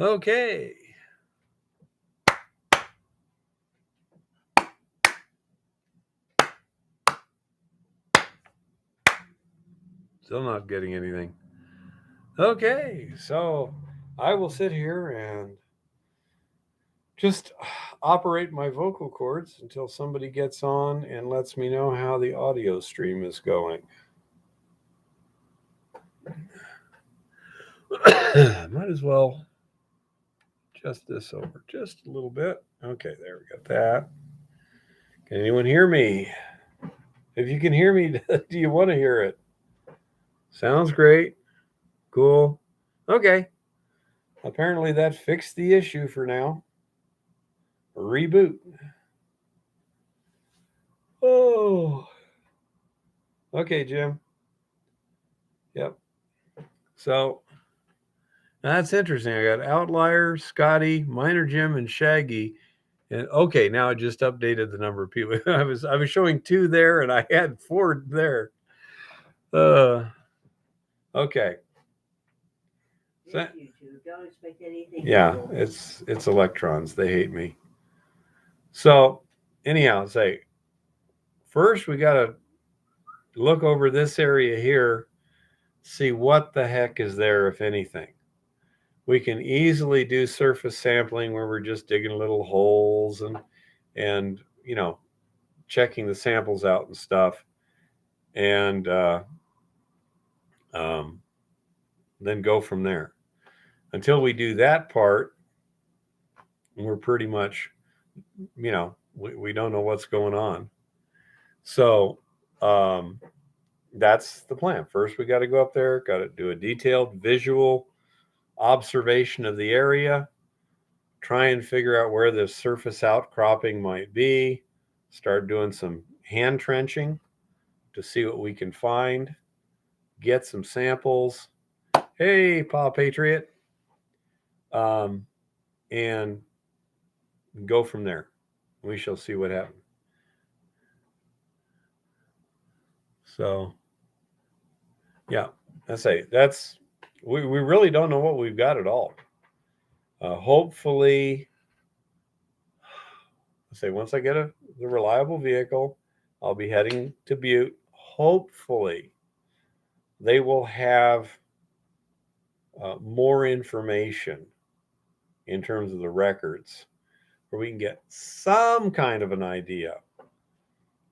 Okay. Still not getting anything. Okay, so I will sit here and just operate my vocal cords until somebody gets on and lets me know how the audio stream is going. Might as well adjust this over just a little bit. Okay, there we got that. Can anyone hear me? If you can hear me, do you want to hear it? Sounds great. Cool. Okay. Apparently that fixed the issue for now. Reboot. Oh. Okay, Jim. Yep. So that's interesting. I got Outlier, Scotty, Minor Jim, and Shaggy. And okay, now I just updated the number of people. I was showing 2 there, and I had 4 there. Uh, okay. So, don't expect anything. yeah, it's electrons. They hate me. So anyhow, say first we got to look over this area here, see what the heck is there, if anything. We can easily do surface sampling where we're just digging little holes and checking the samples out and stuff, and um, then go from there. Until we do that part, we're pretty much, we don't know what's going on. So um, that's the plan. First, we got to go up there, got to do a detailed visual observation of the area, try and figure out where the surface outcropping might be, start doing some hand trenching to see what we can find, get some samples. Hey, Paw Patriot. Um, and go from there. We shall see what happens. So, yeah, we really don't know what we've got at all. Hopefully, once I get the reliable vehicle, I'll be heading to Butte. Hopefully, they will have more information in terms of the records where we can get some kind of an idea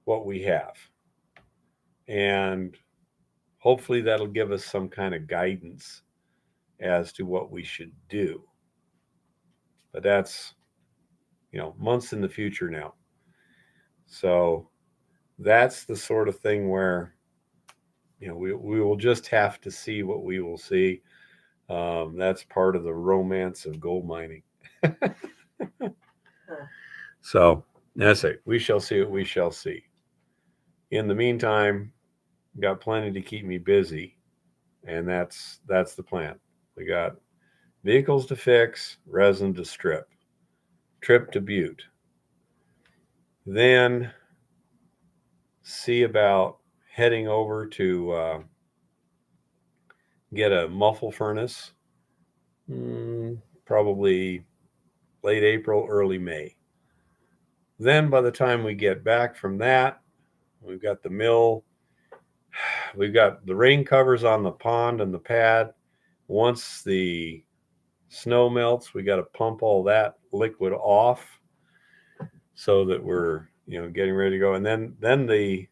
what we have. And hopefully that'll give us some kind of guidance as to what we should do. But that's, months in the future now. So that's the sort of thing where, we will just have to see what we will see. That's part of the romance of gold mining. So that's it. We shall see what we shall see. In the meantime, got plenty to keep me busy, and that's the plan. We got vehicles to fix, resin to strip, trip to Butte. Then see about heading over to get a muffle furnace, probably late April, early May. Then by the time we get back from that, we've got the mill, we've got the rain covers on the pond and the pad. Once the snow melts, we got to pump all that liquid off so that we're getting ready to go. And then the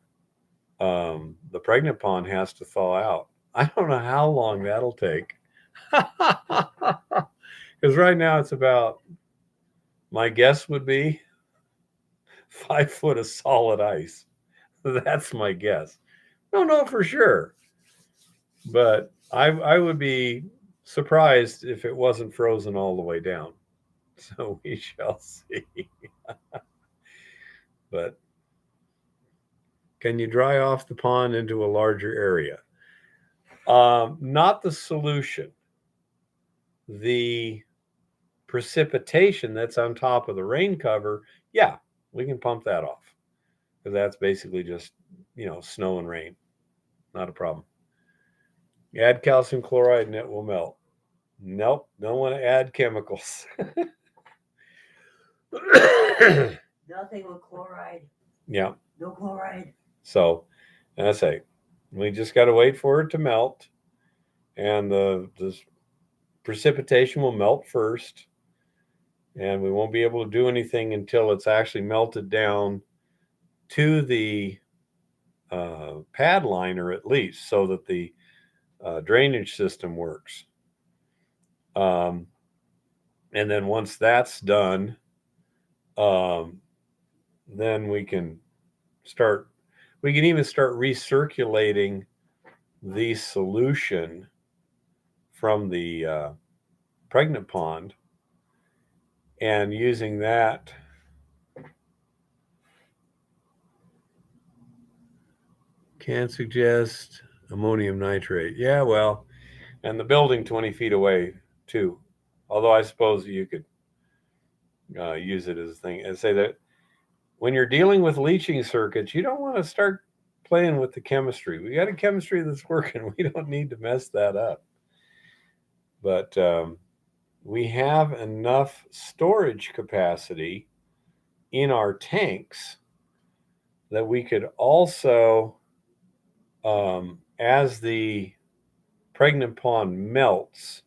pregnant pond has to thaw out. I don't know how long that'll take. Because right now it's about, my guess would be 5 foot of solid ice. That's my guess. Don't know for sure, but I would be surprised if it wasn't frozen all the way down. So we shall see. But can you dry off the pond into a larger area? Not the solution. The precipitation that's on top of the rain cover, yeah, we can pump that off because that's basically just snow and rain. Not a problem. Add calcium chloride and it will melt. Nope, don't want to add chemicals. Nothing with chloride. Yeah. No chloride. So, and I say, we just got to wait for it to melt, and the precipitation will melt first, and we won't be able to do anything until it's actually melted down to the pad liner at least, so that the drainage system works. Um, and then once that's done, um, then we can start. We can even start recirculating the solution from the pregnant pond and using that. Can suggest ammonium nitrate. Yeah, well, and the building 20 feet away too. Although I suppose you could use it as a thing and say that when you're dealing with leaching circuits, you don't want to start playing with the chemistry. We got a chemistry that's working. We don't need to mess that up. But we have enough storage capacity in our tanks that we could also, as the pregnant pond melts,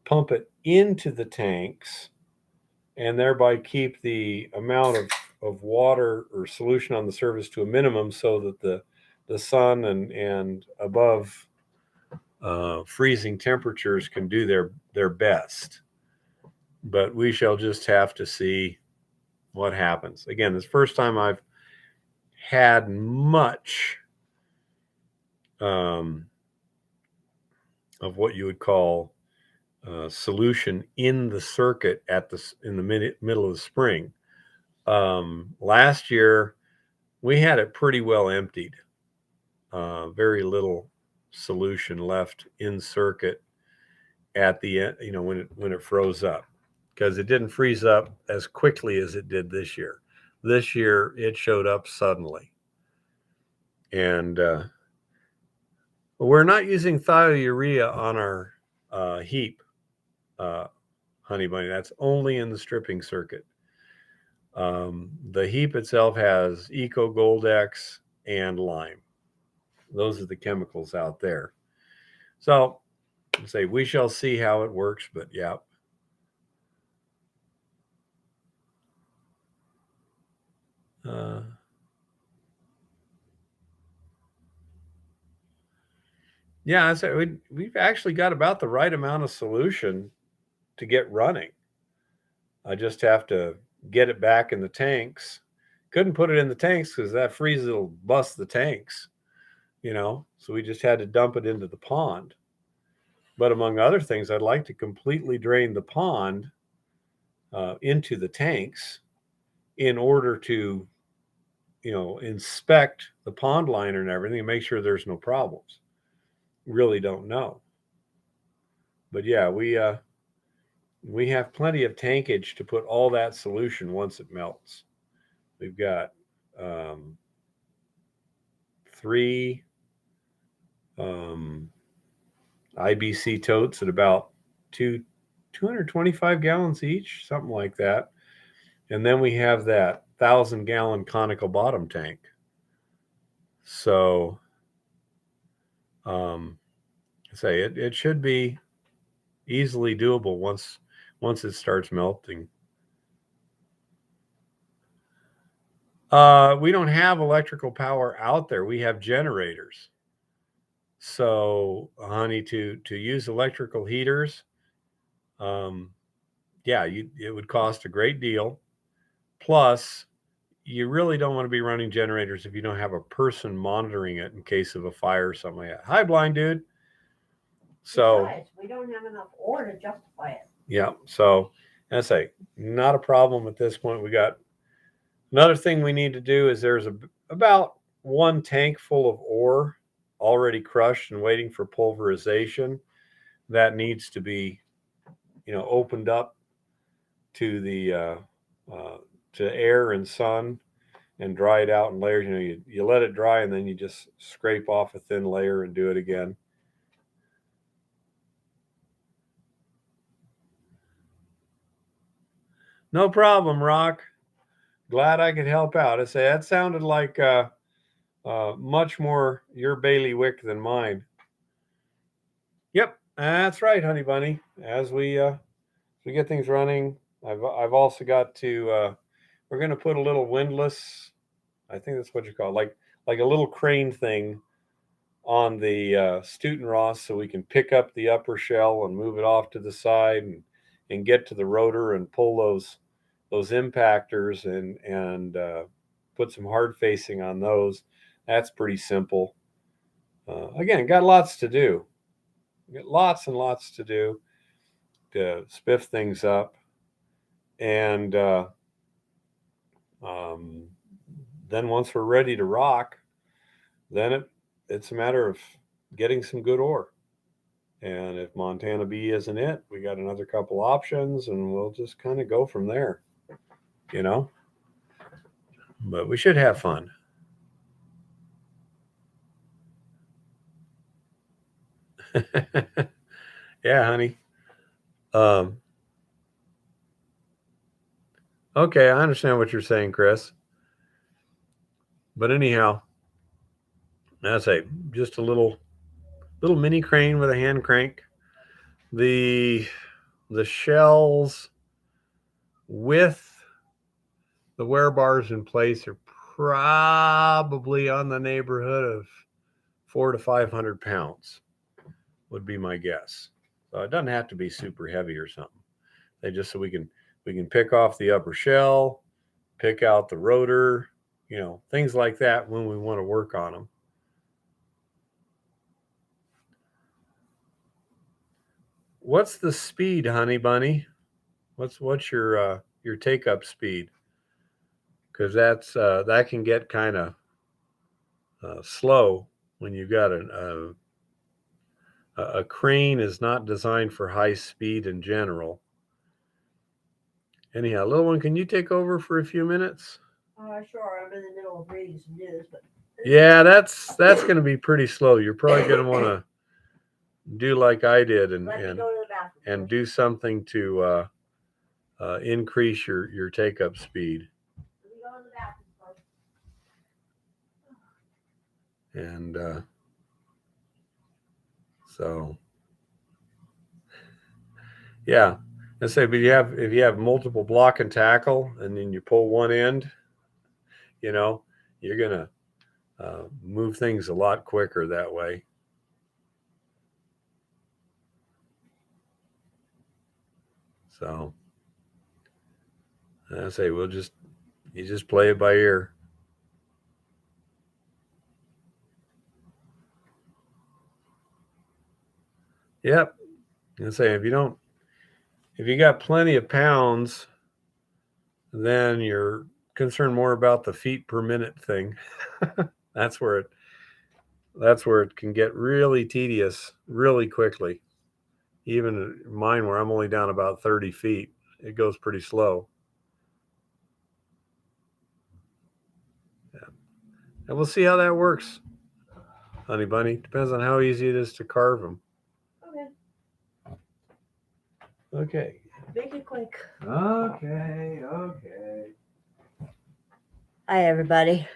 pump it into the tanks and thereby keep the amount of water or solution on the surface to a minimum so that the sun and above freezing temperatures can do their best. But we shall just have to see what happens. Again, this first time I've had much of what you would call solution in the circuit in the middle of the spring. Last year, we had it pretty well emptied. Very little solution left in circuit at the end, when it froze up, because it didn't freeze up as quickly as it did this year. This year, it showed up suddenly. And we're not using thiourea on our heap, honey bunny. That's only in the stripping circuit. The heap itself has Eco Goldex and lime. Those are the chemicals out there. So, say we shall see how it works, but yeah. Yeah, so we've actually got about the right amount of solution to get running. I just have to get it back in the tanks. Couldn't put it in the tanks because that freeze will bust the tanks, So we just had to dump it into the pond. But among other things, I'd like to completely drain the pond into the tanks in order to, inspect the pond liner and everything and make sure there's no problems. Really don't know. But yeah, we have plenty of tankage to put all that solution once it melts. We've got 3 IBC totes at about 225 gallons each, something like that. And then we have that 1,000-gallon conical bottom tank. So, say it should be easily doable once it starts melting. We don't have electrical power out there. We have generators. So, honey, to use electrical heaters, it would cost a great deal. Plus, you really don't want to be running generators if you don't have a person monitoring it in case of a fire or something like that. Hi, blind dude. So, besides, we don't have enough ore to justify it. Yeah. So, I say, not a problem at this point. We got another thing we need to do is there's about 1 tank full of ore already crushed and waiting for pulverization that needs to be, opened up to the to air and sun and dry it out in layers. You let it dry and then you just scrape off a thin layer and do it again. No problem, Rock. Glad I could help out. I say that sounded like much more your bailiwick than mine. Yep, that's right, Honey Bunny. As we get things running, I've also got to. We're going to put a little windlass. I think that's what you call it, like a little crane thing on the Stutenross, so we can pick up the upper shell and move it off to the side and get to the rotor and pull those impactors and put some hard facing on those. That's pretty simple. Again, got lots to do. Got lots and lots to do to spiff things up, and um, then once we're ready to rock, then it's a matter of getting some good ore. And if Montana B isn't it, we got another couple options, and we'll just kind of go from there, you know. But we should have fun. Yeah, honey. Um, okay, I understand what you're saying, Chris. But anyhow, I say just a little mini crane with a hand crank. The the shells with the wear bars in place are probably on the neighborhood of 400 to 500 pounds, would be my guess. So it doesn't have to be super heavy or something. They just so we can pick off the upper shell, pick out the rotor, things like that when we want to work on them. What's the speed, Honey Bunny? What's your take up speed? Because that can get kind of slow when you've got a crane is not designed for high speed in general. Anyhow, little one, can you take over for a few minutes? Sure. I'm in the middle of reading some news, but Yeah, that's going to be pretty slow. You're probably going to want to do like I did and let me and go to the bathroom. and do something to increase your take up speed. Let me go to the bathroom first. And so, yeah, let's say, but if you have multiple block and tackle, and then you pull one end, you know, you're gonna move things a lot quicker that way. So I say you just play it by ear. Yep. I say if you got plenty of pounds, then you're concerned more about the feet per minute thing. that's where it that's where it can get really tedious really quickly. Even mine, where I'm only down about 30 feet, it goes pretty slow. Yeah. And we'll see how that works, Honey Bunny. Depends on how easy it is to carve them. Okay. Okay. Make it quick. Okay. Hi, everybody.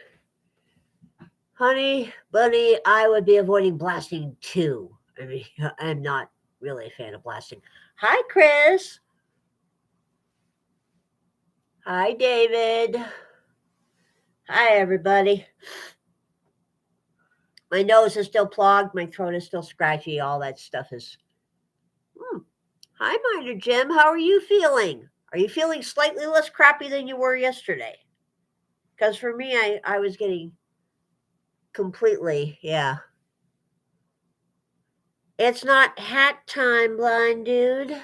Honey, Bunny, I would be avoiding blasting too. I mean, I'm not really a fan of blasting. Hi, Chris. Hi, David. Hi, everybody. My nose is still clogged. My throat is still scratchy. All that stuff is. Hi, Miner Jim. How are you feeling? Are you feeling slightly less crappy than you were yesterday? Because for me, I was getting completely, yeah. It's not hat time, blind dude.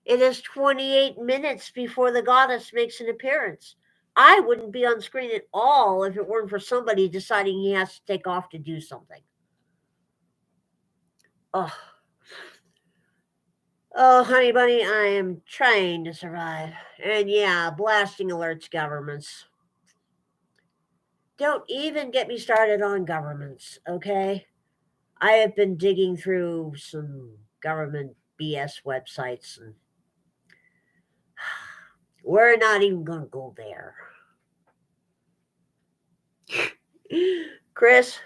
It is 28 minutes before the goddess makes an appearance. I wouldn't be on screen at all if it weren't for somebody deciding he has to take off to do something. Oh. Oh, honey bunny, I am trying to survive. And yeah, blasting alerts governments. Don't even get me started on governments, okay? I have been digging through some government BS websites and We're not even going to go there. Chris,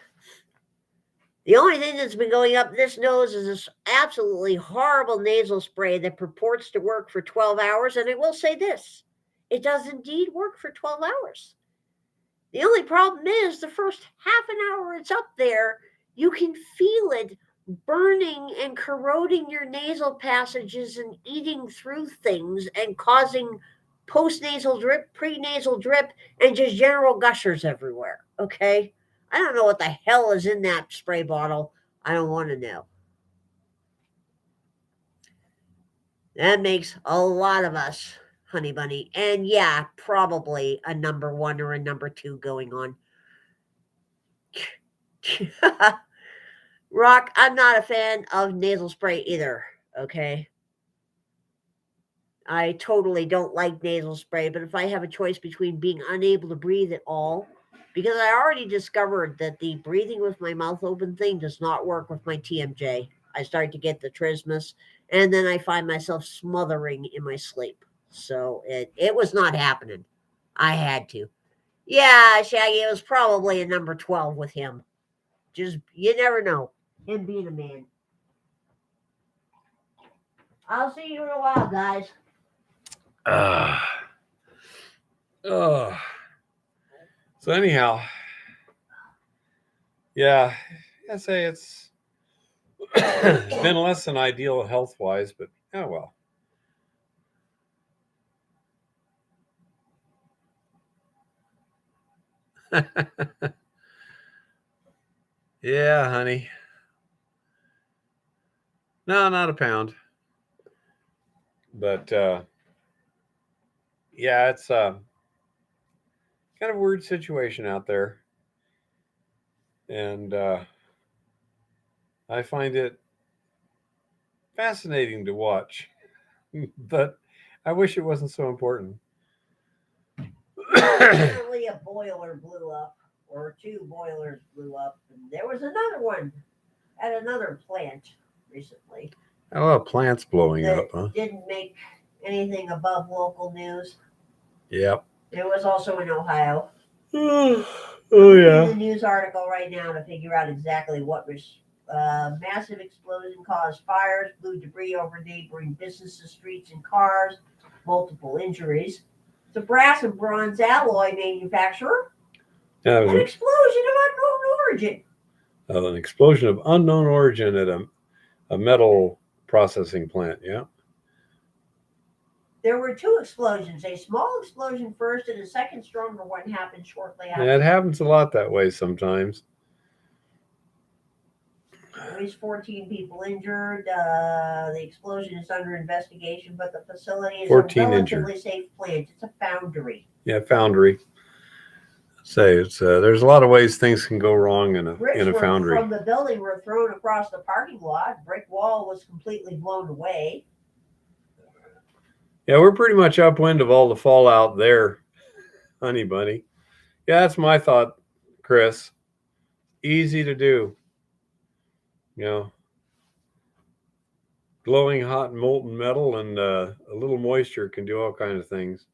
the only thing that's been going up this nose is this absolutely horrible nasal spray that purports to work for 12 hours. And I will say this, it does indeed work for 12 hours. The only problem is the first half an hour it's up there, you can feel it burning and corroding your nasal passages and eating through things and causing post-nasal drip, pre-nasal drip, and just general gushers everywhere. Okay? I don't know what the hell is in that spray bottle. I don't want to know. That makes a lot of us, honey bunny. And yeah, probably a number 1 or a number 2 going on. Rock, I'm not a fan of nasal spray either, okay? I totally don't like nasal spray, but if I have a choice between being unable to breathe at all, because I already discovered that the breathing with my mouth open thing does not work with my TMJ. I start to get the trismus, and then I find myself smothering in my sleep. So it was not happening. I had to. Yeah, Shaggy, it was probably a number 12 with him. Just, you never know. Him being a man. I'll see you in a while, guys. So anyhow, yeah, I say it's been less than ideal health-wise, but oh well. Yeah, honey. No, not a pound. But yeah, it's kind of a weird situation out there. And I find it fascinating to watch. But I wish it wasn't so important. Apparently, a boiler blew up, or 2 boilers blew up, and there was another one at another plant recently. Oh, plants blowing that up, huh? Didn't make anything above local news. Yep. It was also in Ohio. Oh, I'm yeah. reading the news article right now to figure out exactly what was. Massive explosion caused fires, blew debris over neighboring businesses, streets, and cars. Multiple injuries. It's a brass and bronze alloy manufacturer. Yeah, An explosion of unknown origin. An explosion of unknown origin at a metal processing plant. Yeah. There were 2 explosions. A small explosion first, and a second, stronger one happened shortly after. Yeah, it happens a lot that way sometimes. At least 14 people injured. The explosion is under investigation, but the facility is a 14 relatively injured. safe plant. It's a foundry. Yeah, foundry. Say it's there's a lot of ways things can go wrong in a Bricks foundry. from the building were thrown across the parking lot. Brick wall was completely blown away. Yeah, we're pretty much upwind of all the fallout there, honey bunny. Yeah, that's my thought, Chris. Easy to do. You know, glowing hot molten metal and a little moisture can do all kinds of things.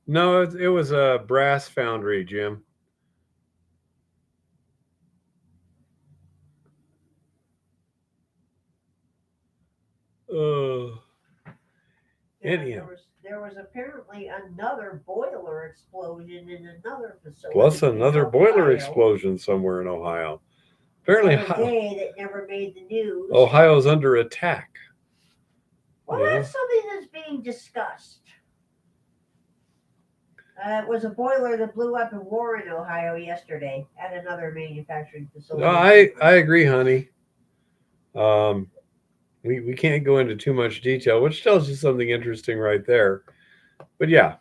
No, it was a brass foundry, Jim. Anyhow. There was apparently another boiler explosion in another facility. Plus another boiler explosion somewhere in Ohio. Apparently, a day that never made the news. Ohio's under attack. Well, that's something that's being discussed. It was a boiler that blew up in Warren, Ohio yesterday at another manufacturing facility. I agree, honey. We can't go into too much detail, which tells you something interesting right there. But yeah,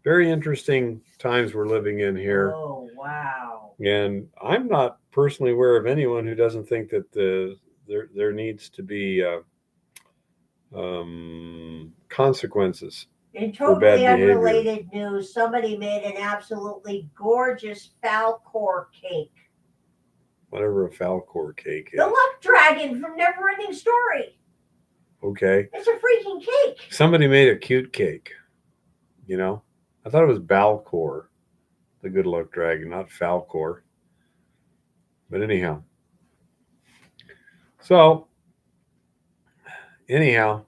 very interesting times we're living in here. Oh, wow. And I'm not personally aware of anyone who doesn't think that there needs to be consequences. In totally unrelated news, somebody made an absolutely gorgeous Falcor cake. Whatever a Falcor cake is. The luck dragon from Neverending Story. Okay. It's a freaking cake. Somebody made a cute cake. You know, I thought it was Balcor, the good luck dragon, not Falcor. But anyhow, so anyhow,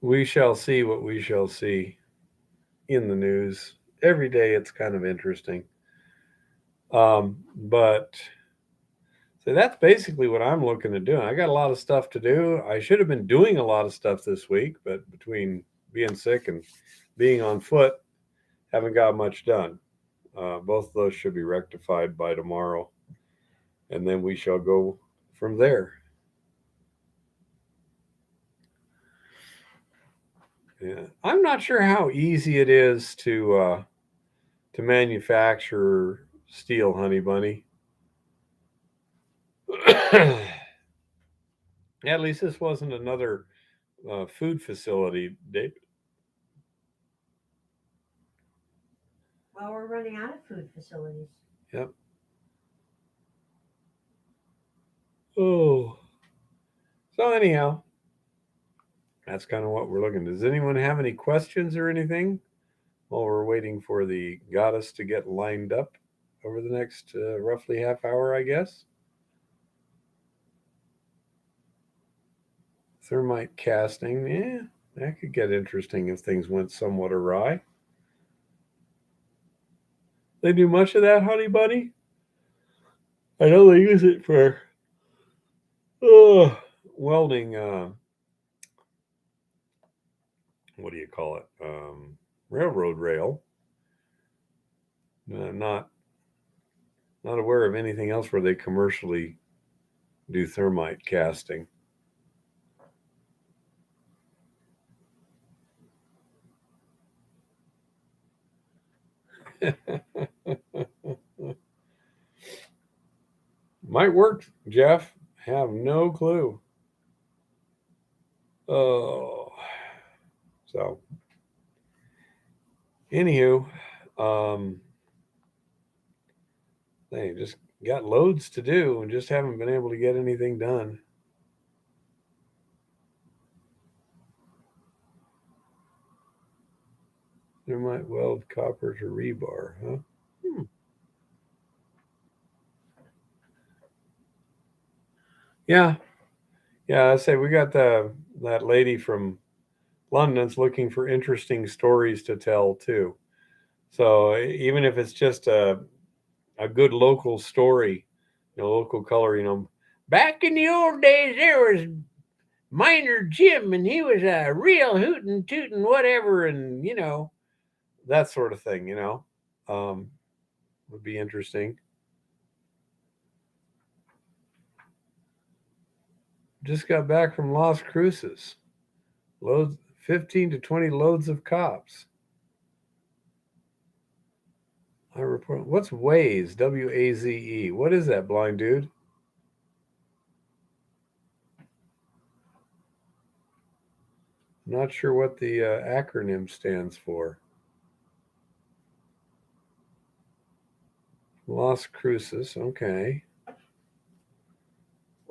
we shall see what we shall see in the news. Every day it's kind of interesting. But so that's basically what I'm looking to do. I got a lot of stuff to do. I should have been doing a lot of stuff this week, but between being sick and being on foot, haven't got much done. Both of those should be rectified by tomorrow, and then we shall go from there. Yeah. I'm not sure how easy it is to manufacture steel, honey bunny. At least this wasn't another food facility, Dave. Well, we're running out of food facilities. Yep. Oh. So anyhow, that's kind of what we're looking. Does anyone have any questions or anything while we're waiting for the goddess to get lined up over the next roughly half hour, I guess? Thermite casting, yeah, that could get interesting if things went somewhat awry. They do much of that, honey bunny? I know they use it for welding. What do you call it? Railroad rail. Not aware of anything else where they commercially do thermite casting. Might work, Jeff. Have no clue. Oh, so anywho, they just got loads to do and just haven't been able to get anything done. They might weld copper to rebar, huh? Yeah, I say we got that lady from London's looking for interesting stories to tell too. So even if it's just a good local story, local color, back in the old days there was Miner Jim and he was a real hootin' tootin' whatever, and that sort of thing, would be interesting. Just got back from Las Cruces. Loads 15 to 20 loads of cops. I report. What's Waze? WAZE. What is that, blind dude? Not sure what the acronym stands for. Las Cruces. Okay.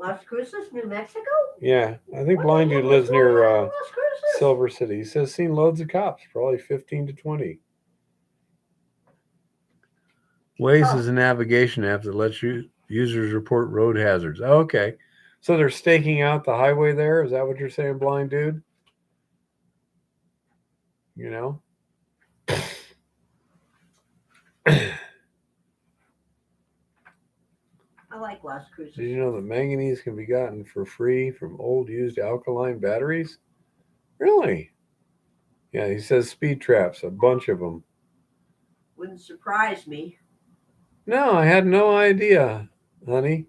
Las Cruces, New Mexico? Yeah, I think blind dude lives near Silver City. He says seen loads of cops, probably 15 to 20. Waze is a navigation app that lets users report road hazards. Oh, okay. So they're staking out the highway there? Is that what you're saying, blind dude? I like Las Cruces. Did you know that manganese can be gotten for free from old used alkaline batteries? Really? Yeah, he says speed traps, a bunch of them. Wouldn't surprise me. No, I had no idea, honey.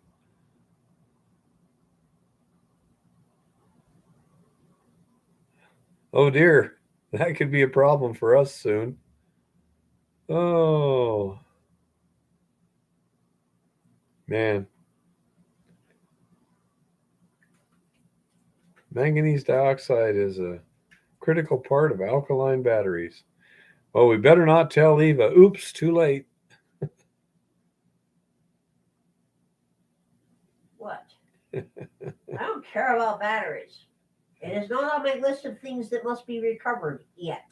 Oh dear, that could be a problem for us soon. Oh, man. Manganese dioxide is a critical part of alkaline batteries. Well, we better not tell Eva. Oops, too late. What? I don't care about batteries. It is not on my list of things that must be recovered yet.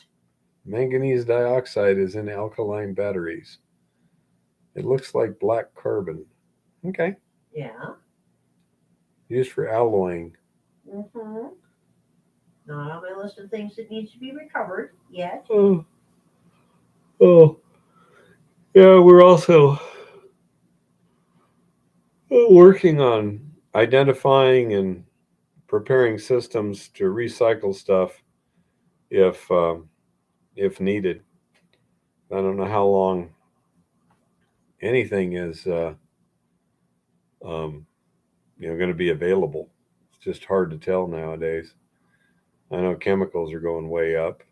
Manganese dioxide is in alkaline batteries. It looks like black carbon. Okay. Yeah. Used for alloying. Mm-hmm. Not on my list of things that needs to be recovered yet. Oh. Oh. Yeah, we're also working on identifying and preparing systems to recycle stuff if if needed. I don't know how long anything is um, going to be available. It's just hard to tell nowadays. I know chemicals are going way up,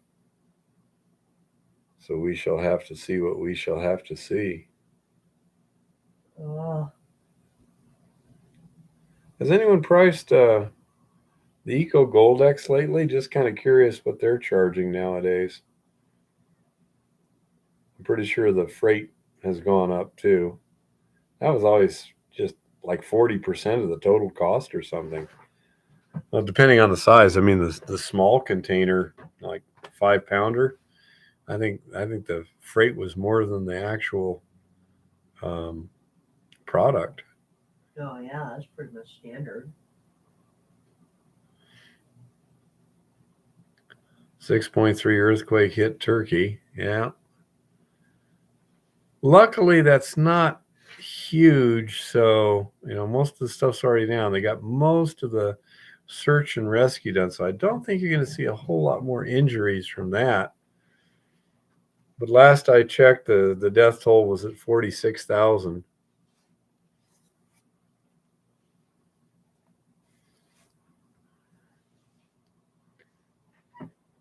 so we shall have to see what we shall have to see. Oh. Has anyone priced the Eco Gold X lately? Just kind of curious what they're charging nowadays. I'm pretty sure the freight has gone up too. That was always just like 40% of the total cost or something. Well, depending on the size. I mean, the small container, like 5 pounder, I think the freight was more than the actual um, product. Oh, yeah, that's pretty much standard. 6.3 earthquake hit Turkey. Yeah. Luckily, that's not huge. So, most of the stuff's already down. They got most of the search and rescue done. So I don't think you're going to see a whole lot more injuries from that. But last I checked, the death toll was at 46,000.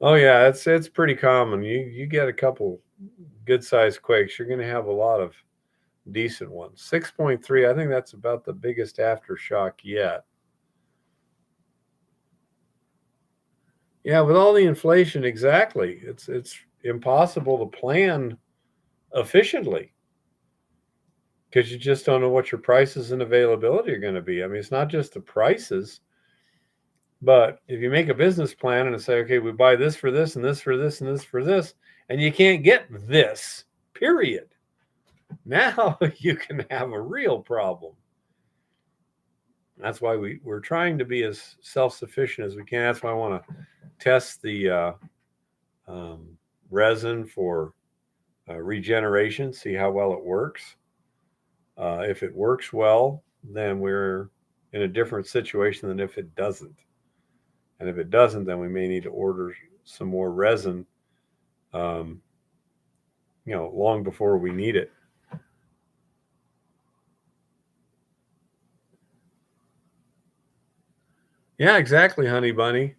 Oh yeah, it's pretty common. You get a couple good sized quakes, you're going to have a lot of decent ones. 6.3, I think that's about the biggest aftershock yet. Yeah, with all the inflation, exactly. It's impossible to plan efficiently because you just don't know what your prices and availability are going to be. I mean, it's not just the prices, but if you make a business plan and say, okay, we buy this for this and this for this and this for this, and you can't get this, period. Now you can have a real problem. That's why we're trying to be as self-sufficient as we can. That's why I want to test the um, resin for regeneration, see how well it works. If it works well, then we're in a different situation than if it doesn't. And if it doesn't, then we may need to order some more resin, um, long before we need it. Yeah, exactly, honey bunny.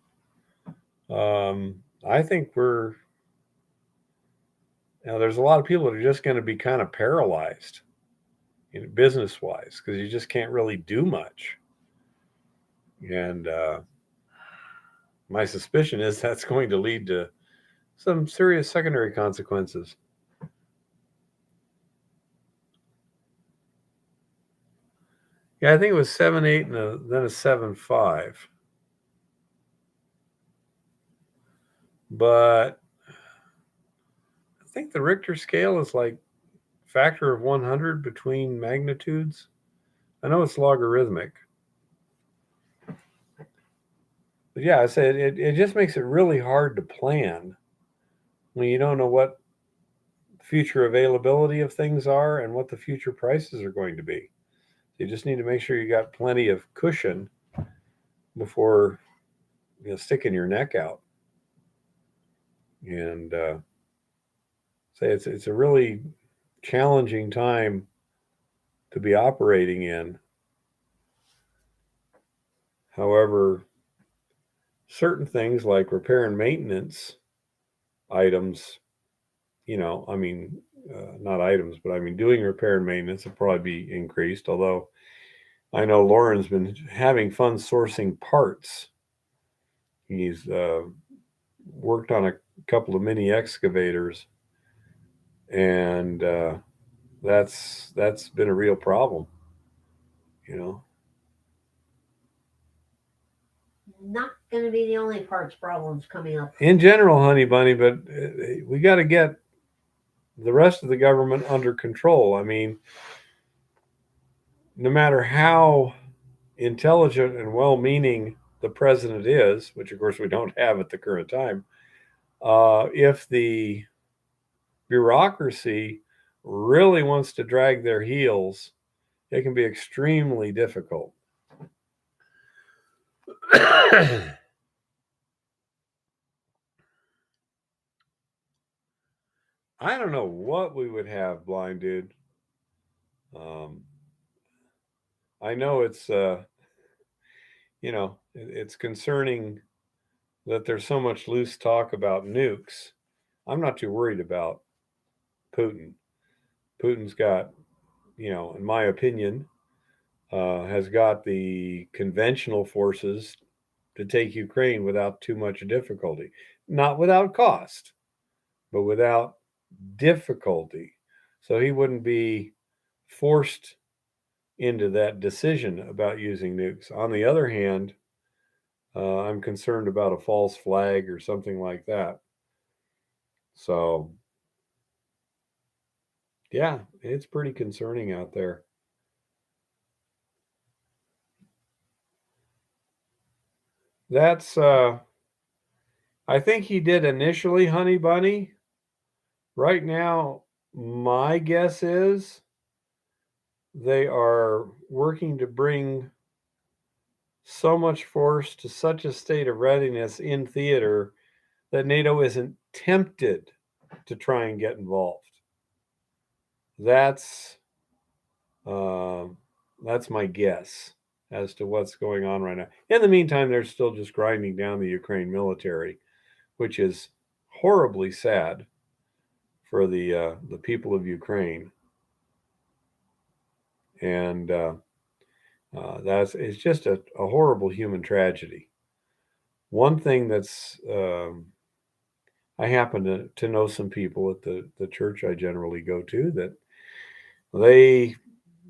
I think there's a lot of people that are just going to be kind of paralyzed, business wise, because you just can't really do much. And my suspicion is that's going to lead to some serious secondary consequences. Yeah, I think it was 7.8 and then a 7.5. But I think the Richter scale is like factor of 100 between magnitudes. I know it's logarithmic. But yeah, I said it just makes it really hard to plan when you don't know what future availability of things are and what the future prices are going to be. You just need to make sure you got plenty of cushion before sticking your neck out. And say it's a really challenging time to be operating in. However, certain things like repair and maintenance items, I mean, not items, but I mean, doing repair and maintenance will probably be increased. Although I know Lauren's been having fun sourcing parts. He's worked on a couple of mini excavators, and that's been a real problem, you know. going to be the only parts problems coming up. In general, honey bunny, but we got to get the rest of the government under control. I mean, no matter how intelligent and well-meaning the president is, which of course we don't have at the current time, if the bureaucracy really wants to drag their heels, it can be extremely difficult. I don't know what we would have, blind dude. I know it's it's concerning that there's so much loose talk about nukes. I'm not too worried about Putin. Putin's got, in my opinion, has got the conventional forces to take Ukraine without too much difficulty. Not without cost, but without difficulty. So he wouldn't be forced into that decision about using nukes. On the other hand, I'm concerned about a false flag or something like that. So, yeah, it's pretty concerning out there. That's, I think he did initially, Honey Bunny. Right now, my guess is they are working to bring so much force to such a state of readiness in theater that NATO isn't tempted to try and get involved. That's my guess as to what's going on right now. In the meantime, they're still just grinding down the Ukraine military, which is horribly sad for the people of Ukraine, and it's just a horrible human tragedy. One thing that's I happen to know some people at the church I generally go to that they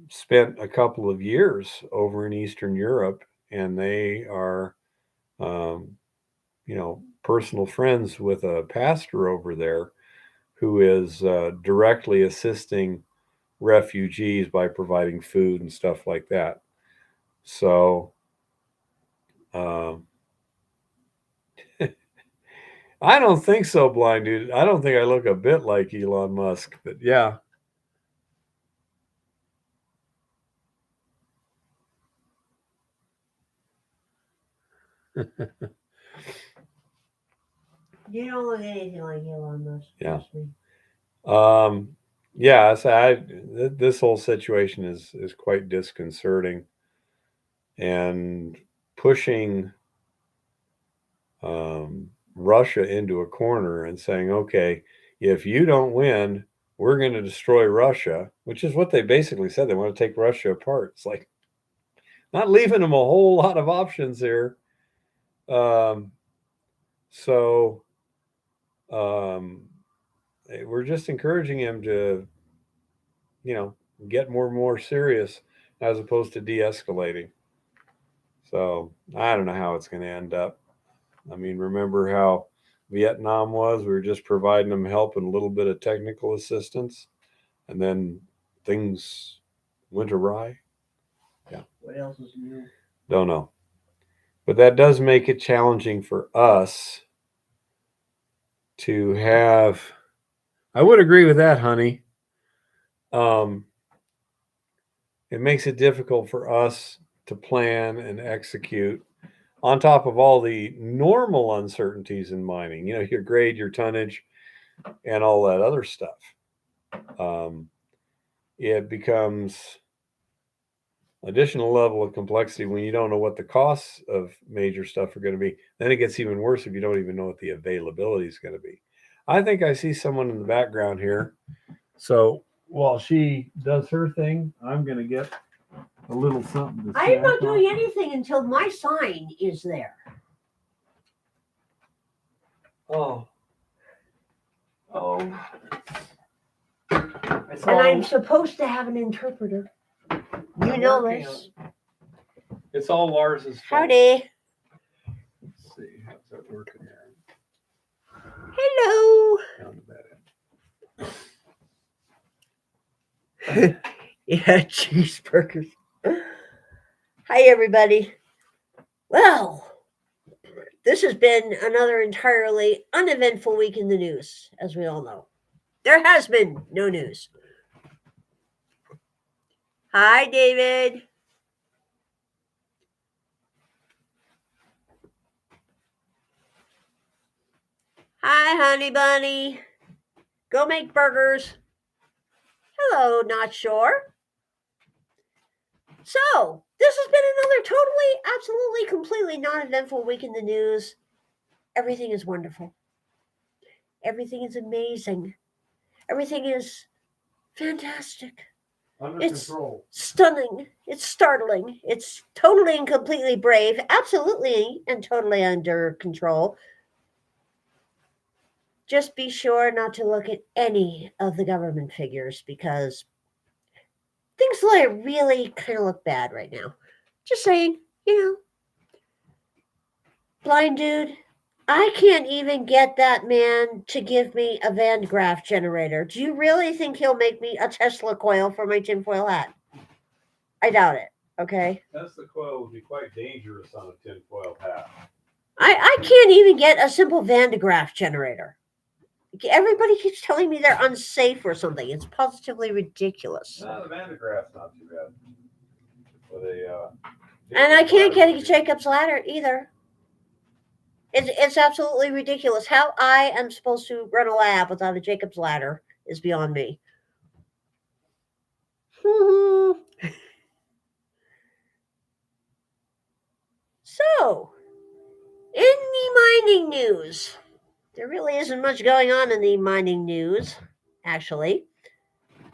spent a couple of years over in Eastern Europe, and they are, personal friends with a pastor over there who is directly assisting refugees by providing food and stuff like that. So, um, I don't think so, blind dude. I don't think I look a bit like Elon Musk, but yeah. You don't look anything like Elon Musk. Yeah. Trust me. Yeah, so this whole situation is quite disconcerting, and pushing Russia into a corner and saying, okay, if you don't win, we're going to destroy Russia, which is what they basically said. They want to take Russia apart. It's like not leaving them a whole lot of options here. So we're just encouraging him to, get more and more serious as opposed to de-escalating. So I don't know how it's going to end up. I mean, remember how Vietnam was? We were just providing them help and a little bit of technical assistance, and then things went awry. Yeah. What else is new? Don't know. But that does make it challenging for us to have. I would agree with that, honey. It makes it difficult for us to plan and execute on top of all the normal uncertainties in mining, your grade, your tonnage, and all that other stuff. It becomes additional level of complexity when you don't know what the costs of major stuff are going to be. Then it gets even worse if you don't even know what the availability is going to be. I think I see someone in the background here. So while she does her thing, I'm going to get a little something to I am not doing anything until my sign is there. Oh. And I'm supposed to have an interpreter. You know this. It's all Lars's fault. Howdy. working there. Hello. Down the bed. Yeah, cheeseburgers. Hi, everybody. Well, this has been another entirely uneventful week in the news, as we all know. There has been no news. Hi, David. Hi, honey bunny. Go make burgers. Hello, not sure. So, this has been another totally, absolutely, completely non-eventful week in the news. Everything is wonderful. Everything is amazing. Everything is fantastic. Under control. Stunning. It's startling. It's totally and completely brave. Absolutely and totally under control. Just be sure not to look at any of the government figures because things really kind of look bad right now. Just saying, blind dude, I can't even get that man to give me a Van de Graaff generator. Do you really think he'll make me a Tesla coil for my tinfoil hat? I doubt it, okay? Tesla coil would be quite dangerous on a tinfoil hat. I can't even get a simple Van de Graaff generator. Everybody keeps telling me they're unsafe or something. It's positively ridiculous. No, the Van de Graaff's not too bad. And I can't get a Jacob's ladder either. It's absolutely ridiculous. How I am supposed to run a lab without a Jacob's ladder is beyond me. So, in the mining news, there really isn't much going on in the mining news, actually.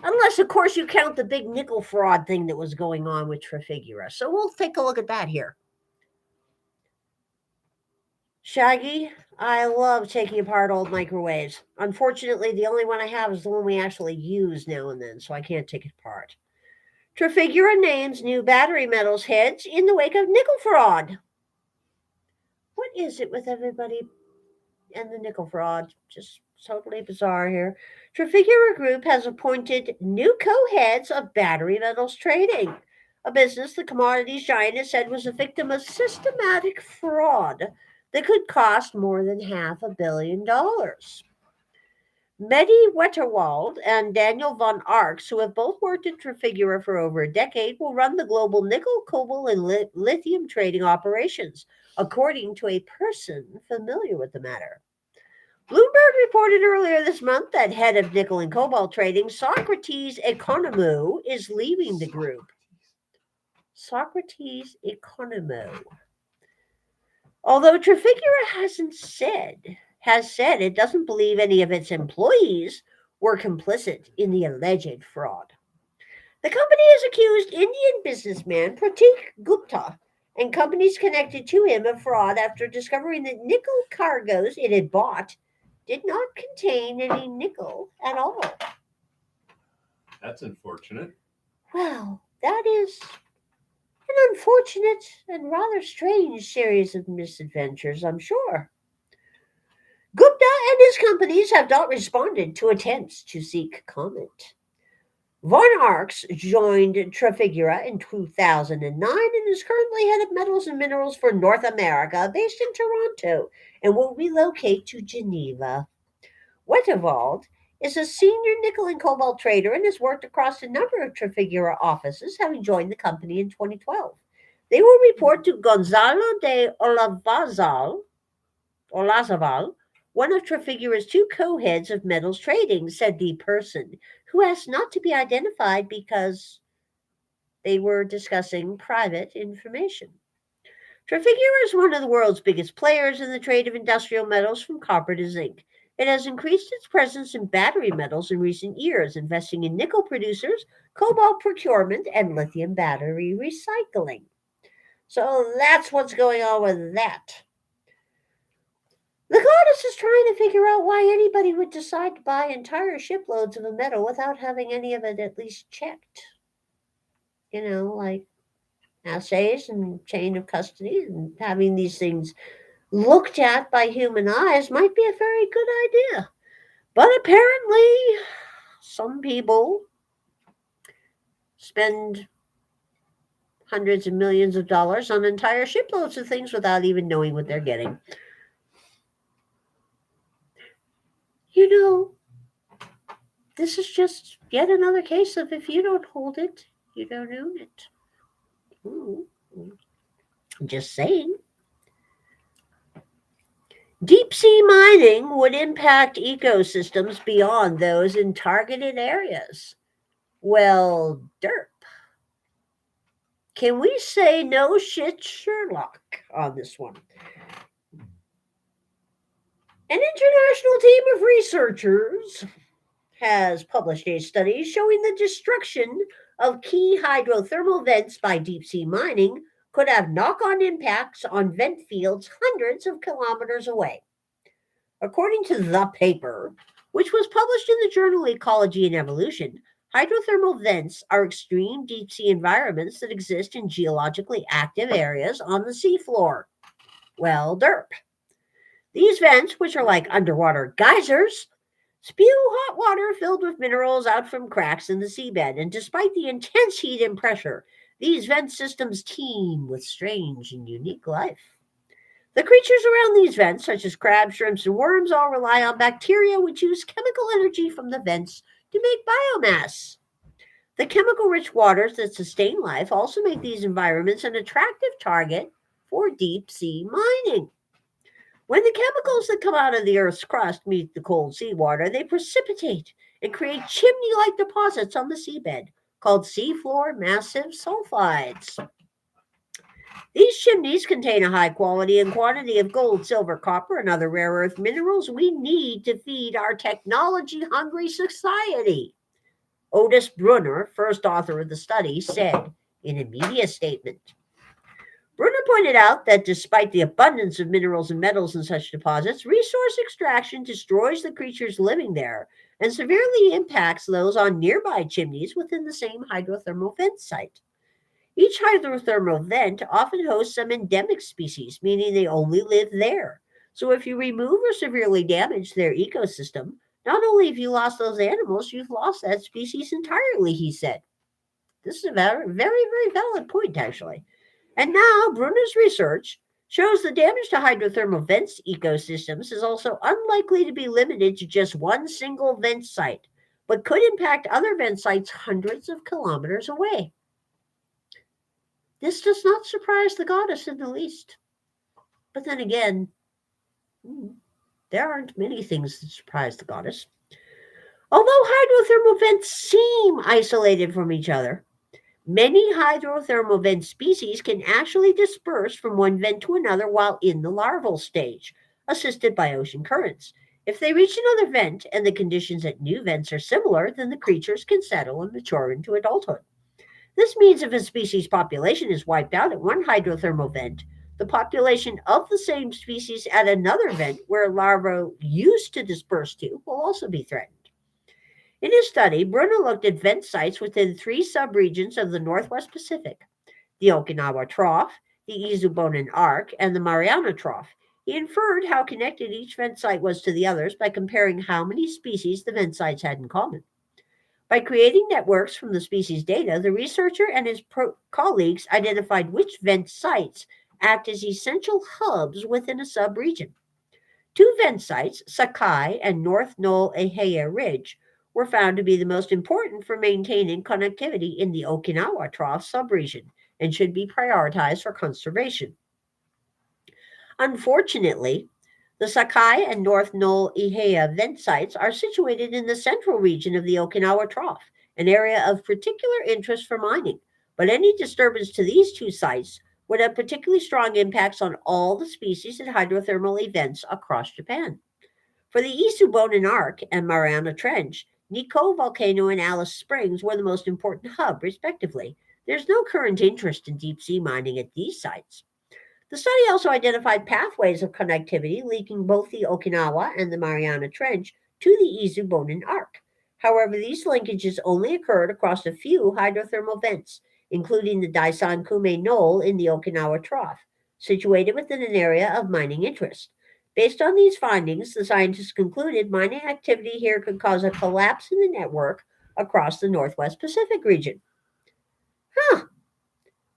Unless, of course, you count the big nickel fraud thing that was going on with Trafigura. So we'll take a look at that here. Shaggy, I love taking apart old microwaves. Unfortunately, the only one I have is the one we actually use now and then, so I can't take it apart. Trafigura names new battery metals heads in the wake of nickel fraud. What is it with everybody and the nickel fraud? Just totally bizarre here. Trafigura Group has appointed new co-heads of battery metals trading, a business the commodities giant has said was a victim of systematic fraud that could cost more than $500 million. Mehdi Wetterwald and Daniel von Arx, who have both worked at Trafigura for over a decade, will run the global nickel, cobalt, and lithium trading operations, according to a person familiar with the matter. Bloomberg reported earlier this month that head of nickel and cobalt trading, Socrates Economou, is leaving the group. Socrates Economou. Although Trafigura has said it doesn't believe any of its employees were complicit in the alleged fraud. The company has accused Indian businessman Pratik Gupta and companies connected to him of fraud after discovering that nickel cargoes it had bought did not contain any nickel at all. That's unfortunate. Well, that is an unfortunate and rather strange series of misadventures, I'm sure. Gupta and his companies have not responded to attempts to seek comment. Von Arx joined Trafigura in 2009 and is currently head of metals and minerals for North America, based in Toronto, and will relocate to Geneva. Wetterwald is a senior nickel and cobalt trader and has worked across a number of Trafigura offices, having joined the company in 2012. They will report to Gonzalo de Olazabal, one of Trafigura's two co-heads of metals trading, said the person, who asked not to be identified because they were discussing private information. Trafigura is one of the world's biggest players in the trade of industrial metals from copper to zinc. It has increased its presence in battery metals in recent years, investing in nickel producers, cobalt procurement, and lithium battery recycling. So that's what's going on with that. The goddess is trying to figure out why anybody would decide to buy entire shiploads of a metal without having any of it at least checked. Like assays and chain of custody and having these things looked at by human eyes might be a very good idea. But apparently, some people spend hundreds of millions of dollars on entire shiploads of things without even knowing what they're getting. You know, this is just yet another case of if you don't hold it, you don't own it. Ooh. Just saying. Deep sea mining would impact ecosystems beyond those in targeted areas. Well, derp. Can we say no shit Sherlock on this one? An international team of researchers has published a study showing the destruction of key hydrothermal vents by deep sea mining could have knock on impacts on vent fields hundreds of kilometers away. According to the paper, which was published in the journal Ecology and Evolution, hydrothermal vents are extreme deep sea environments that exist in geologically active areas on the seafloor. Well, derp. These vents, which are like underwater geysers, spew hot water filled with minerals out from cracks in the seabed, and despite the intense heat and pressure, these vent systems teem with strange and unique life. The creatures around these vents, such as crabs, shrimps, and worms, all rely on bacteria which use chemical energy from the vents to make biomass. The chemical rich waters that sustain life also make these environments an attractive target for deep sea mining. When the chemicals that come out of the Earth's crust meet the cold seawater, they precipitate and create chimney like deposits on the seabed called seafloor massive sulfides. These chimneys contain a high quality and quantity of gold, silver, copper, and other rare earth minerals we need to feed our technology hungry society. Otis Brunner, first author of the study, said in a media statement. Brunner pointed out that despite the abundance of minerals and metals in such deposits, resource extraction destroys the creatures living there and severely impacts those on nearby chimneys within the same hydrothermal vent site. Each hydrothermal vent often hosts some endemic species, meaning they only live there. So if you remove or severely damage their ecosystem, not only have you lost those animals, you've lost that species entirely, he said. This is a very, very, very valid point, actually. And now, Brunner's research shows the damage to hydrothermal vents ecosystems is also unlikely to be limited to just one single vent site, but could impact other vent sites hundreds of kilometers away. This does not surprise the goddess in the least. But then again, there aren't many things that surprise the goddess. Although hydrothermal vents seem isolated from each other, many hydrothermal vent species can actually disperse from one vent to another while in the larval stage, assisted by ocean currents. If they reach another vent and the conditions at new vents are similar, then the creatures can settle and mature into adulthood. This means if a species population is wiped out at one hydrothermal vent, the population of the same species at another vent where larvae used to disperse to will also be threatened. In his study, Brunner looked at vent sites within three subregions of the Northwest Pacific: the Okinawa Trough, the Izubonin Arc, and the Mariana Trough. He inferred how connected each vent site was to the others by comparing how many species the vent sites had in common. By creating networks from the species data, the researcher and his colleagues identified which vent sites act as essential hubs within a subregion. Two vent sites, Sakai and North Knoll Ehea Ridge, were found to be the most important for maintaining connectivity in the Okinawa Trough subregion and should be prioritized for conservation. Unfortunately, the Sakai and North Knoll Ihea vent sites are situated in the central region of the Okinawa Trough, an area of particular interest for mining. But any disturbance to these two sites would have particularly strong impacts on all the species and hydrothermal events across Japan. For the Isubonin Arc and Mariana Trench, Nikko Volcano and Alice Springs were the most important hub, respectively. There's no current interest in deep sea mining at these sites. The study also identified pathways of connectivity linking both the Okinawa and the Mariana Trench to the Izubonin Arc. However, these linkages only occurred across a few hydrothermal vents, including the Daisan Kume Knoll in the Okinawa Trough. situated within an area of mining interest. Based on these findings, the scientists concluded mining activity here could cause a collapse in the network across the Northwest Pacific region. Huh.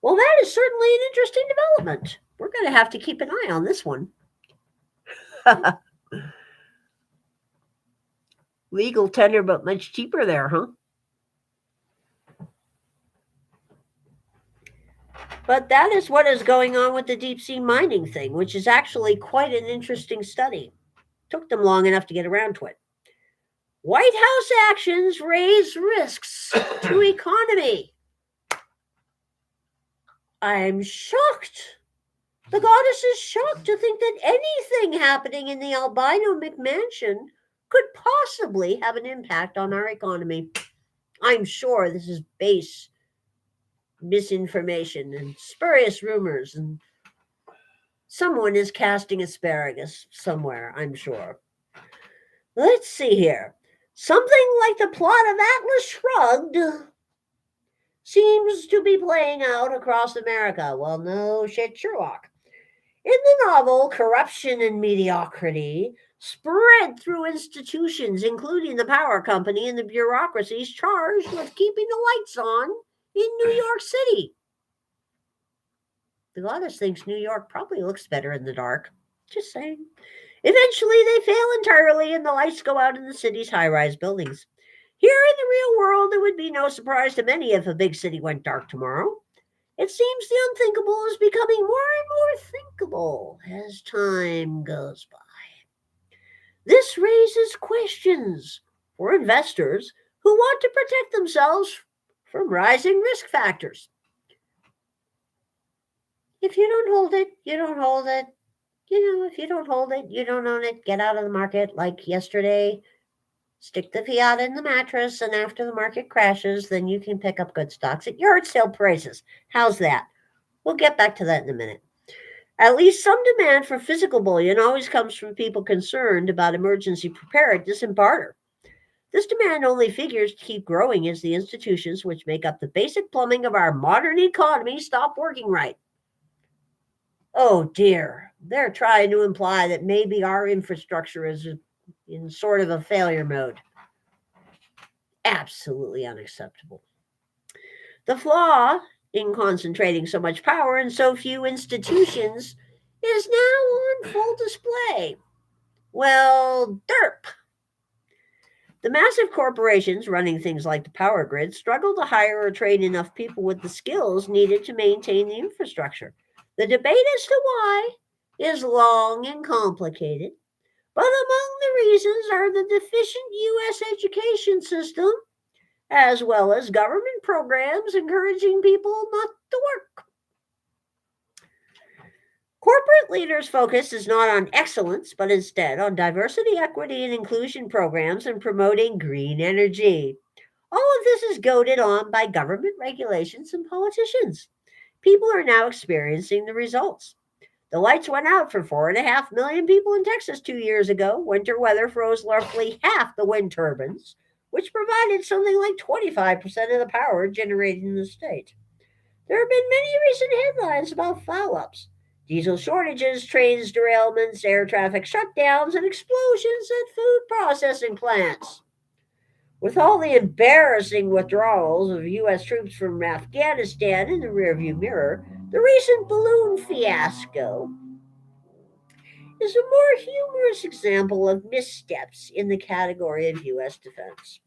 Well, that is certainly an interesting development. We're going to have to keep an eye on this one. Legal tender, but much cheaper there, huh? But that is what is going on with the deep sea mining thing, which is actually quite an interesting study. Took them long enough to get around to it. White House actions raise risks to economy. I'm shocked. The goddess is shocked to think that anything happening in the albino McMansion could possibly have an impact on our economy. I'm sure this is base misinformation and spurious rumors, and someone is casting asparagus somewhere, I'm sure. Let's see here. Something like the plot of Atlas Shrugged seems to be playing out across America. Well, no shit, Sherlock. In the novel, corruption and mediocrity spread through institutions, including the power company and the bureaucracies charged with keeping the lights on in New York City. The goddess thinks New York probably looks better in the dark. Just saying. Eventually, they fail entirely and the lights go out in the city's high-rise buildings. Here in the real world, it would be no surprise to many if a big city went dark tomorrow. It seems the unthinkable is becoming more and more thinkable as time goes by. This raises questions for investors who want to protect themselves from rising risk factors. If you don't hold it, you don't hold it. If you don't hold it, you don't own it. Get out of the market like yesterday. Stick the fiat in the mattress, and after the market crashes, then you can pick up good stocks at yard sale prices. How's that? We'll get back to that in a minute. At least some demand for physical bullion always comes from people concerned about emergency preparedness and barter. This demand only figures to keep growing as the institutions which make up the basic plumbing of our modern economy stop working right. Oh dear, they're trying to imply that maybe our infrastructure is in sort of a failure mode. Absolutely unacceptable. The flaw in concentrating so much power in so few institutions is now on full display. Well, derp. The massive corporations running things like the power grid struggle to hire or train enough people with the skills needed to maintain the infrastructure. The debate as to why is long and complicated, but among the reasons are the deficient U.S. education system, as well as government programs encouraging people not to work. Corporate leaders' focus is not on excellence, but instead on diversity, equity, and inclusion programs and promoting green energy. All of this is goaded on by government regulations and politicians. People are now experiencing the results. The lights went out for 4.5 million people in Texas 2 years ago. Winter weather froze roughly half the wind turbines, which provided something like 25% of the power generated in the state. There have been many recent headlines about foul-ups. Diesel shortages, trains derailments, air traffic shutdowns, and explosions at food processing plants. With all the embarrassing withdrawals of U.S. troops from Afghanistan in the rearview mirror, the recent balloon fiasco is a more humorous example of missteps in the category of U.S. defense.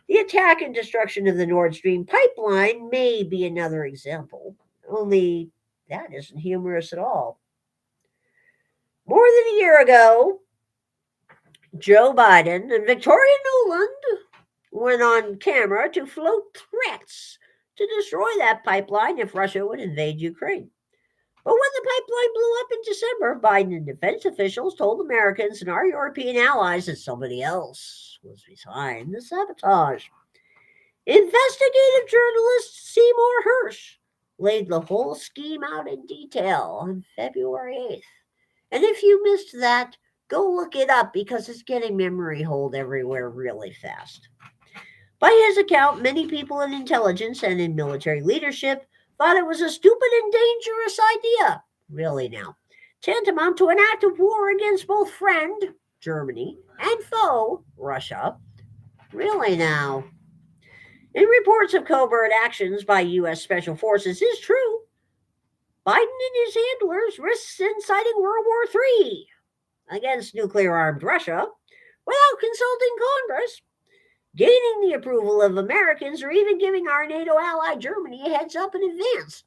The attack and destruction of the Nord Stream pipeline may be another example, only that isn't humorous at all. More than a year ago, Joe Biden and Victoria Nuland went on camera to float threats to destroy that pipeline if Russia would invade Ukraine. But when the pipeline blew up in December, Biden and defense officials told Americans and our European allies that somebody else was behind the sabotage. Investigative journalist Seymour Hersh laid the whole scheme out in detail on February 8th. And if you missed that, go look it up because it's getting memory hold everywhere really fast. By his account, many people in intelligence and in military leadership thought it was a stupid and dangerous idea. Really now. Tantamount to an act of war against both friend, Germany, and foe, Russia. Really now. In reports of covert actions by U.S. Special Forces is true. Biden and his handlers risked inciting World War III against nuclear armed Russia without consulting Congress, gaining the approval of Americans, or even giving our NATO ally Germany a heads up in advance.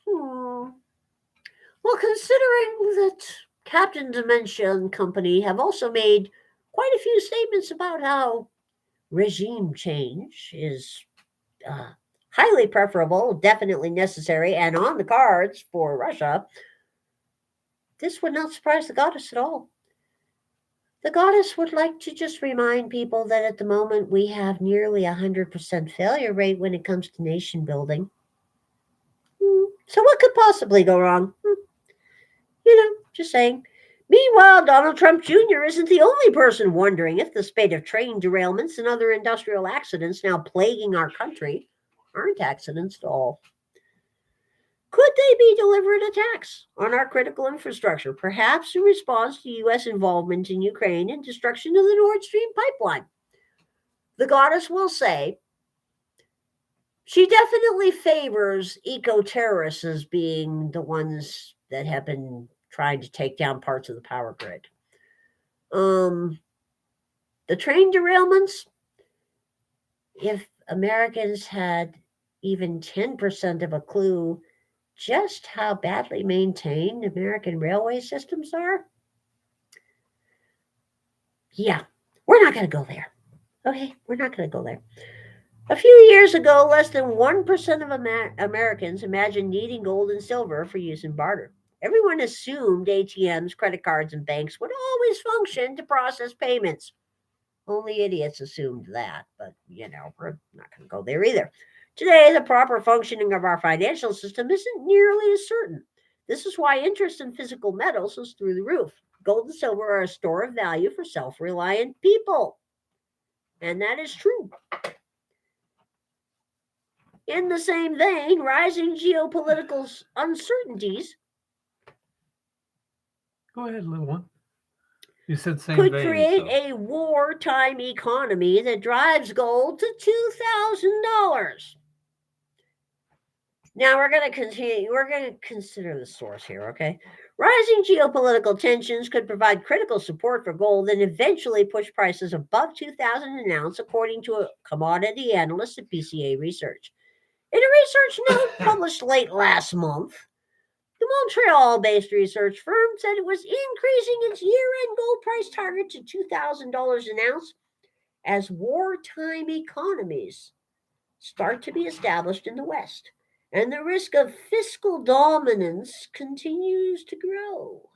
Well, considering that Captain Dementia and company have also made quite a few statements about how regime change is highly preferable, definitely necessary, and on the cards for Russia, this would not surprise the goddess at all. The goddess would like to just remind people that at the moment we have nearly 100% failure rate when it comes to nation building. So what could possibly go wrong? Just saying. Meanwhile, Donald Trump Jr. isn't the only person wondering if the spate of train derailments and other industrial accidents now plaguing our country aren't accidents at all. Could they be deliberate attacks on our critical infrastructure, perhaps in response to U.S. involvement in Ukraine and destruction of the Nord Stream pipeline? The goddess will say she definitely favors eco-terrorists as being the ones that have been trying to take down parts of the power grid. The train derailments, if Americans had even 10% of a clue just how badly maintained American railway systems are, yeah, we're not going to go there. Okay, we're not going to go there. A few years ago, less than 1% of Americans imagined needing gold and silver for use in barter. Everyone assumed ATMs, credit cards, and banks would always function to process payments. Only idiots assumed that, but we're not going to go there either. Today, the proper functioning of our financial system isn't nearly as certain. This is why interest in physical metals is through the roof. Gold and silver are a store of value for self-reliant people. And that is true. In the same vein, rising geopolitical uncertainties Go ahead, little one. You said same could vein, create so. a wartime economy that drives gold to $2,000. Now we're going to continue. We're going to consider the source here, okay? Rising geopolitical tensions could provide critical support for gold and eventually push prices above $2,000 an ounce, according to a commodity analyst at PCA Research. In a research note published late last month, the Montreal-based research firm said it was increasing its year-end gold price target to $2,000 an ounce as wartime economies start to be established in the West, and the risk of fiscal dominance continues to grow.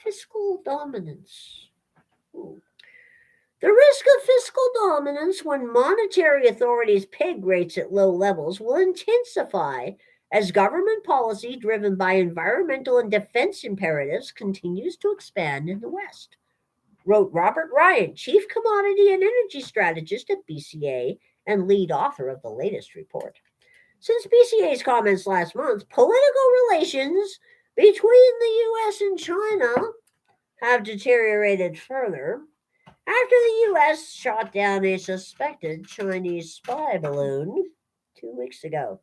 Fiscal dominance. The risk of fiscal dominance when monetary authorities peg rates at low levels will intensify as government policy driven by environmental and defense imperatives continues to expand in the West, wrote Robert Ryan, Chief Commodity and Energy Strategist at BCA and lead author of the latest report. Since BCA's comments last month, political relations between the U.S. and China have deteriorated further after the U.S. shot down a suspected Chinese spy balloon 2 weeks ago.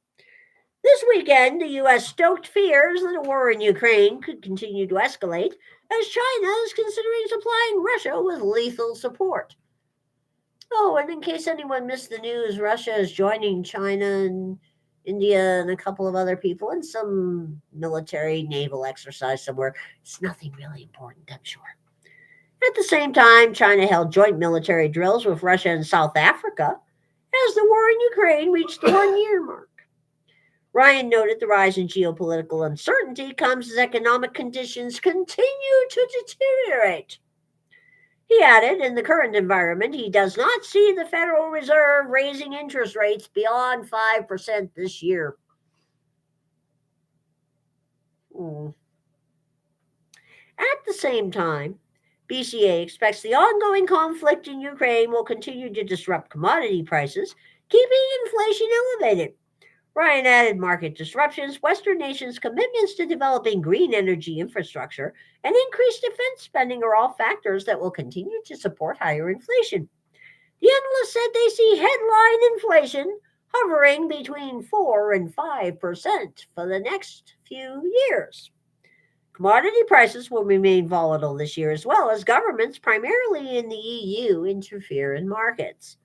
This weekend, the U.S. stoked fears that a war in Ukraine could continue to escalate as China is considering supplying Russia with lethal support. Oh, and in case anyone missed the news, Russia is joining China and India and a couple of other people in some military naval exercise somewhere. It's nothing really important, I'm sure. At the same time, China held joint military drills with Russia and South Africa as the war in Ukraine reached the 1-year mark. Ryan noted the rise in geopolitical uncertainty comes as economic conditions continue to deteriorate. He added, in the current environment, he does not see the Federal Reserve raising interest rates beyond 5% this year. At the same time, BCA expects the ongoing conflict in Ukraine will continue to disrupt commodity prices, keeping inflation elevated. Ryan added market disruptions, Western nations' commitments to developing green energy infrastructure, and increased defense spending are all factors that will continue to support higher inflation. The analysts said they see headline inflation hovering between 4 and 5% for the next few years. Commodity prices will remain volatile this year as well as governments, primarily in the EU, interfere in markets.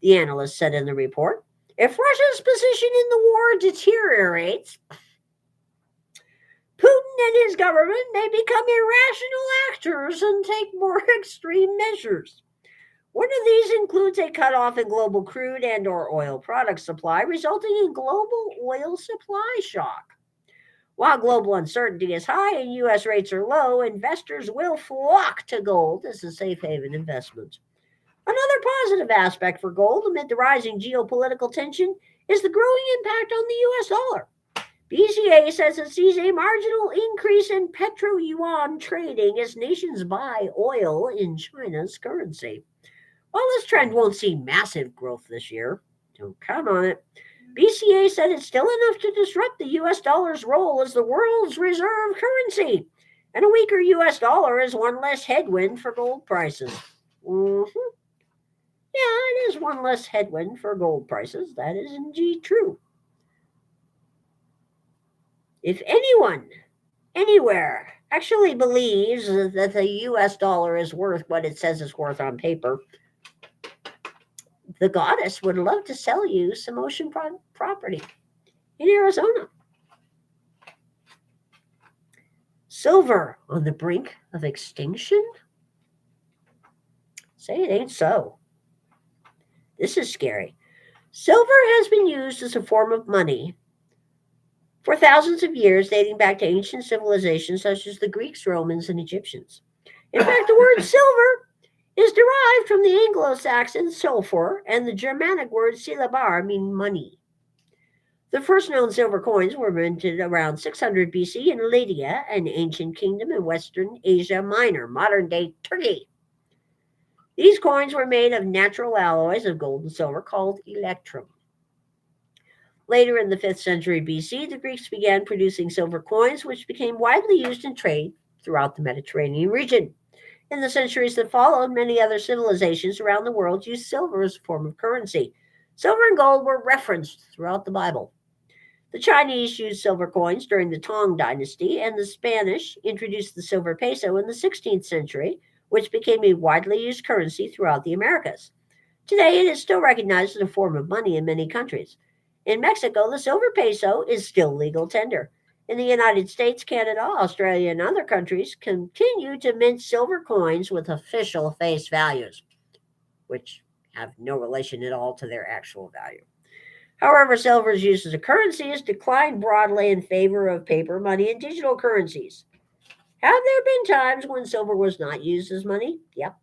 The analyst said in the report, if Russia's position in the war deteriorates, Putin and his government may become irrational actors and take more extreme measures. One of these includes a cutoff in global crude and or oil product supply, resulting in global oil supply shock. While global uncertainty is high and U.S. rates are low, investors will flock to gold as a safe haven investment. Another positive aspect for gold amid the rising geopolitical tension is the growing impact on the U.S. dollar. BCA says it sees a marginal increase in petro-yuan trading as nations buy oil in China's currency. While this trend won't see massive growth this year, don't count on it, BCA said it's still enough to disrupt the US dollar's role as the world's reserve currency, and a weaker US dollar is one less headwind for gold prices. Yeah, it is one less headwind for gold prices. That is indeed true. If anyone, anywhere, actually believes that the US dollar is worth what it says it's worth on paper, the goddess would love to sell you some ocean property in Arizona. Silver on the brink of extinction? Say it ain't so. This is scary. Silver has been used as a form of money for thousands of years, dating back to ancient civilizations such as the Greeks, Romans, and Egyptians. In fact, the word silver is derived from the Anglo-Saxon sulfur and the Germanic word syllabar, meaning money. The first known silver coins were minted around 600 BC in Lydia, an ancient kingdom in Western Asia Minor, modern-day Turkey. These coins were made of natural alloys of gold and silver called electrum. Later in the 5th century BC, the Greeks began producing silver coins, which became widely used in trade throughout the Mediterranean region. In the centuries that followed, many other civilizations around the world used silver as a form of currency. Silver and gold were referenced throughout the Bible. The Chinese used silver coins during the Tang Dynasty, and the Spanish introduced the silver peso in the 16th century, which became a widely used currency throughout the Americas. Today, it is still recognized as a form of money in many countries. In Mexico, the silver peso is still legal tender. In the United States, Canada, Australia, and other countries continue to mint silver coins with official face values, which have no relation at all to their actual value. However, silver's use as a currency has declined broadly in favor of paper money and digital currencies. Have there been times when silver was not used as money? Yep.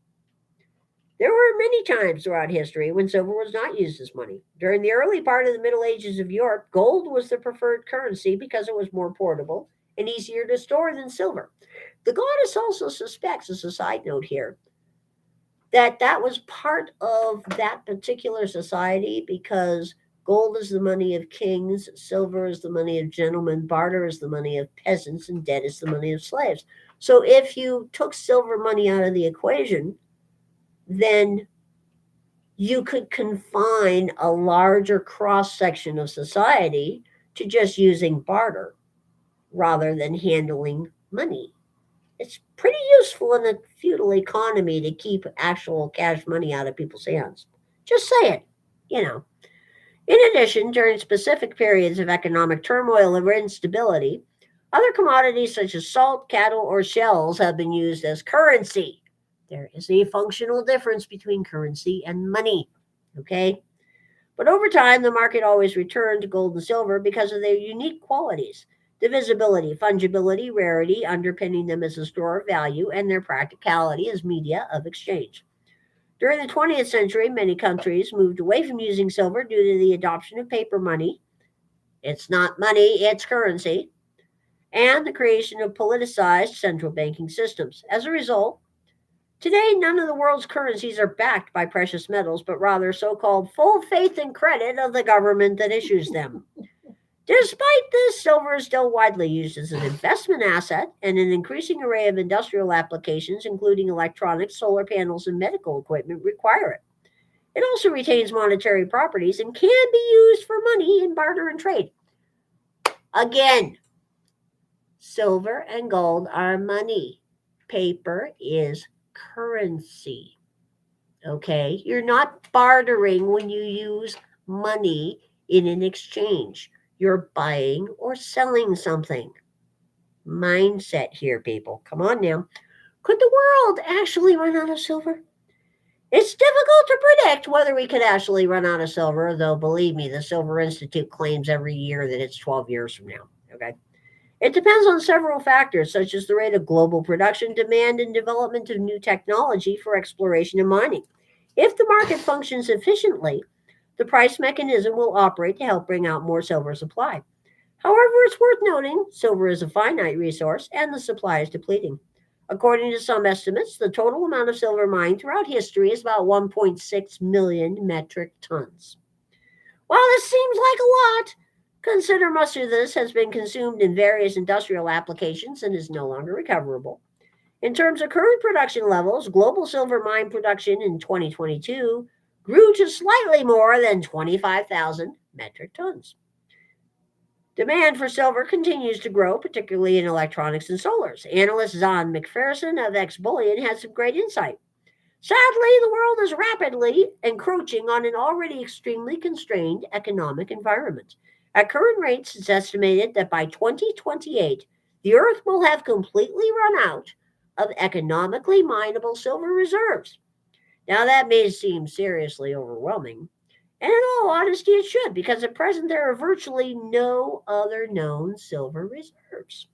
There were many times throughout history when silver was not used as money. During the early part of the Middle Ages of Europe, gold was the preferred currency because it was more portable and easier to store than silver. The goddess also suspects, as a side note here, that was part of that particular society because gold is the money of kings, silver is the money of gentlemen, barter is the money of peasants, and debt is the money of slaves. So if you took silver money out of the equation, then you could confine a larger cross section of society to just using barter rather than handling money. It's pretty useful in a feudal economy to keep actual cash money out of people's hands. Just saying, you know. In addition, during specific periods of economic turmoil or instability, other commodities such as salt, cattle, or shells have been used as currency. There is a functional difference between currency and money, okay? But over time, the market always returned to gold and silver because of their unique qualities: divisibility, fungibility, rarity, underpinning them as a store of value, and their practicality as media of exchange. During the 20th century, many countries moved away from using silver due to the adoption of paper money. It's not money, it's currency. And the creation of politicized central banking systems. As a result, today none of the world's currencies are backed by precious metals, but rather so called full faith and credit of the government that issues them. Despite this, silver is still widely used as an investment asset, and an increasing array of industrial applications, including electronics, solar panels, and medical equipment, require it. It also retains monetary properties and can be used for money in barter and trade. Again, silver and gold are money. Paper is currency. Okay? You're not bartering when you use money in an exchange. You're buying or selling something. Mindset here, people. Come on now. Could the world actually run out of silver? It's difficult to predict whether we could actually run out of silver, though believe me, the Silver Institute claims every year that it's 12 years from now. Okay. It depends on several factors, such as the rate of global production, demand, and development of new technology for exploration and mining. If the market functions efficiently, the price mechanism will operate to help bring out more silver supply. However, it's worth noting silver is a finite resource and the supply is depleting. According to some estimates, the total amount of silver mined throughout history is about 1.6 million metric tons. While this seems like a lot, consider much of this has been consumed in various industrial applications and is no longer recoverable. In terms of current production levels, global silver mine production in 2022 grew to slightly more than 25,000 metric tons. Demand for silver continues to grow, particularly in electronics and solars. Analyst Zon McPherson of XBullion has some great insight. Sadly, the world is rapidly encroaching on an already extremely constrained economic environment. At current rates, it's estimated that by 2028, the Earth will have completely run out of economically mineable silver reserves. Now, that may seem seriously overwhelming, and in all honesty, it should, because at present there are virtually no other known silver reserves.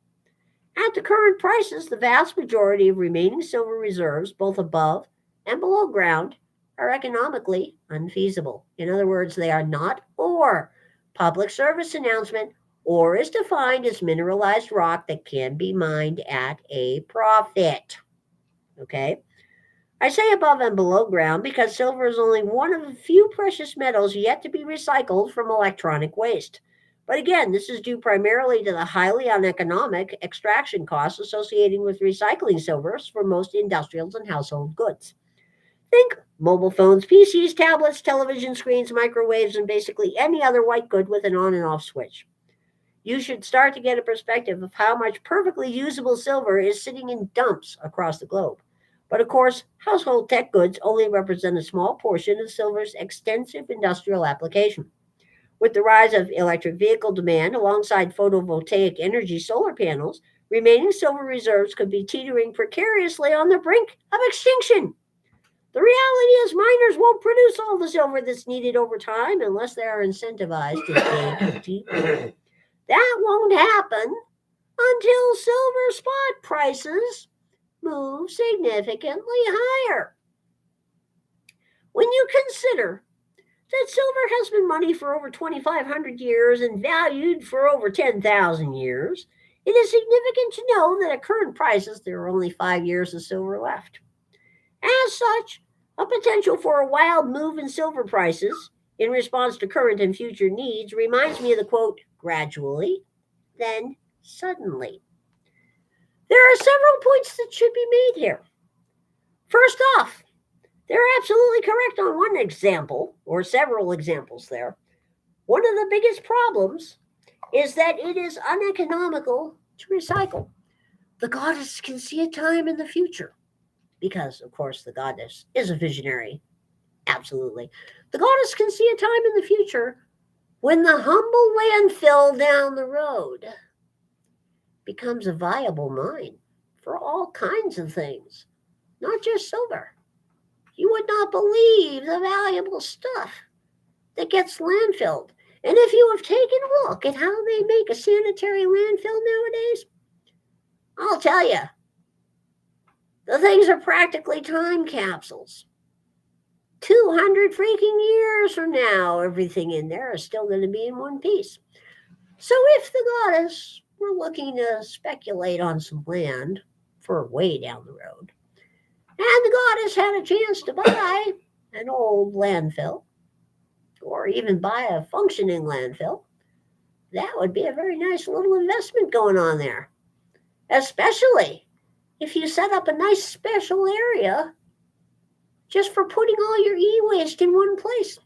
At the current prices, the vast majority of remaining silver reserves, both above and below ground, are economically unfeasible. In other words, they are not ore. Public service announcement: ore is defined as mineralized rock that can be mined at a profit. Okay? I say above and below ground because silver is only one of the few precious metals yet to be recycled from electronic waste. But again, this is due primarily to the highly uneconomic extraction costs associated with recycling silvers for most industrials and household goods. Think mobile phones, PCs, tablets, television screens, microwaves, and basically any other white good with an on and off switch. You should start to get a perspective of how much perfectly usable silver is sitting in dumps across the globe. But of course, household tech goods only represent a small portion of silver's extensive industrial application. With the rise of electric vehicle demand alongside photovoltaic energy solar panels, remaining silver reserves could be teetering precariously on the brink of extinction. The reality is miners won't produce all the silver that's needed over time unless they are incentivized to dig deeper. That won't happen until silver spot prices move significantly higher. When you consider that silver has been money for over 2,500 years and valued for over 10,000 years, it is significant to know that at current prices there are only 5 years of silver left. As such, a potential for a wild move in silver prices in response to current and future needs reminds me of the quote, gradually, then suddenly. There are several points that should be made here. First off, they're absolutely correct on one example, or several examples there. One of the biggest problems is that it is uneconomical to recycle. The goddess can see a time in the future because, of course, the goddess is a visionary. Absolutely. The goddess can see a time in the future when the humble landfill down the road becomes a viable mine for all kinds of things, not just silver. You would not believe the valuable stuff that gets landfilled. And if you have taken a look at how they make a sanitary landfill nowadays, I'll tell you, the things are practically time capsules. 200 freaking years from now, everything in there is still going to be in one piece. So if the goddess were looking to speculate on some land for way down the road, and the goddess had a chance to buy an old landfill, or even buy a functioning landfill, that would be a very nice little investment going on there. Especially if you set up a nice special area just for putting all your e-waste in one place.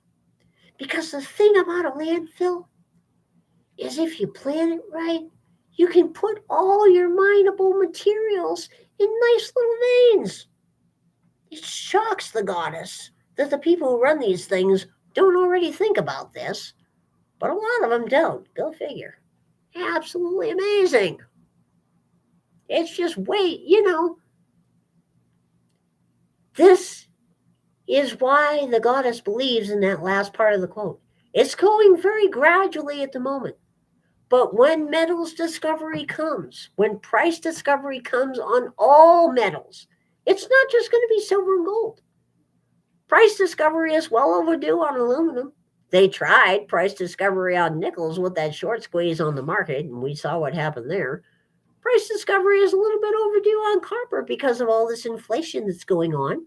Because the thing about a landfill is if you plan it right, you can put all your mineable materials in nice little veins. It shocks the goddess that the people who run these things don't already think about this, but a lot of them don't. Go figure. Absolutely amazing. It's just this is why the goddess believes in that last part of the quote. It's going very gradually at the moment. But when metals discovery comes, when price discovery comes on all metals, it's not just going to be silver and gold. Price discovery is well overdue on aluminum. They tried price discovery on nickels with that short squeeze on the market, and we saw what happened there. Price discovery is a little bit overdue on copper because of all this inflation that's going on.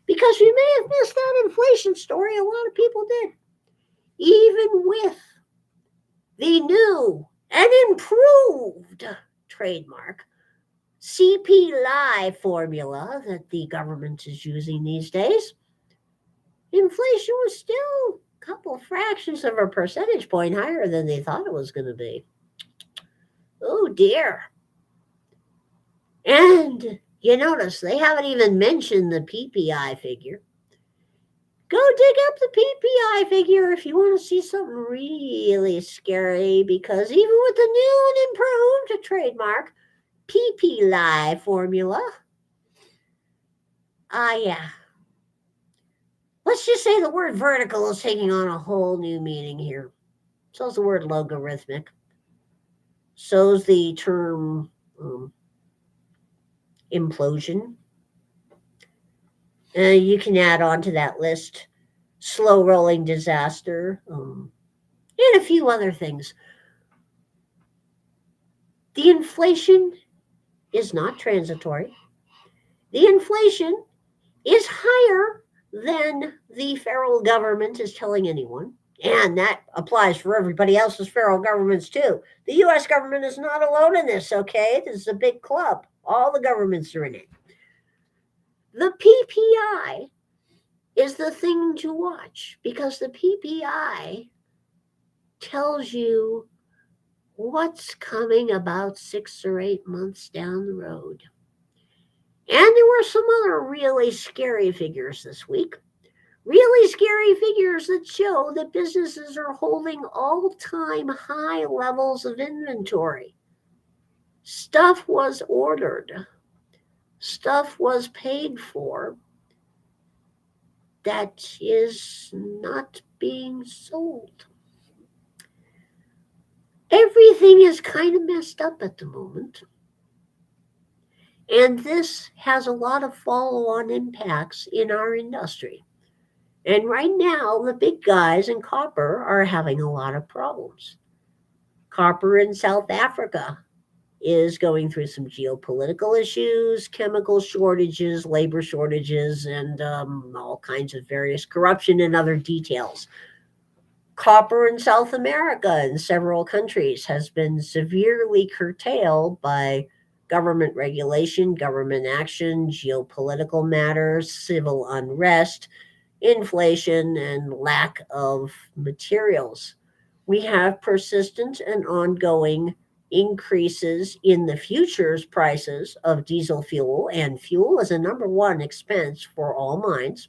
Because you may have missed that inflation story, a lot of people did. Even with the new and improved trademark CP Live formula that the government is using these days, inflation was still a couple of fractions of a percentage point higher than they thought it was going to be. Oh dear. And you notice they haven't even mentioned the PPI figure. Go dig up the PPI figure if you want to see something really scary, because even with the new and improved trademark PP Live formula, yeah. Let's just say the word vertical is taking on a whole new meaning here. So is the word logarithmic. So's the term implosion. You can add on to that list slow rolling disaster, and a few other things. The inflation is not transitory. The inflation is higher than the federal government is telling anyone. And that applies for everybody else's federal governments too. The U.S. government is not alone in this, okay? This is a big club. All the governments are in it. The PPI is the thing to watch, because the PPI tells you what's coming about 6 or 8 months down the road. And there were some other really scary figures this week. Really scary figures that show that businesses are holding all-time high levels of inventory. Stuff was ordered. Stuff was paid for that is not being sold. Everything is kind of messed up at the moment. And this has a lot of follow-on impacts in our industry. And right now, the big guys in copper are having a lot of problems. Copper in South Africa is going through some geopolitical issues, chemical shortages, labor shortages, and all kinds of various corruption and other details. Copper in South America in several countries has been severely curtailed by government regulation, government action, geopolitical matters, civil unrest, inflation, and lack of materials. We have persistent and ongoing increases in the futures prices of diesel fuel, and fuel is a number one expense for all mines.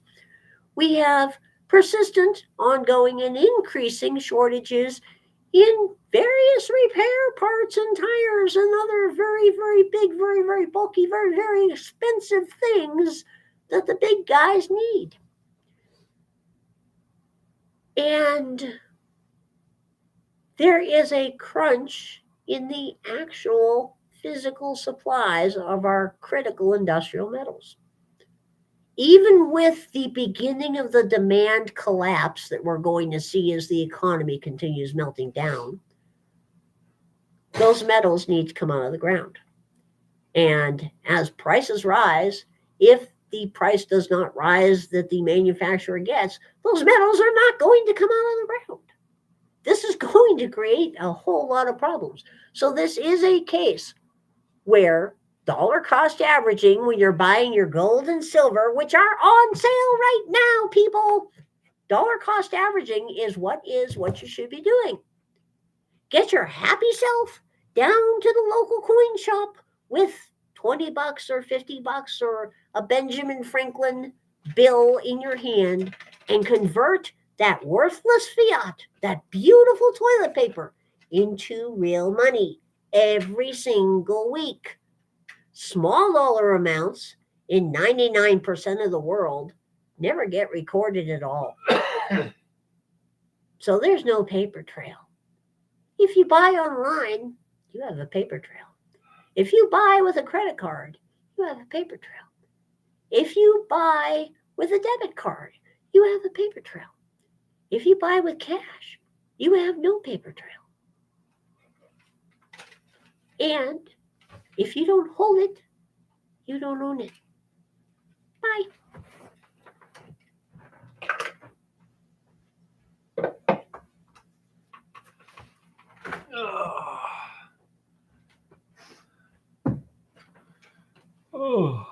We have persistent, ongoing, and increasing shortages in various repair parts and tires and other very, very big, very, very bulky, very, very expensive things that the big guys need. And there is a crunch in the actual physical supplies of our critical industrial metals. Even with the beginning of the demand collapse that we're going to see as the economy continues melting down, those metals need to come out of the ground. And as prices rise, if the price does not rise that the manufacturer gets, those metals are not going to come out of the ground. this is going to create a whole lot of problems. So this is a case where dollar cost averaging, when you're buying your gold and silver, which are on sale right now, people, dollar cost averaging is what you should be doing. Get your happy self down to the local coin shop with $20 or $50 or a Benjamin Franklin bill in your hand and convert that worthless fiat, that beautiful toilet paper, into real money every single week. Small dollar amounts in 99% of the world never get recorded at all. So there's no paper trail. If you buy online, you have a paper trail. If you buy with a credit card, you have a paper trail. If you buy with a debit card, you have a paper trail. If you buy with cash, you have no paper trail. And if you don't hold it, you don't own it. Bye. Oh.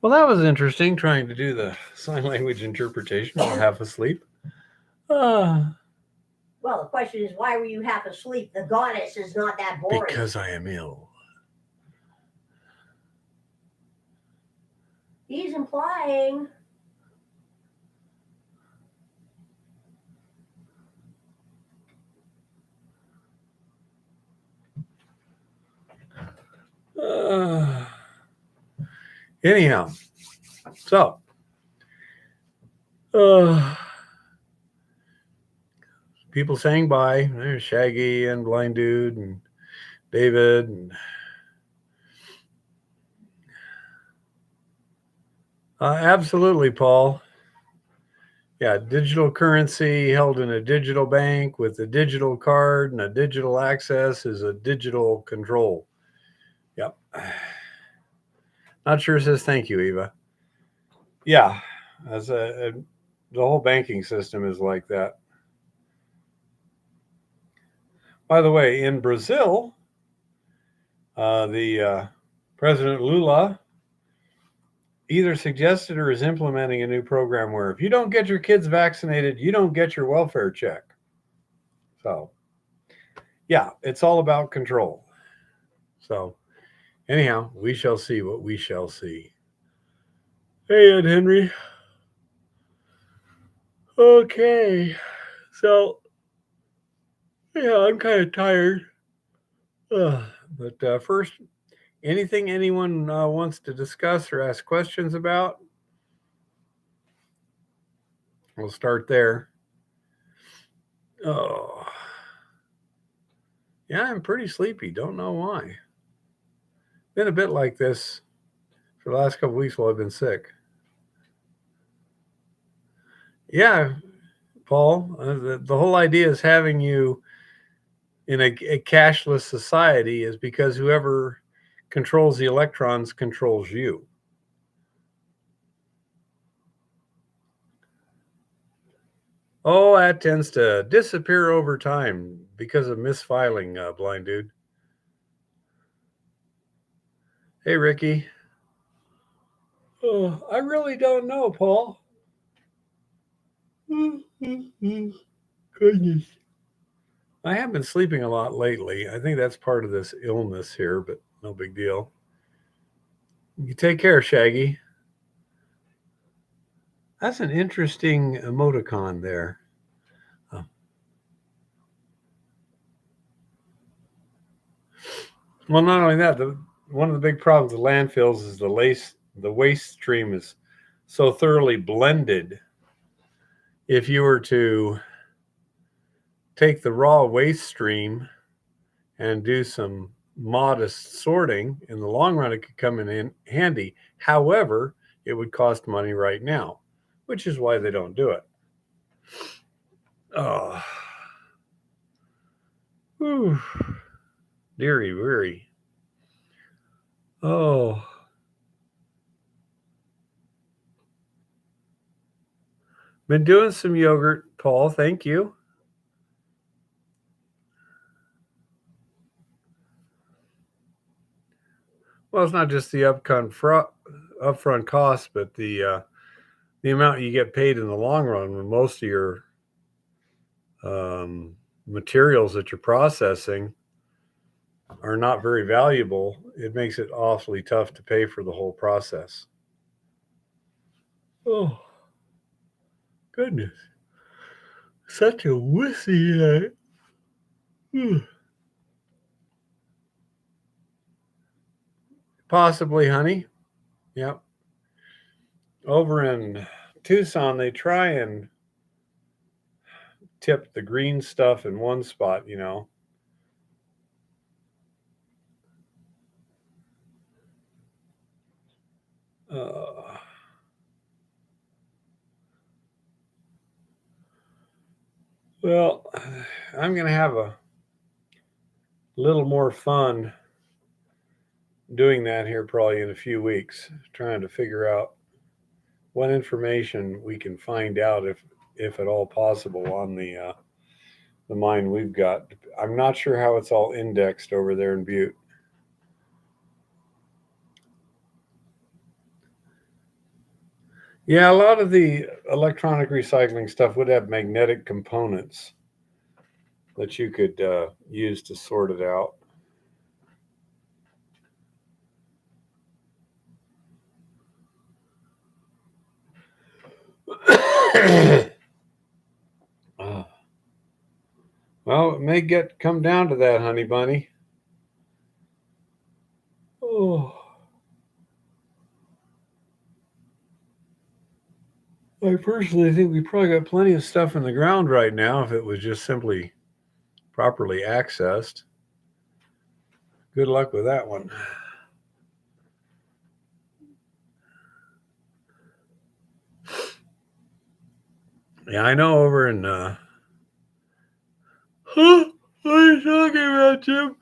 Well, that was interesting, trying to do the sign language interpretation while half asleep. Well, the question is, why were you half asleep? The goddess is not that boring. Because I am ill. He's implying. Anyhow, so people saying bye. There's Shaggy and Blind Dude and David and absolutely, Paul. Yeah, digital currency held in a digital bank with a digital card and a digital access is a digital control. Yep. Not sure says thank you, Eva. Yeah, as the whole banking system is like that. By the way, in Brazil, the President Lula either suggested or is implementing a new program where if you don't get your kids vaccinated, you don't get your welfare check. So, yeah, it's all about control. So, anyhow, we shall see what we shall see. Hey, Ed Henry. Okay, so, yeah, I'm kind of tired. But first, anything anyone wants to discuss or ask questions about? We'll start there. Oh, yeah, I'm pretty sleepy. Don't know why. Been a bit like this for the last couple of weeks while I've been sick. Yeah, Paul, the whole idea is having you in a cashless society is because whoever controls the electrons controls you. Oh, that tends to disappear over time because of misfiling, Blind Dude. Hey, Ricky. Oh, I really don't know, Paul. Goodness. I have been sleeping a lot lately. I think that's part of this illness here, but no big deal. You take care, Shaggy. That's an interesting emoticon there. Well, not only that, one of the big problems with landfills is the waste stream is so thoroughly blended. If you were to take the raw waste stream and do some modest sorting, in the long run, it could come in handy. However, it would cost money right now, which is why they don't do it. Oh, whew. Deary weary. Oh, been doing some yogurt, Paul. Thank you. Well, it's not just the upfront cost, but the amount you get paid in the long run when most of your materials that you're processing are not very valuable. It makes it awfully tough to pay for the whole process. Oh, goodness. Such a wussy. Possibly, honey. Yep. Over in Tucson, they try and tip the green stuff in one spot, you know. Uh, well, I'm going to have a little more fun doing that here probably in a few weeks, trying to figure out what information we can find out, if at all possible, on the mine we've got. I'm not sure how it's all indexed over there in Butte. Yeah, a lot of the electronic recycling stuff would have magnetic components that you could use to sort it out. Oh, well, it may come down to that, honey bunny. Oh, I personally think we probably got plenty of stuff in the ground right now if it was just simply properly accessed. Good luck with that one. Yeah, I know over in huh? What are you talking about, Jim?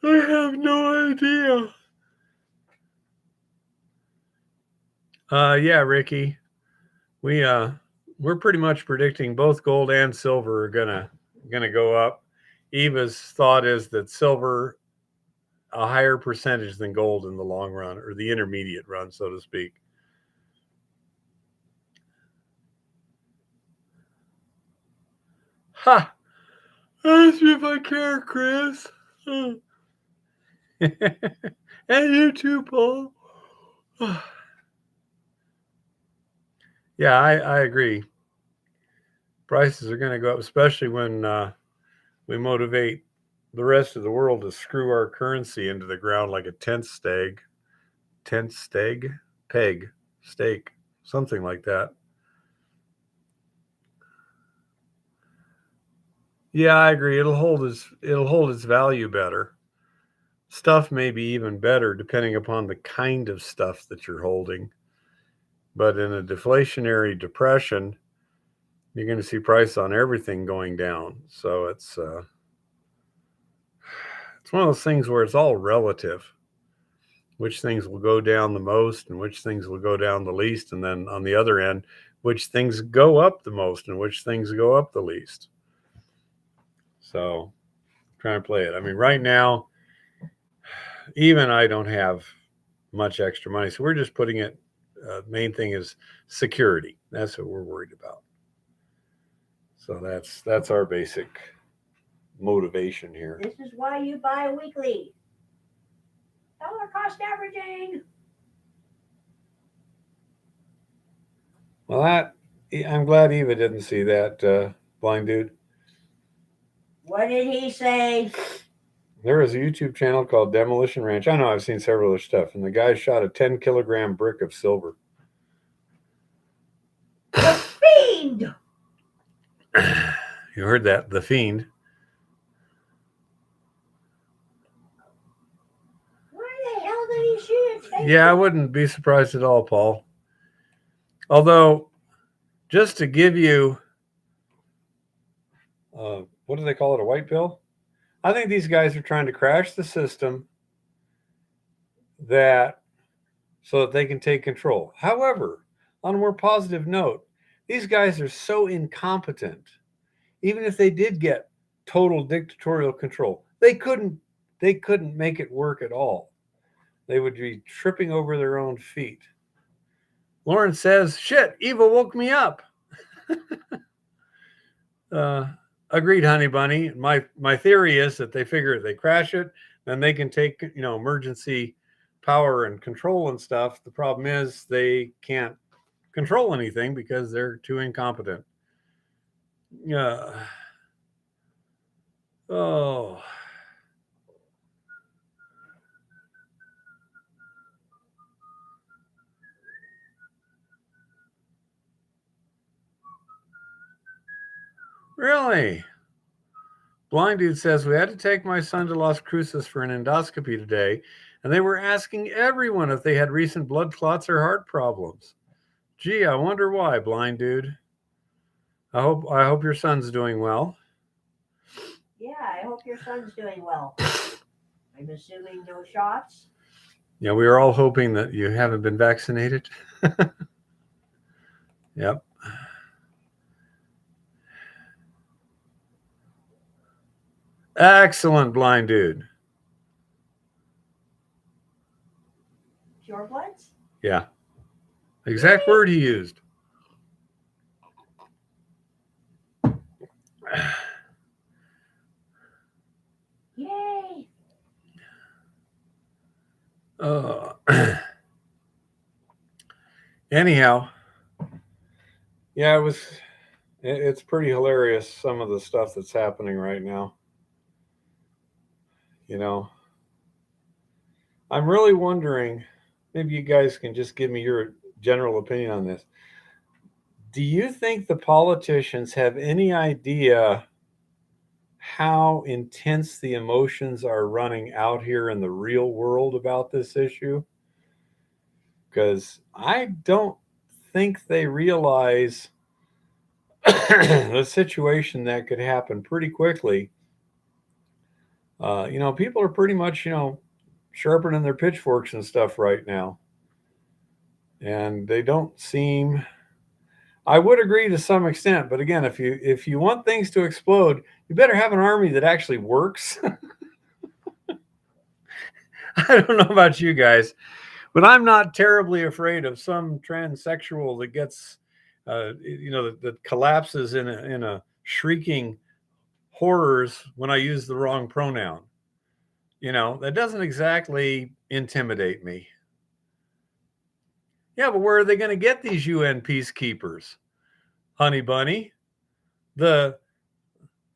I have no idea. Yeah, Ricky. We're pretty much predicting both gold and silver are gonna go up. Eva's thought is that silver a higher percentage than gold in the long run, or the intermediate run, so to speak. Ha! Ask me if I care, Chris. And you too, Paul. Yeah, I agree. Prices are going to go up, especially when we motivate the rest of the world to screw our currency into the ground like a tent steg, peg, stake, something like that. Yeah, I agree. It'll hold its value better. Stuff may be even better depending upon the kind of stuff that you're holding. But in a deflationary depression, you're going to see price on everything going down. So it's one of those things where it's all relative. Which things will go down the most and which things will go down the least, and then on the other end, which things go up the most and which things go up the least. So trying to play it. I mean, right now, even I don't have much extra money, so we're just putting it. Main thing is security. That's what we're worried about. So that's our basic motivation here. This is why you buy weekly. Dollar cost averaging. Well, I'm glad Eva didn't see that, blind dude. What did he say? There is a YouTube channel called Demolition Ranch. I know I've seen several other stuff, and the guy shot a 10-kilogram brick of silver. The Fiend! You heard that, the Fiend. Why the hell did he shoot it? Yeah, I wouldn't be surprised at all, Paul. Although, just to give you, what do they call it, a white pill? I think these guys are trying to crash the system so that they can take control. However, on a more positive note, these guys are so incompetent. Even if they did get total dictatorial control, they couldn't make it work at all. they would be tripping over their own feet. Lauren says, shit, Eva woke me up. uh, Agreed, honey bunny. My theory is that they figure if they crash it, then they can take, emergency power and control and stuff. The problem is they can't control anything because they're too incompetent. Oh. Really? Blind dude says we had to take my son to Las Cruces for an endoscopy today, and they were asking everyone if they had recent blood clots or heart problems. Gee, I wonder why, blind dude. I hope your son's doing well. Yeah, I hope your son's doing well. I'm assuming no shots. Yeah, we are all hoping that you haven't been vaccinated. Yep. Excellent, blind dude. Purebloods? Yeah. Exact word he used. Yay! Anyhow, yeah, it's pretty hilarious, some of the stuff that's happening right now. I'm really wondering, maybe you guys can just give me your general opinion on this. Do you think the politicians have any idea how intense the emotions are running out here in the real world about this issue? Because I don't think they realize the situation that could happen pretty quickly. People are pretty much, sharpening their pitchforks and stuff right now. And they don't seem. I would agree to some extent, but again, if you want things to explode, you better have an army that actually works. I don't know about you guys, but I'm not terribly afraid of some transsexual that gets, that collapses in a shrieking horrors when I use the wrong pronoun. That doesn't exactly intimidate me. Yeah, but where are they going to get these UN peacekeepers, honey bunny? The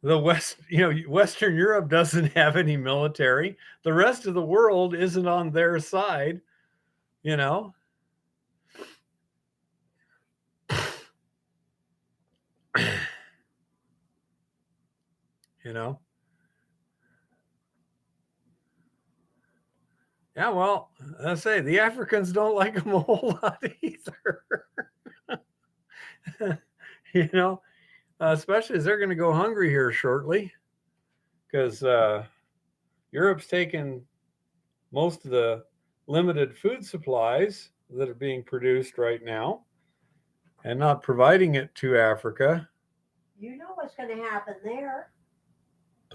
Western Europe doesn't have any military. The rest of the world isn't on their side. you know you know yeah, well, I say the Africans don't like them a whole lot either. you know Especially as they're going to go hungry here shortly, because Europe's taken most of the limited food supplies that are being produced right now and not providing it to Africa. You know what's going to happen there.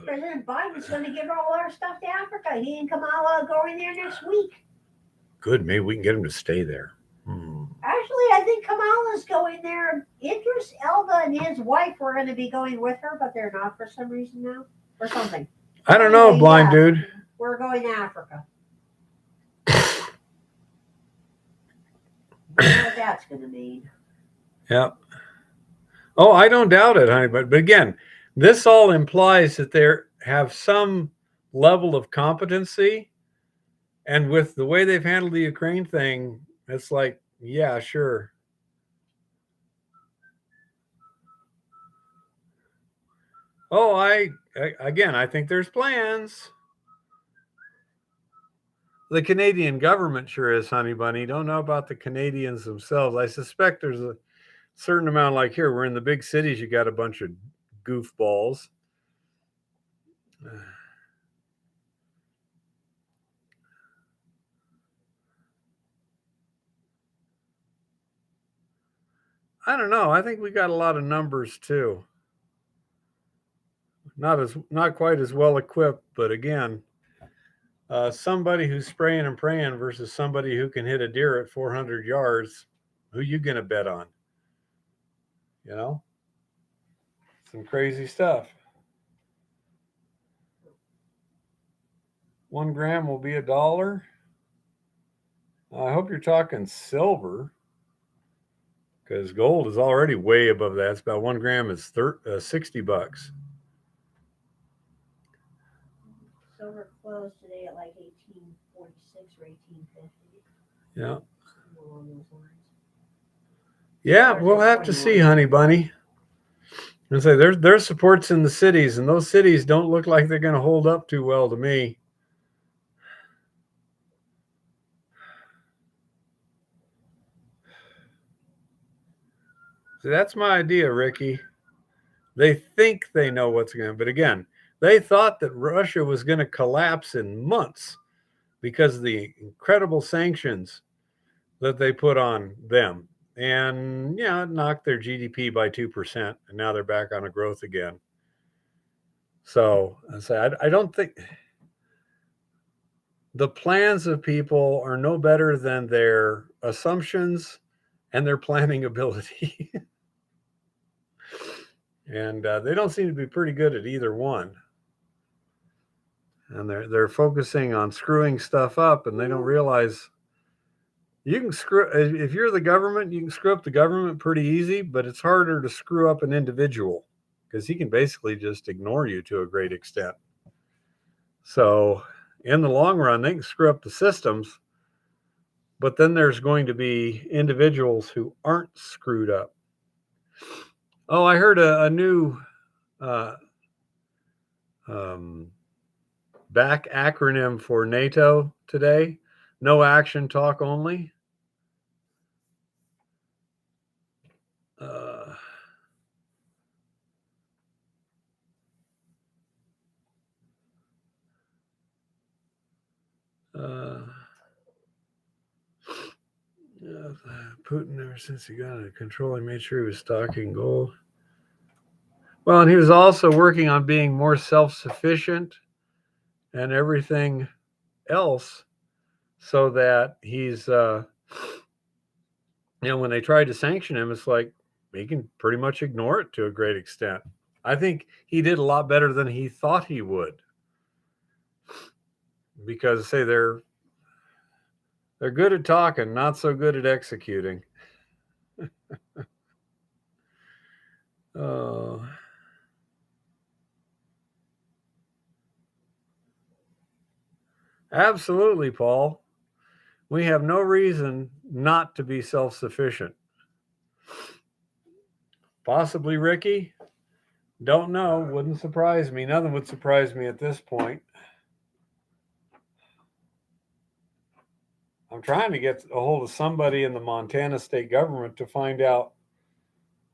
President Biden's going to give all our stuff to Africa. He and Kamala are going there next week. Good, maybe we can get him to stay there. Actually, I think Kamala's going there. Idris Elba and his wife were going to be going with her, but they're not for some reason now, or something. I don't know, blind dude. We're going to Africa. You know what that's going to mean. Yep. Oh, I don't doubt it, honey. But again, this all implies that they have some level of competency. And with the way they've handled the Ukraine thing, it's like, yeah, sure. Oh, I think there's plans. The Canadian government sure is, honey bunny. Don't know about the Canadians themselves. I suspect there's a certain amount, like here, we're in the big cities, you got a bunch of goofballs. I don't know. I think we got a lot of numbers too. Not quite as well equipped, but again, somebody who's spraying and praying versus somebody who can hit a deer at 400 yards, who you going to bet on? You know, some crazy stuff. 1 gram will be $1. I hope you're talking silver, because gold is already way above that. It's about 1 gram is $60. Silver closed today at like 1846 or 1850. Yeah. Along those lines. Yeah, we'll have to see, honey bunny. And say there's supports in the cities, and those cities don't look like they're going to hold up too well to me. See, that's my idea, Ricky. They think they know what's going to, but again, they thought that Russia was going to collapse in months because of the incredible sanctions that they put on them. And yeah, it knocked their GDP by 2%, and now they're back on a growth again. So I don't think the plans of people are no better than their assumptions and their planning ability. And they don't seem to be pretty good at either one. And they're focusing on screwing stuff up, and they don't realize you can screw, if you're the government, you can screw up the government pretty easy, but it's harder to screw up an individual because he can basically just ignore you to a great extent. So in the long run, they can screw up the systems, but then there's going to be individuals who aren't screwed up. Oh, I heard a new back acronym for NATO today. No action, talk only. Putin, ever since he got under control, he made sure he was stocking gold. Well, and he was also working on being more self-sufficient and everything else, so that he's, when they tried to sanction him, it's like he can pretty much ignore it to a great extent. I think he did a lot better than he thought he would, because say they're good at talking, not so good at executing. Oh. Absolutely, Paul. We have no reason not to be self-sufficient. Possibly Ricky? Don't know. Wouldn't surprise me. Nothing would surprise me at this point. I'm trying to get a hold of somebody in the Montana state government to find out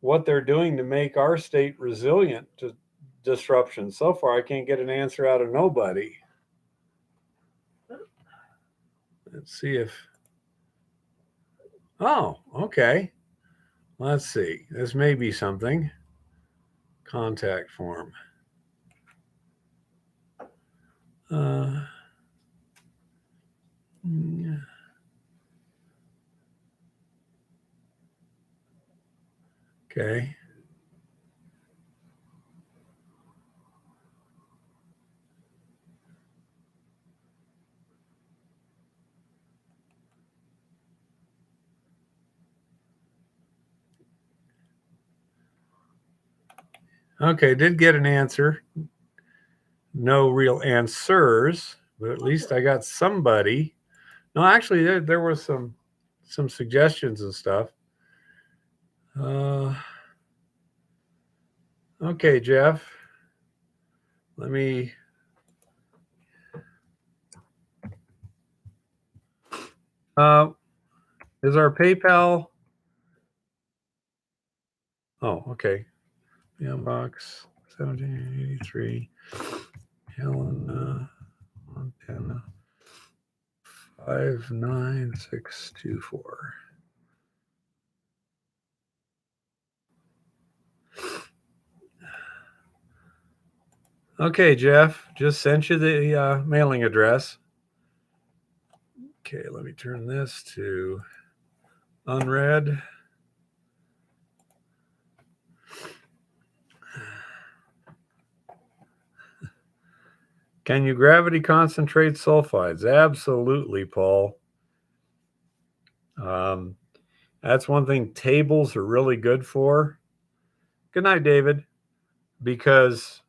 what they're doing to make our state resilient to disruption. So far, I can't get an answer out of nobody. Let's see if. Oh, okay. Let's see. This may be something. Contact form. Okay. Okay, did get an answer. No real answers, but at least I got somebody. No, actually, there was some suggestions and stuff. Okay, Jeff. Let me. Is our PayPal? Oh, okay. Mailbox 1783, Helena, Montana 59624. Okay, Jeff, just sent you the mailing address. Okay, let me turn this to unread. Can you gravity concentrate sulfides? Absolutely, Paul. That's one thing tables are really good for. Good night, David. Because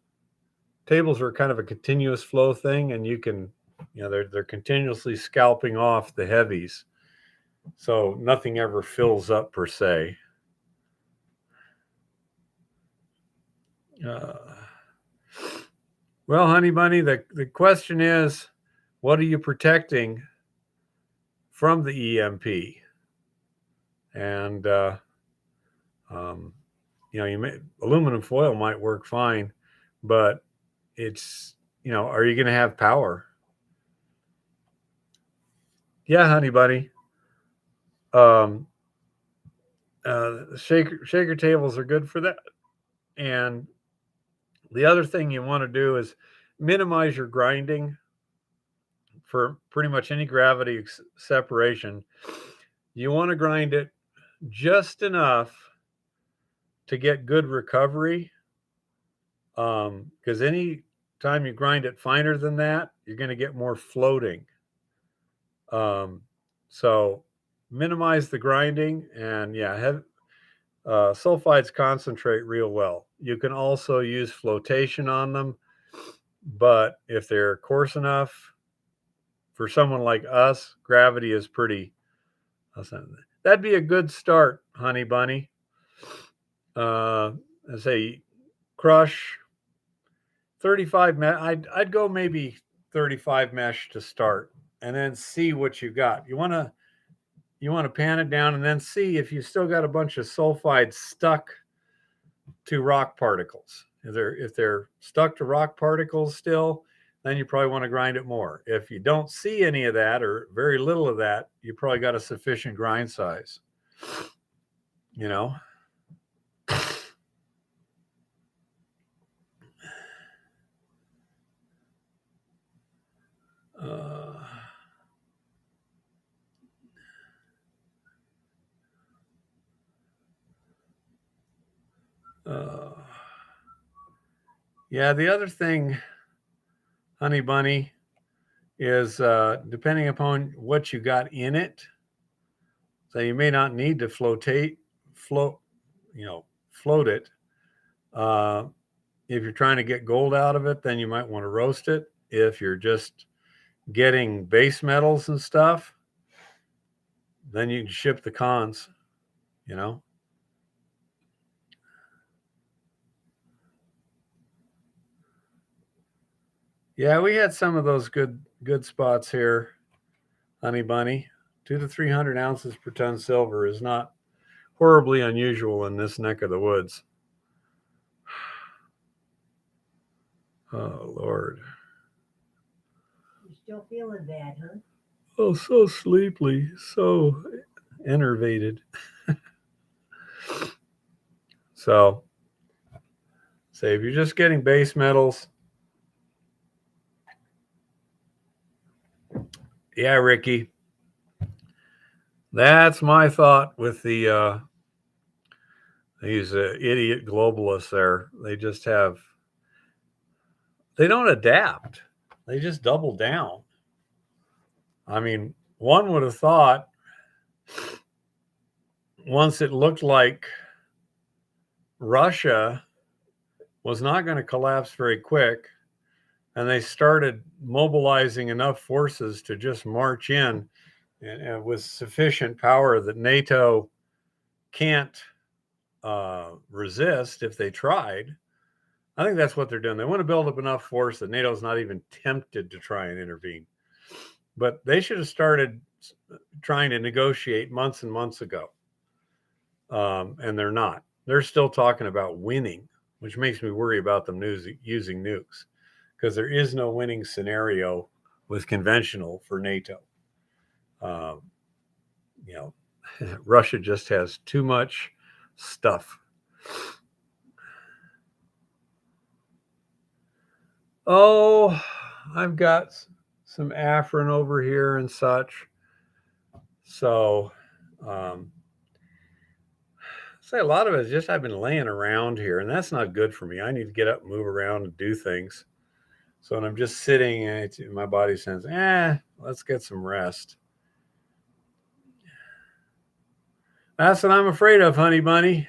tables are kind of a continuous flow thing, and you can, they're continuously scalping off the heavies, so nothing ever fills up per se. Well, honey bunny, the question is, what are you protecting from the EMP? And aluminum foil might work fine, but it's, are you going to have power? Yeah, honey bunny. Shaker tables are good for that. And the other thing you want to do is minimize your grinding for pretty much any gravity separation. You want to grind it just enough to get good recovery. Because any time you grind it finer than that, you're going to get more floating. So minimize the grinding, and sulfides concentrate real well. You can also use flotation on them, but if they're coarse enough, for someone like us, gravity is pretty. That'd be a good start, honey bunny. I say crush 35 mesh. I'd go maybe 35 mesh to start, and then see what you got. You want to pan it down and then see if you still got a bunch of sulfides stuck to rock particles. If they're stuck to rock particles still, then you probably want to grind it more. If you don't see any of that or very little of that, you probably got a sufficient grind size. Yeah, the other thing, honey bunny, is depending upon what you got in it. So you may not need to float it. If you're trying to get gold out of it, then you might want to roast it. If you're just getting base metals and stuff, then you can ship the cons, Yeah, we had some of those good spots here, honey bunny. 200 to 300 ounces per ton silver is not horribly unusual in this neck of the woods. Oh, Lord. You're still feeling bad, huh? Oh, so sleepy, so enervated. So, say if you're just getting base metals, yeah, Ricky, that's my thought with the these idiot globalists there. They don't adapt. They just double down. I mean, one would have thought once it looked like Russia was not going to collapse very quick, and they started mobilizing enough forces to just march in and with sufficient power that NATO can't resist if they tried. I think that's what they're doing. They want to build up enough force that NATO's not even tempted to try and intervene. But they should have started trying to negotiate months and months ago. And they're not. They're still talking about winning, which makes me worry about them using nukes, because there is no winning scenario with conventional for NATO. Russia just has too much stuff. Oh, I've got some Afrin over here and such. So, say a lot of it is just I've been laying around here, and that's not good for me. I need to get up and move around and do things. So when I'm just sitting, my body says, let's get some rest. That's what I'm afraid of, honey bunny.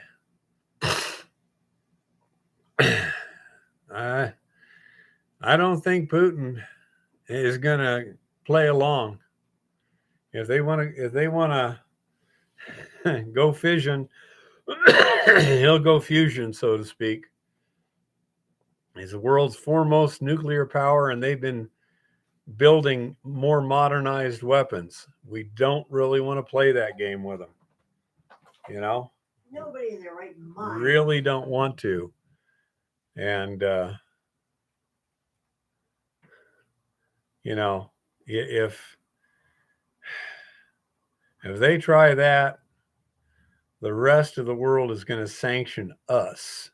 I don't think Putin is gonna play along. If they want to go fission, he'll go fusion, so to speak. He's the world's foremost nuclear power, and they've been building more modernized weapons. We don't really want to play that game with them. You know? Nobody in their right mind. Really don't want to. And, if they try that, the rest of the world is going to sanction us.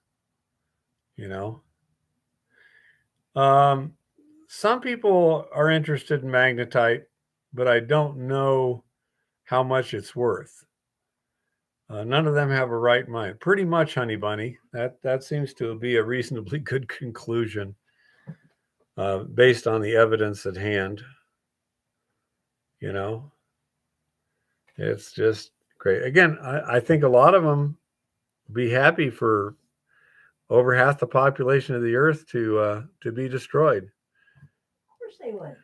Some people are interested in magnetite, but I don't know how much it's worth. None of them have a right mind. Pretty much, honey bunny. That seems to be a reasonably good conclusion based on the evidence at hand. It's just great. Again, I think a lot of them be happy for over half the population of the earth to be destroyed. Of course they would.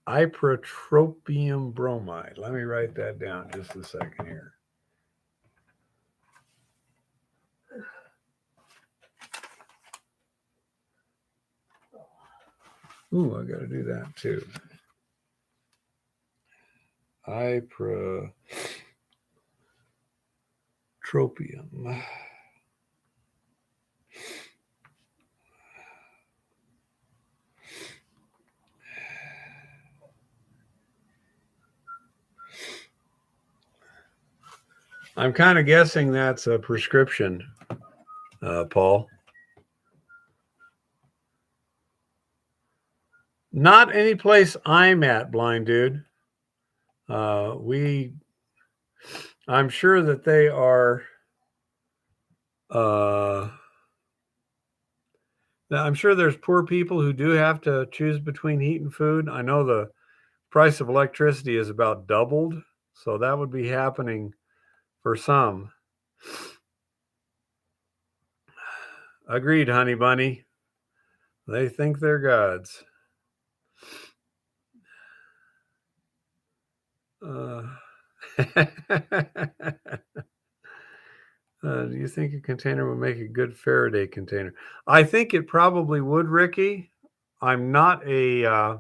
Ipratropium bromide. Let me write that down just a second here. Ooh, I got to do that too. Ipratropium. I'm kind of guessing that's a prescription, Paul. Not any place I'm at, blind dude. I'm sure that they are. I'm sure there's poor people who do have to choose between heat and food. I know the price of electricity is about doubled, so that would be happening for some. Agreed, honey bunny. They think they're gods. Do you think a container would make a good Faraday container? I think it probably would, Ricky. I'm not an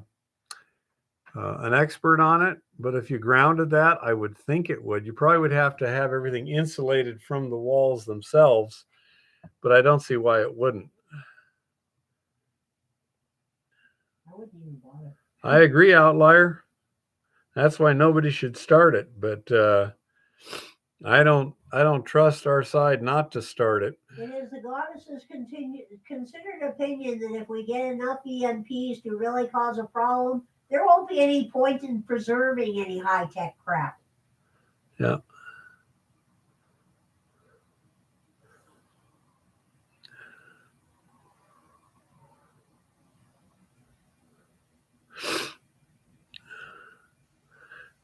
expert on it, but if you grounded that, I would think it would. You probably would have to have everything insulated from the walls themselves, but I don't see why it wouldn't. I wouldn't even bother. I agree, outlier. That's why nobody should start it, but I don't trust our side not to start it. It is the goddess's considered opinion that if we get enough EMPs to really cause a problem, there won't be any point in preserving any high-tech crap. Yeah.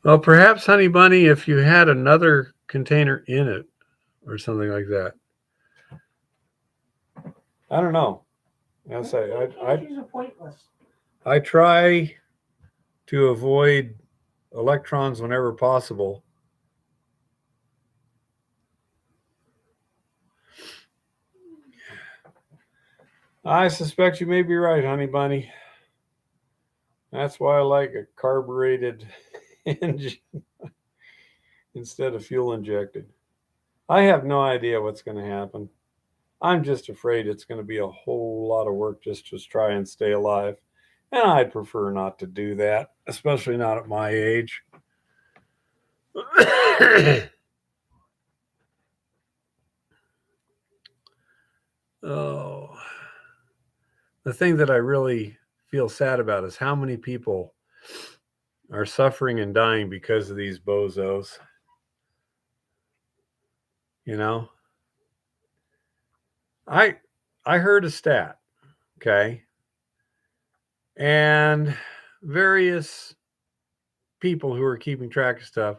Well, perhaps, honey bunny, if you had another container in it or something like that. I don't know. I'll say I try to avoid electrons whenever possible. I suspect you may be right, honey bunny. That's why I like a carbureted engine instead of fuel injected. I have no idea what's going to happen. I'm just afraid it's going to be a whole lot of work just to try and stay alive. And I'd prefer not to do that, especially not at my age. Oh, the thing that I really feel sad about is how many people are suffering and dying because of these bozos. You know, I heard a stat, okay, and various people who are keeping track of stuff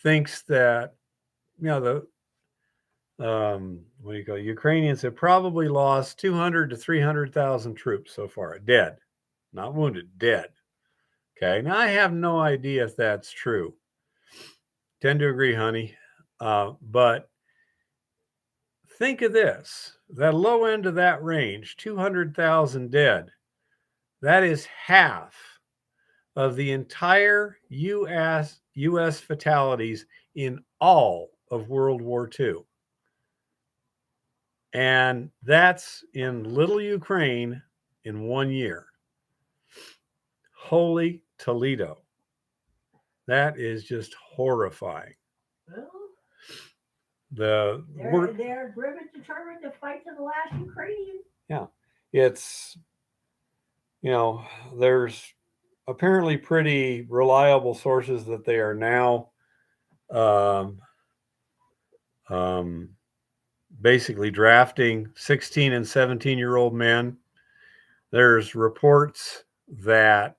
thinks that the what do you call it? Ukrainians have probably lost 200 to 300,000 troops so far, dead, not wounded, dead. Okay, now I have no idea if that's true. Tend to agree, honey, but think of this: that low end of that range, 200,000 dead. That is half of the entire U.S. fatalities in all of World War II. And that's in little Ukraine in 1 year. Holy Toledo. That is just horrifying. Well, They're driven, determined to fight to the last Ukrainian. Yeah. It's, there's apparently pretty reliable sources that they are now basically drafting 16 and 17-year-old men. There's reports that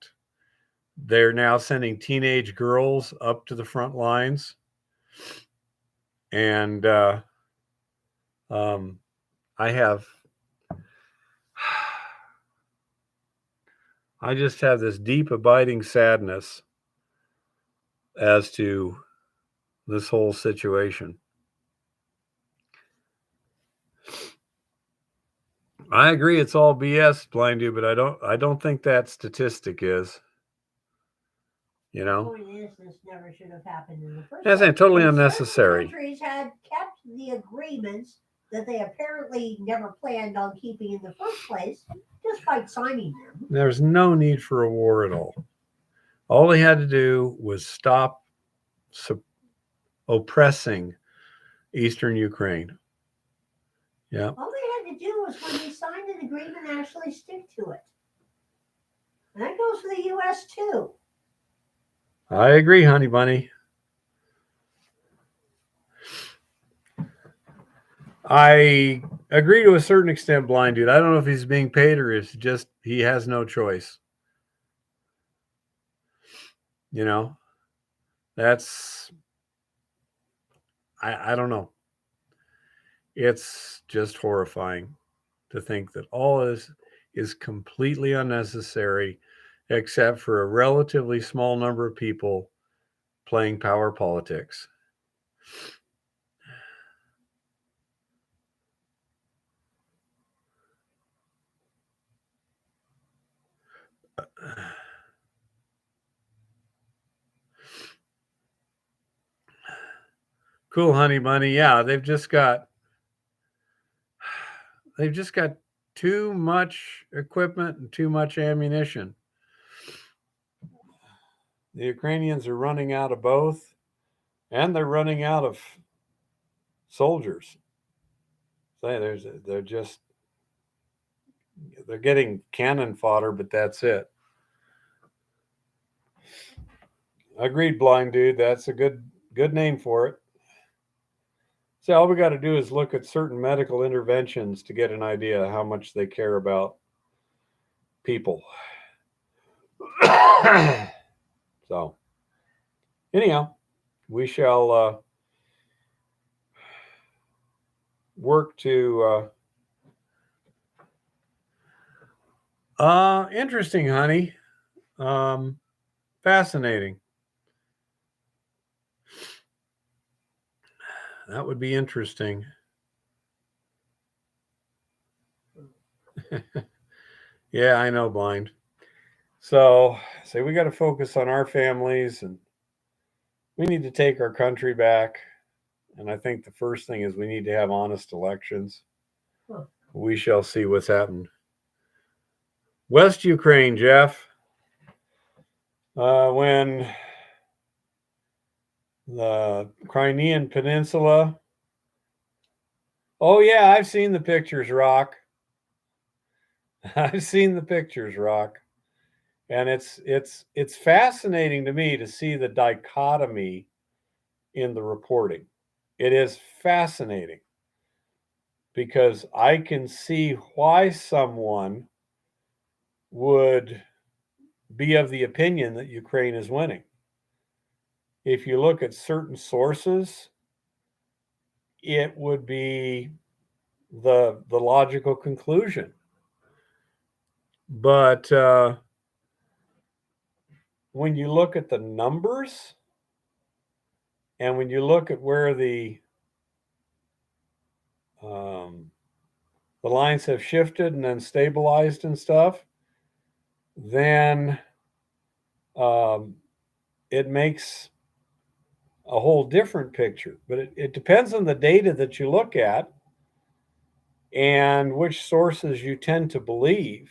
they're now sending teenage girls up to the front lines. And I just have this deep, abiding sadness as to this whole situation. I agree it's all BS, Blind Dude, but I don't think that statistic is. The point is, this never should have happened in the first place. That's totally unnecessary. Countries had kept the agreements that they apparently never planned on keeping in the first place, just by signing them. There's no need for a war at all. All they had to do was stop oppressing Eastern Ukraine. Yeah. All they had to do was, when they signed an agreement, actually stick to it. And that goes for the U.S. too. I agree, honey bunny. I agree to a certain extent, Blind Dude. I don't know if he's being paid or it's just he has no choice. That's, I don't know. It's just horrifying to think that all this is completely unnecessary, except for a relatively small number of people playing power politics. Cool, honey bunny. Yeah, they've just got too much equipment and too much ammunition. The Ukrainians are running out of both, and they're running out of soldiers. They're getting cannon fodder, but that's it. Agreed, Blind Dude. That's a good name for it. So all we got to do is look at certain medical interventions to get an idea of how much they care about people. So anyhow, we shall work to interesting, honey. Fascinating. That would be interesting. Yeah, I know, Blind. So we got to focus on our families, and we need to take our country back. And I think the first thing is we need to have honest elections. Huh. We shall see what's happened. West Ukraine, Jeff. When the Crimean Peninsula. Oh, yeah, I've seen the pictures, Rock. I've seen the pictures, Rock. And it's fascinating to me to see the dichotomy in the reporting. It is fascinating because I can see why someone would be of the opinion that Ukraine is winning. If you look at certain sources, it would be the logical conclusion. But when you look at the numbers and when you look at where um, the lines have shifted and then stabilized and stuff, then um, it makes a whole different picture. But it depends on the data that you look at and which sources you tend to believe.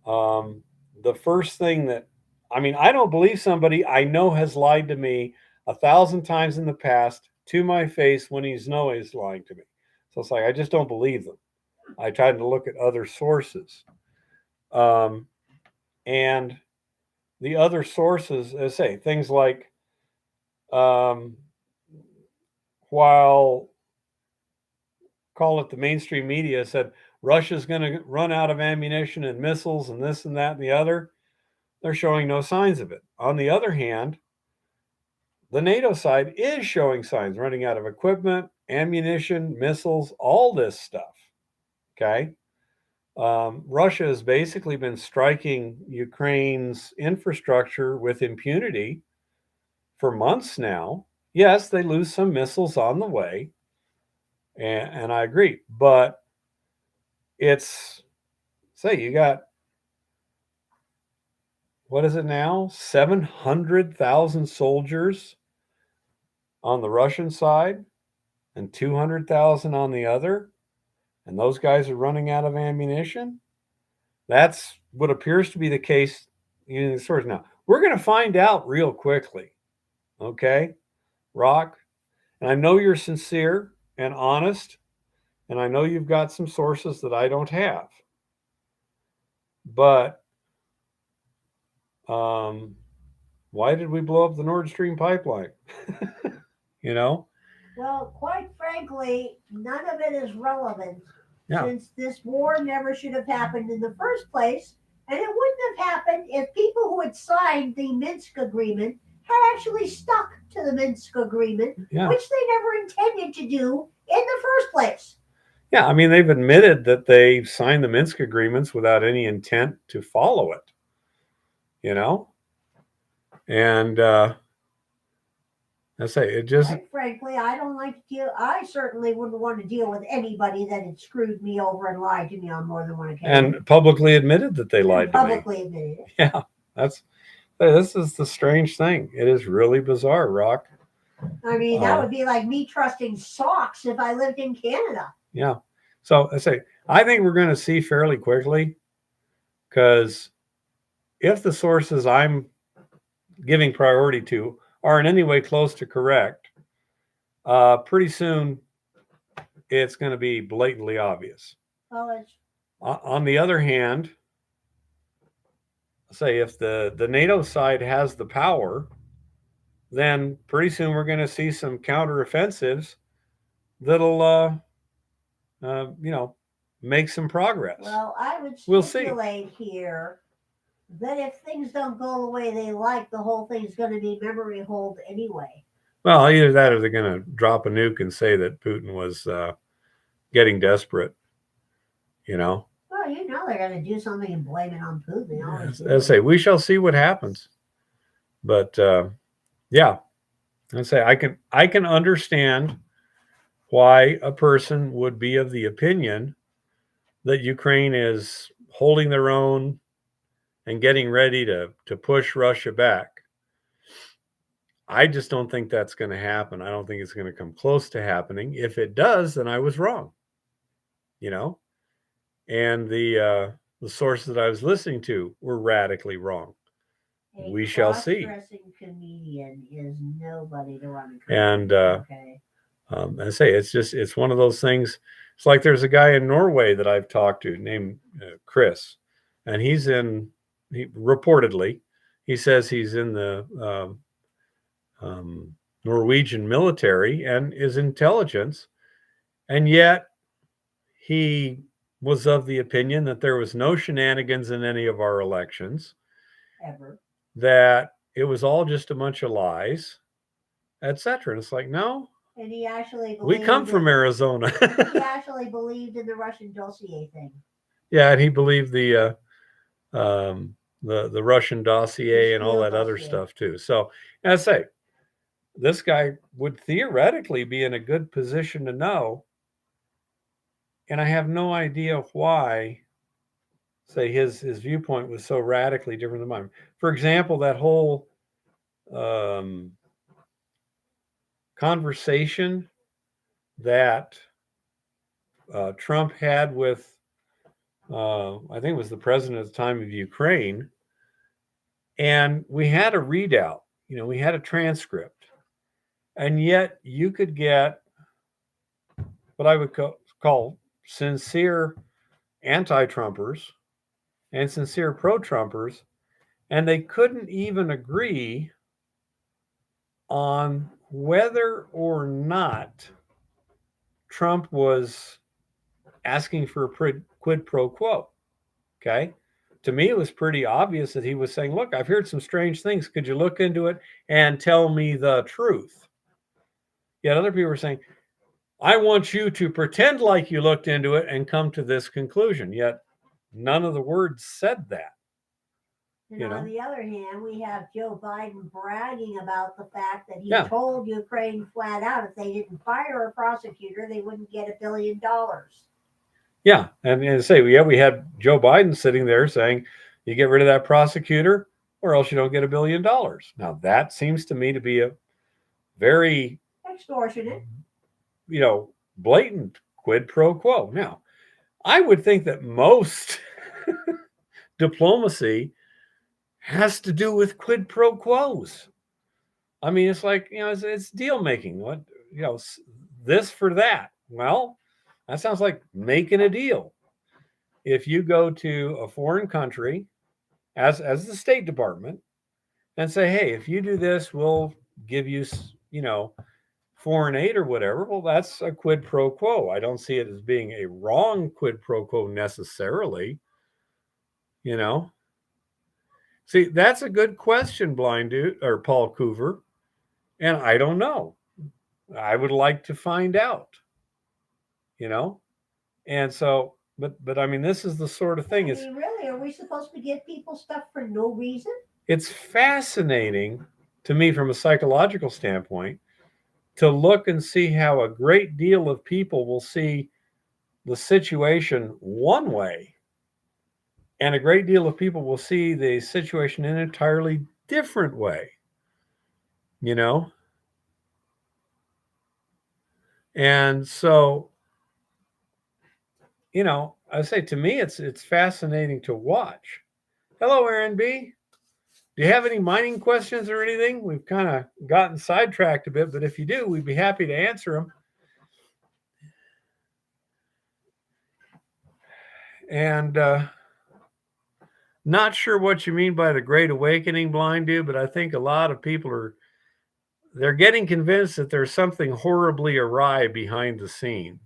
Um, the first thing that, I mean, I don't believe somebody I know has lied to me 1,000 times in the past to my face when he's lying to me. So it's like, I just don't believe them. I tried to look at other sources. Um, and the other sources, as I say, things like um, while call it the mainstream media said Russia's going to run out of ammunition and missiles and this and that and the other, they're showing no signs of it. On the other hand, the NATO side is showing signs running out of equipment, ammunition, missiles, all this stuff. Okay. Russia has basically been striking Ukraine's infrastructure with impunity for months now. Yes, they lose some missiles on the way, and I agree. But it's, say, you got, what is it now? 700,000 soldiers on the Russian side and 200,000 on the other. And those guys are running out of ammunition. That's what appears to be the case in the source. Now, we're going to find out real quickly. Okay, Rock? And I know you're sincere and honest, and I know you've got some sources that I don't have. But why did we blow up the Nord Stream pipeline? you know? Well, quite frankly, none of it is relevant Yeah. since this war never should have happened in the first place. And it wouldn't have happened if people who had signed the Minsk agreement had actually stuck to the Minsk agreement, Yeah. which they never intended to do in the first place. Yeah, I mean, they've admitted that they signed the Minsk agreements without any intent to follow it, And I say it just. Quite frankly, I don't like to deal. I certainly wouldn't want to deal with anybody that had screwed me over and lied to me on more than one occasion. And publicly admitted that they lied to me. Publicly admitted it. Yeah, this is the strange thing. It is really bizarre, Rock. I mean, that would be like me trusting socks if I lived in Canada. Yeah. So I think we're going to see fairly quickly, because if the sources I'm giving priority to are in any way close to correct, pretty soon it's going to be blatantly obvious. Well, on the other hand, say if the NATO side has the power, then pretty soon we're going to see some counteroffensives that'll make some progress. Well, I would We'll stipulate here that if things don't go the way they like, the whole thing's going to be memory hold anyway. Well, either that or they're going to drop a nuke and say that Putin was getting desperate, Well, they're going to do something and blame it on Putin. They always do. I say, we shall see what happens. But yeah, I say I can understand why a person would be of the opinion that Ukraine is holding their own and getting ready to push Russia back. I just don't think that's going to happen. I don't think it's going to come close to happening. If it does, then I was wrong. And the sources that I was listening to were radically wrong. We shall see. Cross-dressing comedian is nobody to run a And okay. I say it's one of those things. It's like there's a guy in Norway that I've talked to named Chris, and he's in reportedly, he says he's in the Norwegian military and is intelligence, and yet he was of the opinion that there was no shenanigans in any of our elections, Ever. that it was all just a bunch of lies, etc. And it's like, no, And he actually we come from Arizona. He actually believed in the Russian dossier thing. Yeah, and he believed the Russian dossier and all that other stuff too. So, as I say, this guy would theoretically be in a good position to know, and I have no idea why, say, his viewpoint was so radically different than mine. For example, that whole conversation that Trump had with, I think it was the president at the time of Ukraine, and we had a readout, we had a transcript, and yet you could get what I would call sincere anti-Trumpers and sincere pro-Trumpers, and they couldn't even agree on whether or not Trump was asking for a quid pro quo. Okay. To me, it was pretty obvious that he was saying, look, I've heard some strange things. Could you look into it and tell me the truth? Yet other people were saying, I want you to pretend like you looked into it and come to this conclusion. Yet none of the words said that. And on the other hand, we have Joe Biden bragging about the fact that he told Ukraine flat out if they didn't fire a prosecutor, they wouldn't get $1 billion. Yeah. And say, we had Joe Biden sitting there saying, you get rid of that prosecutor or else you don't get $1 billion. Now, that seems to me to be a very extortionate, blatant quid pro quo. Now, I would think that most diplomacy has to do with quid pro quos. I mean, it's like, it's deal making. What, this for that. Well, that sounds like making a deal. If you go to a foreign country as the State Department and say, hey, if you do this, we'll give you, foreign aid or whatever. Well, that's a quid pro quo. I don't see it as being a wrong quid pro quo necessarily. See, that's a good question, Blind Dude or Paul Coover. And I don't know. I would like to find out, And so, but I mean, this is the sort of thing. Really, are we supposed to give people stuff for no reason? It's fascinating to me from a psychological standpoint to look and see how a great deal of people will see the situation one way, and a great deal of people will see the situation in an entirely different way, And so, I say, to me, it's fascinating to watch. Hello, Aaron B. Do you have any mining questions or anything? We've kind of gotten sidetracked a bit, but if you do, we'd be happy to answer them. And not sure what you mean by the Great Awakening, Blind Dude, but I think a lot of people they're getting convinced that there's something horribly awry behind the scenes.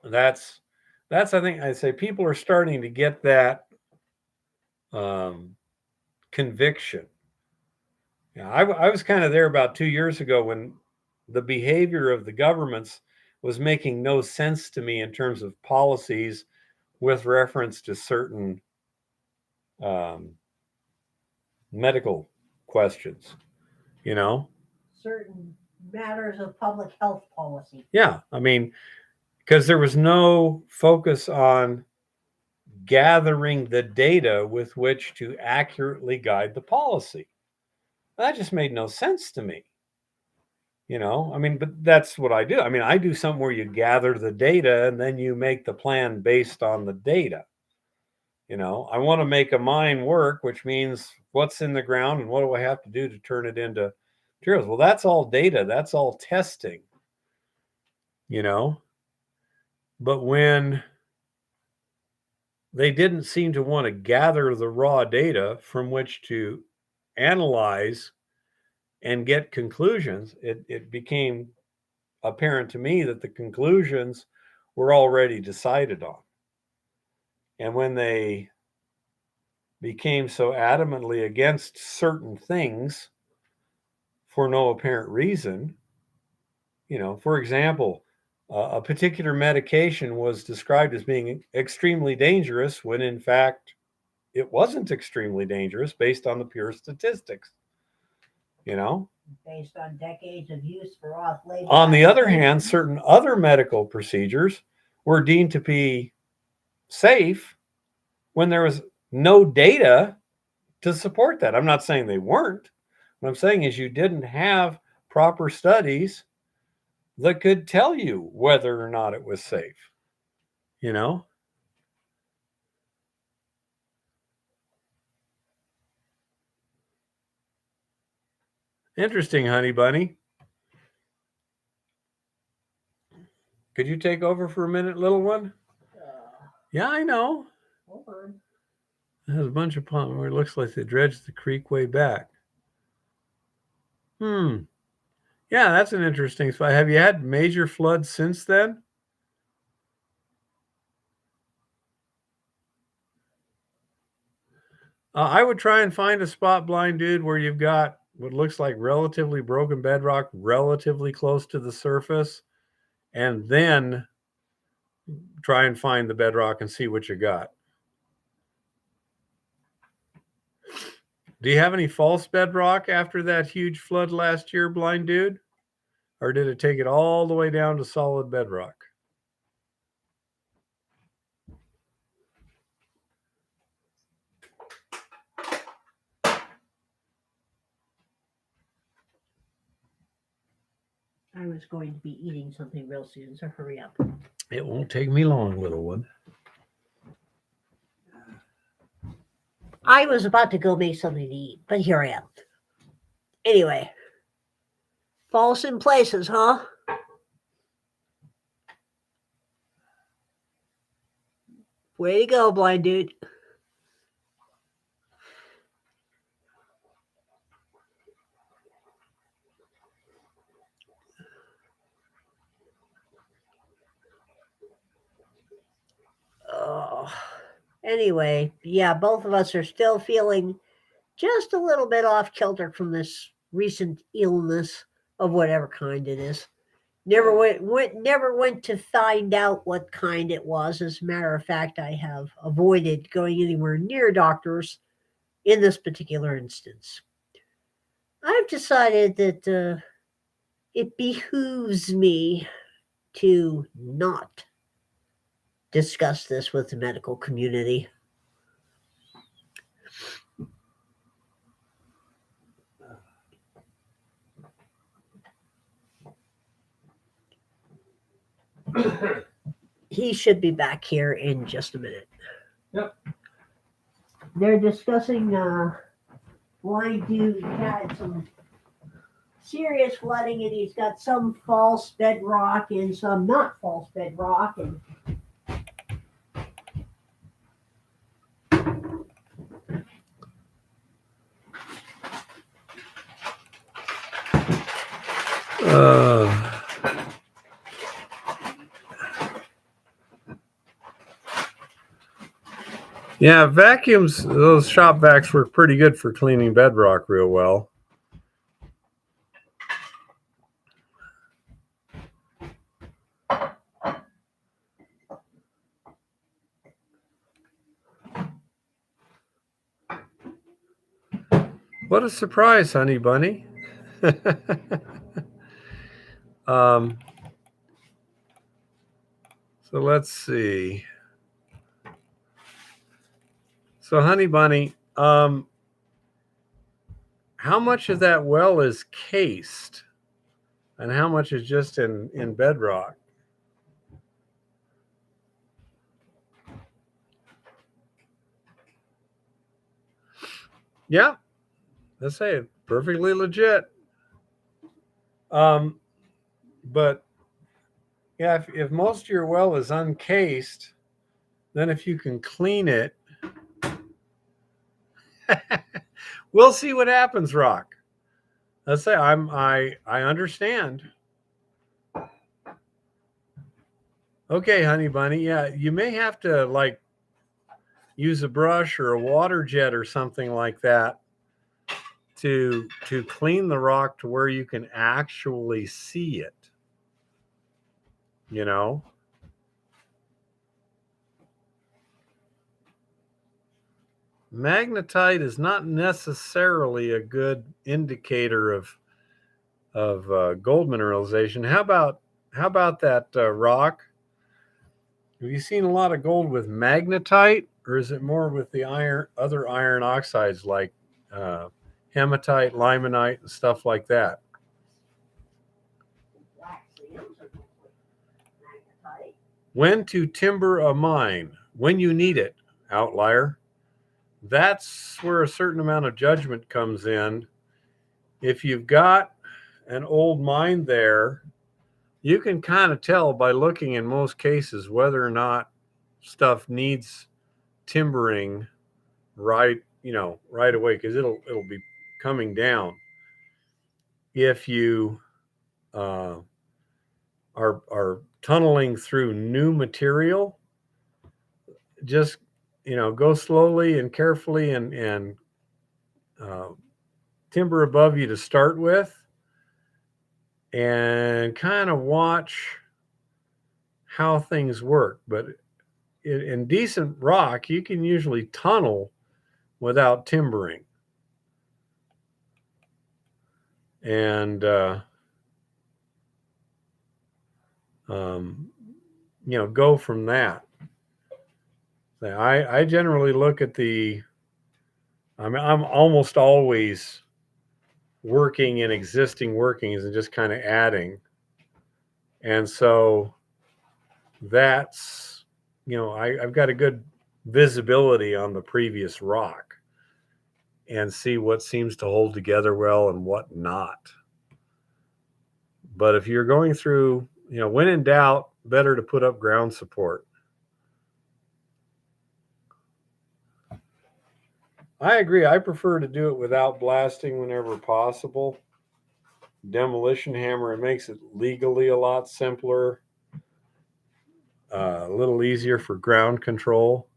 That's I think I say people are starting to get that conviction. I was kind of there about 2 years ago when the behavior of the governments was making no sense to me in terms of policies with reference to certain medical questions, certain matters of public health policy. Yeah, I mean, because there was no focus on gathering the data with which to accurately guide the policy. That just made no sense to me. I mean, but that's what I do. I mean, I do something where you gather the data and then you make the plan based on the data. I want to make a mine work, which means what's in the ground and what do I have to do to turn it into materials? Well, that's all data. That's all testing, But when they didn't seem to want to gather the raw data from which to analyze and get conclusions, it became apparent to me that the conclusions were already decided on. And when they became so adamantly against certain things for no apparent reason, for example, a particular medication was described as being extremely dangerous when in fact it wasn't extremely dangerous based on the pure statistics. Based on decades of use for off-label. On the other hand, certain other medical procedures were deemed to be safe when there was no data to support that. I'm not saying they weren't. What I'm saying is you didn't have proper studies that could tell you whether or not it was safe. Interesting, honey bunny. Could you take over for a minute, little one? Yeah, I know. Hold on. There's a bunch of pond where it looks like they dredged the creek way back. Yeah, that's an interesting spot. Have you had major floods since then? I would try and find a spot, blind dude, where you've got what looks like relatively broken bedrock, relatively close to the surface, and then try and find the bedrock and see what you got. Do you have any false bedrock after that huge flood last year, blind dude? Or did it take it all the way down to solid bedrock? I was going to be eating something real soon, so hurry up. It won't take me long, little one. I was about to go make something to eat, but here I am. Anyway, false in places, huh? Way to go, blind dude. Oh. Anyway, yeah, both of us are still feeling just a little bit off kilter from this recent illness of whatever kind it is. Never went to find out what kind it was. As a matter of fact, I have avoided going anywhere near doctors in this particular instance. I've decided that it behooves me to not discuss this with the medical community. He should be back here in just a minute. Yep. They're discussing blind dude had some serious flooding and he's got some false bedrock and some not false bedrock and Yeah, vacuums, those shop vacs work pretty good for cleaning bedrock real well. What a surprise, honey bunny. So let's see. So, honey bunny, how much of that well is cased and how much is just in bedrock? Yeah, let's say it perfectly legit. But Yeah, if most of your well is uncased, then if you can clean it, we'll see what happens, Rock. Let's say I understand. Okay, honey bunny. Yeah, you may have to like use a brush or a water jet or something like that to clean the rock to where you can actually see it. You know? Magnetite is not necessarily a good indicator of gold mineralization. How about that rock? Have you seen a lot of gold with magnetite, or is it more with the other iron oxides like uh, hematite, limonite, and stuff like that? When to timber a mine? When you need it, outlier. That's where a certain amount of judgment comes in. If you've got an old mine there, you can kind of tell by looking in most cases whether or not stuff needs timbering right away, because it'll be coming down. If you uh, are tunneling through new material, just go slowly and carefully and uh, timber above you to start with, and kind of watch how things work. But in decent rock, you can usually tunnel without timbering, and um, go from that. I generally look at I'm almost always working in existing workings and just kind of adding. And so that's, I've got a good visibility on the previous rock and see what seems to hold together well and what not. But if you're going through, when in doubt, better to put up ground support. I agree. I prefer to do it without blasting whenever possible. Demolition hammer, it makes it legally a lot simpler, a little easier for ground control.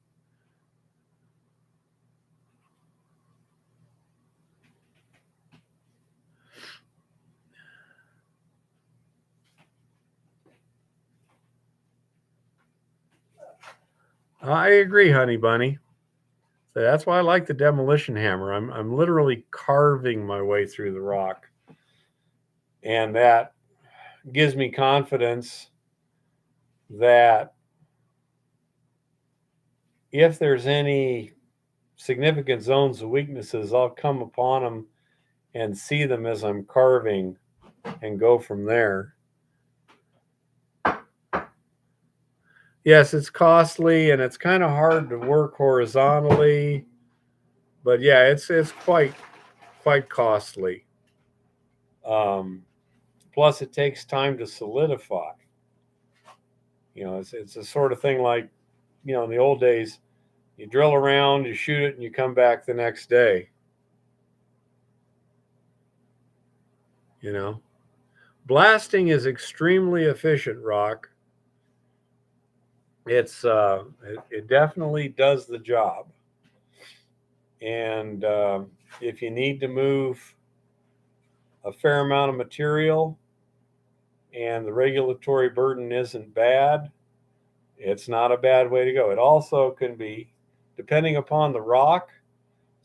I agree, honey bunny. So that's why I like the demolition hammer. I'm literally carving my way through the rock, and that gives me confidence that if there's any significant zones of weaknesses, I'll come upon them and see them as I'm carving and go from there. Yes, it's costly and it's kind of hard to work horizontally, but yeah, it's quite costly. Um, Plus, it takes time to solidify. It's a sort of thing like, in the old days, you drill around, you shoot it, and you come back the next day. Blasting is extremely efficient, Rock. It definitely does the job. And if you need to move a fair amount of material and the regulatory burden isn't bad, it's not a bad way to go. It also can be, depending upon the rock,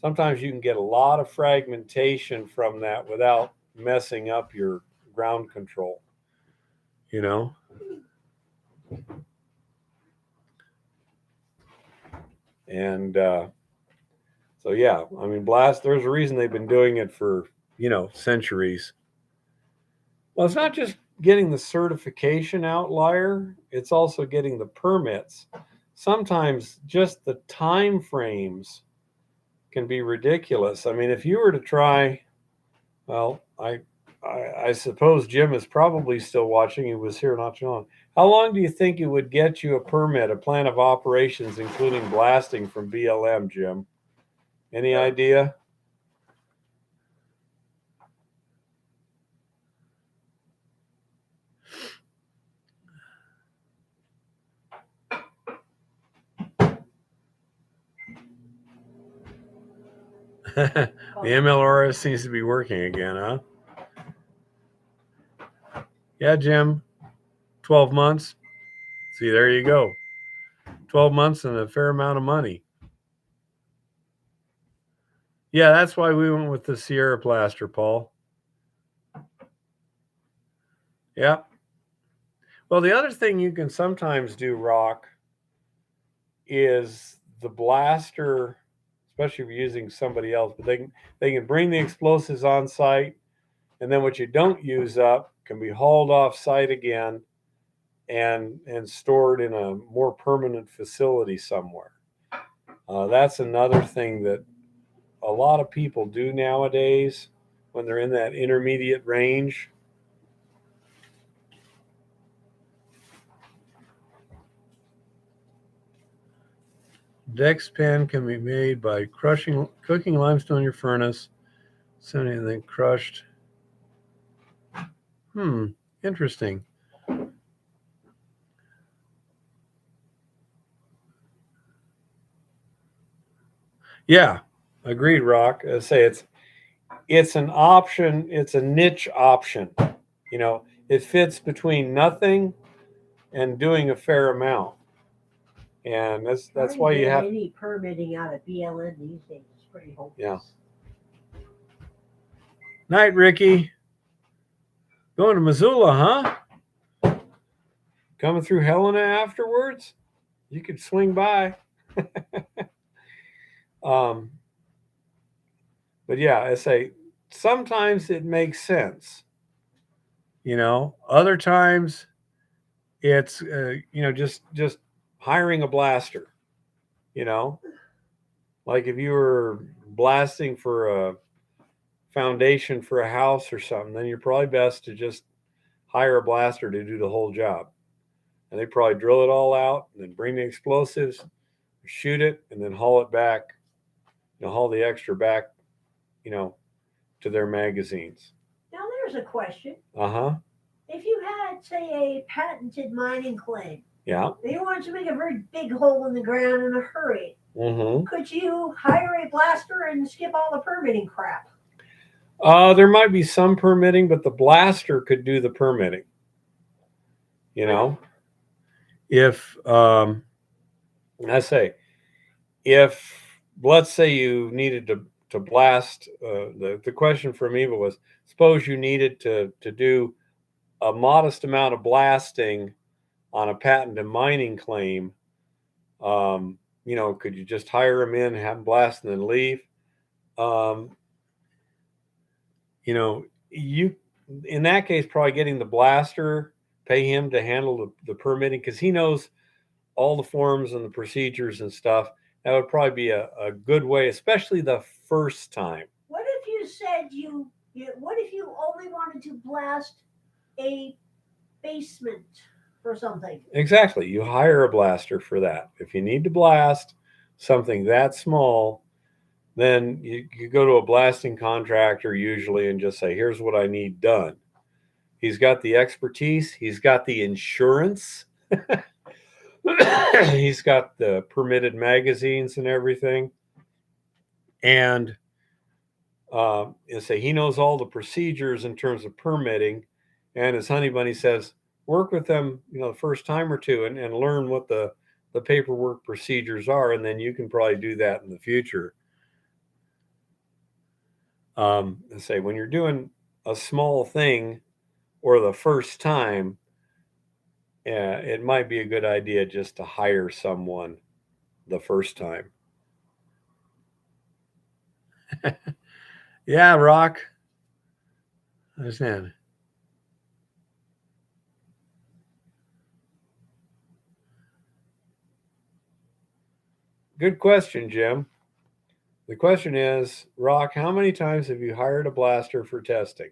sometimes you can get a lot of fragmentation from that without messing up your ground control. You know? And so, yeah, I mean, blast, there's a reason they've been doing it for, centuries. Well, it's not just getting the certification, outlier, it's also getting the permits. Sometimes just the time frames can be ridiculous. I mean, if you were to try, well, I suppose Jim is probably still watching. He was here not too long. How long do you think it would get you a permit, a plan of operations, including blasting from BLM, Jim? Any idea? The MLRS seems to be working again, huh? Yeah, Jim. 12 months. See, there you go. 12 months and a fair amount of money. Yeah, that's why we went with the Sierra plaster, Paul. Yeah. Well, the other thing you can sometimes do, Rock, is the blaster, especially if you're using somebody else, but they can bring the explosives on site, and then what you don't use up can be hauled off site again and stored in a more permanent facility somewhere. That's another thing that a lot of people do nowadays when they're in that intermediate range. Dex pen can be made by cooking limestone in your furnace, sending and then crushed. Interesting. Yeah, agreed, Rock. I say it's an option. It's a niche option. It fits between nothing and doing a fair amount, and that's why you have any permitting out of BLM these days is pretty hopeless. Yeah. Night, Ricky. Going to Missoula, huh? Coming through Helena afterwards? You could swing by. But yeah, I say sometimes it makes sense. Other times it's just hiring a blaster. You know, like if you were blasting for a foundation for a house or something, then you're probably best to just hire a blaster to do the whole job. And they probably drill it all out and then bring the explosives, shoot it, and then haul it back, haul the extra back, to their magazines. Now there's a question. Uh-huh. If you had, say, a patented mining claim, Yeah. you wanted to make a very big hole in the ground in a hurry, could you hire a blaster and skip all the permitting crap? There might be some permitting, but the blaster could do the permitting. If I say, if let's say you needed to blast, the question for me was, suppose you needed to do a modest amount of blasting on a patent and mining claim. Could you just hire them in, have them blast, and then leave? You in that case probably getting the blaster, pay him to handle the permitting because he knows all the forms and the procedures and stuff. That would probably be a good way, especially the first time. What if you said what if you only wanted to blast a basement or something? Exactly. You hire a blaster for that. If you need to blast something that small, then you go to a blasting contractor usually and just say, here's what I need done. He's got the expertise, he's got the insurance, he's got the permitted magazines and everything. And say he knows all the procedures in terms of permitting. And as Honey Bunny says, work with them, the first time or two and learn what the paperwork procedures are. And then you can probably do that in the future. Say when you're doing a small thing or the first time, it might be a good idea just to hire someone the first time. Yeah, Rock. I understand. Good question, Jim. The question is, Rock, how many times have you hired a blaster for testing?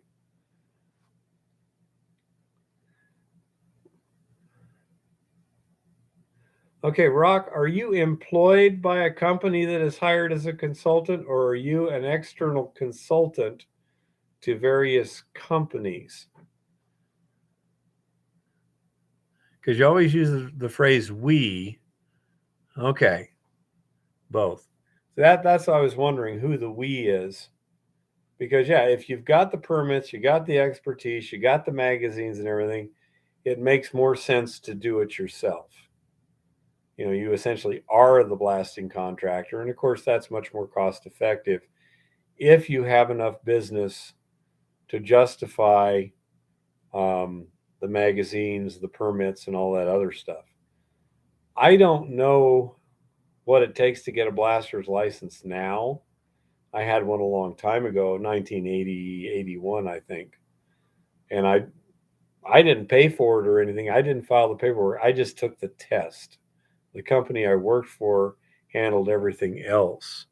Okay, Rock, are you employed by a company that is hired as a consultant, or are you an external consultant to various companies? Because you always use the phrase we. Okay, both. So that's what I was wondering who the we is. Because yeah, if you've got the permits, you got the expertise, you got the magazines and everything, it makes more sense to do it yourself. You essentially are the blasting contractor, and of course that's much more cost effective if you have enough business to justify the magazines, the permits, and all that other stuff. I don't know what it takes to get a blaster's license now. I had one a long time ago, 1980, 81, I think. And I didn't pay for it or anything. I didn't file the paperwork. I just took the test. The company I worked for handled everything else.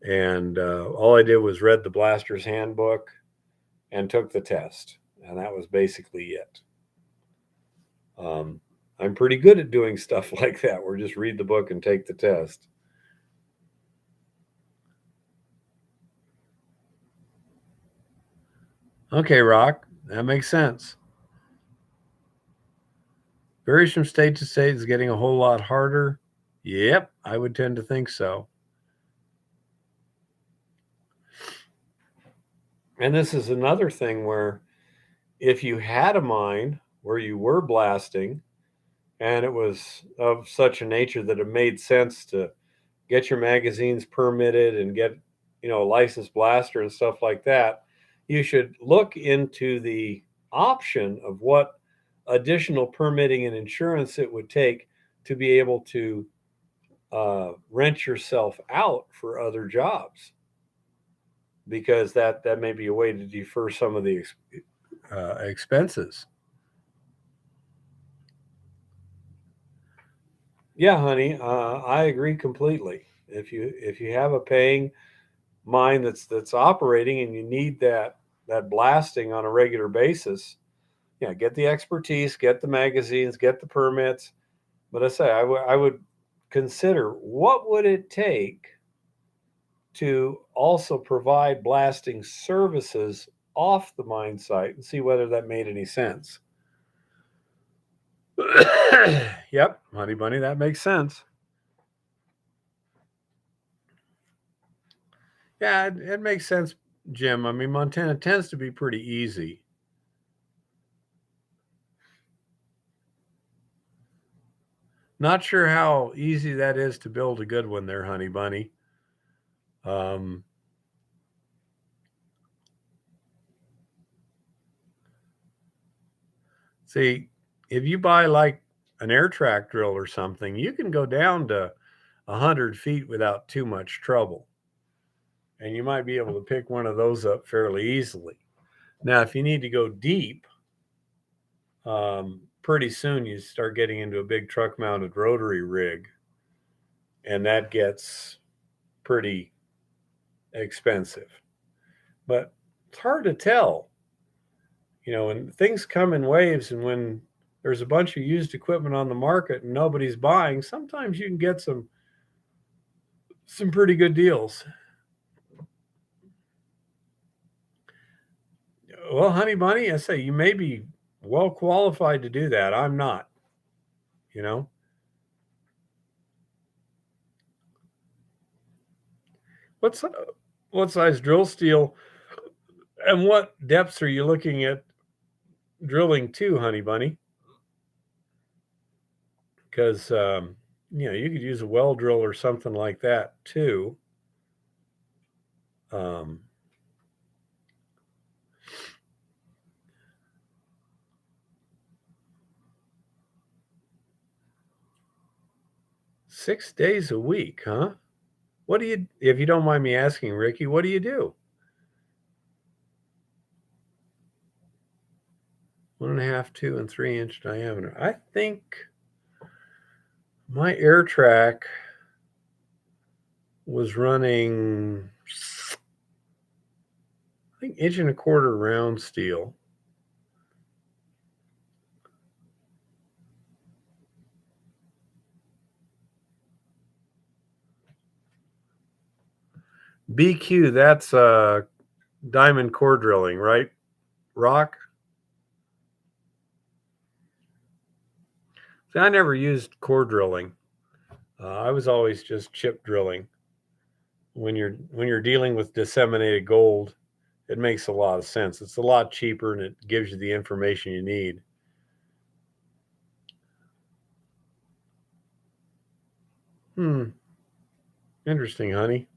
And all I did was read the blaster's handbook and took the test. And that was basically it. I'm pretty good at doing stuff like that, where just read the book and take the test. Okay, Rock, that makes sense. Varies from state to state, is getting a whole lot harder. Yep, I would tend to think so. And this is another thing where if you had a mine where you were blasting and it was of such a nature that it made sense to get your magazines permitted and get, a licensed blaster and stuff like that, you should look into the option of what additional permitting and insurance it would take to be able to rent yourself out for other jobs, because that may be a way to defer some of the expenses. Yeah, honey, I agree completely. If you have a paying mine that's operating and you need that blasting on a regular basis, yeah, get the expertise, get the magazines, get the permits. But I would consider what would it take to also provide blasting services off the mine site and see whether that made any sense. Yep, Honey Bunny, that makes sense. Yeah, it makes sense, Jim. I mean, Montana tends to be pretty easy. Not sure how easy that is to build a good one there, Honey Bunny. Um, See, if you buy like an air track drill or something, you can go down to 100 feet without too much trouble. And you might be able to pick one of those up fairly easily. Now, if you need to go deep, pretty soon you start getting into a big truck mounted rotary rig, and that gets pretty expensive. But it's hard to tell. When things come in waves and when there's a bunch of used equipment on the market and nobody's buying, sometimes you can get some pretty good deals. Well, Honey Bunny, I say you may be well qualified to do that. I'm not, you know. What's what size drill steel and what depths are you looking at drilling to, Honey Bunny? Because you could use a well drill or something like that too. Um, 6 days a week, huh? What do you, if you don't mind me asking, Ricky, what do you do? 1.5, 2 and 3 inch diameter. I think my air track was running, I think, 1.25 inch round steel. BQ, that's diamond core drilling, right? Rock? See, I never used core drilling. I was always just chip drilling. When you're dealing with disseminated gold, it makes a lot of sense. It's a lot cheaper and it gives you the information you need. Interesting, honey.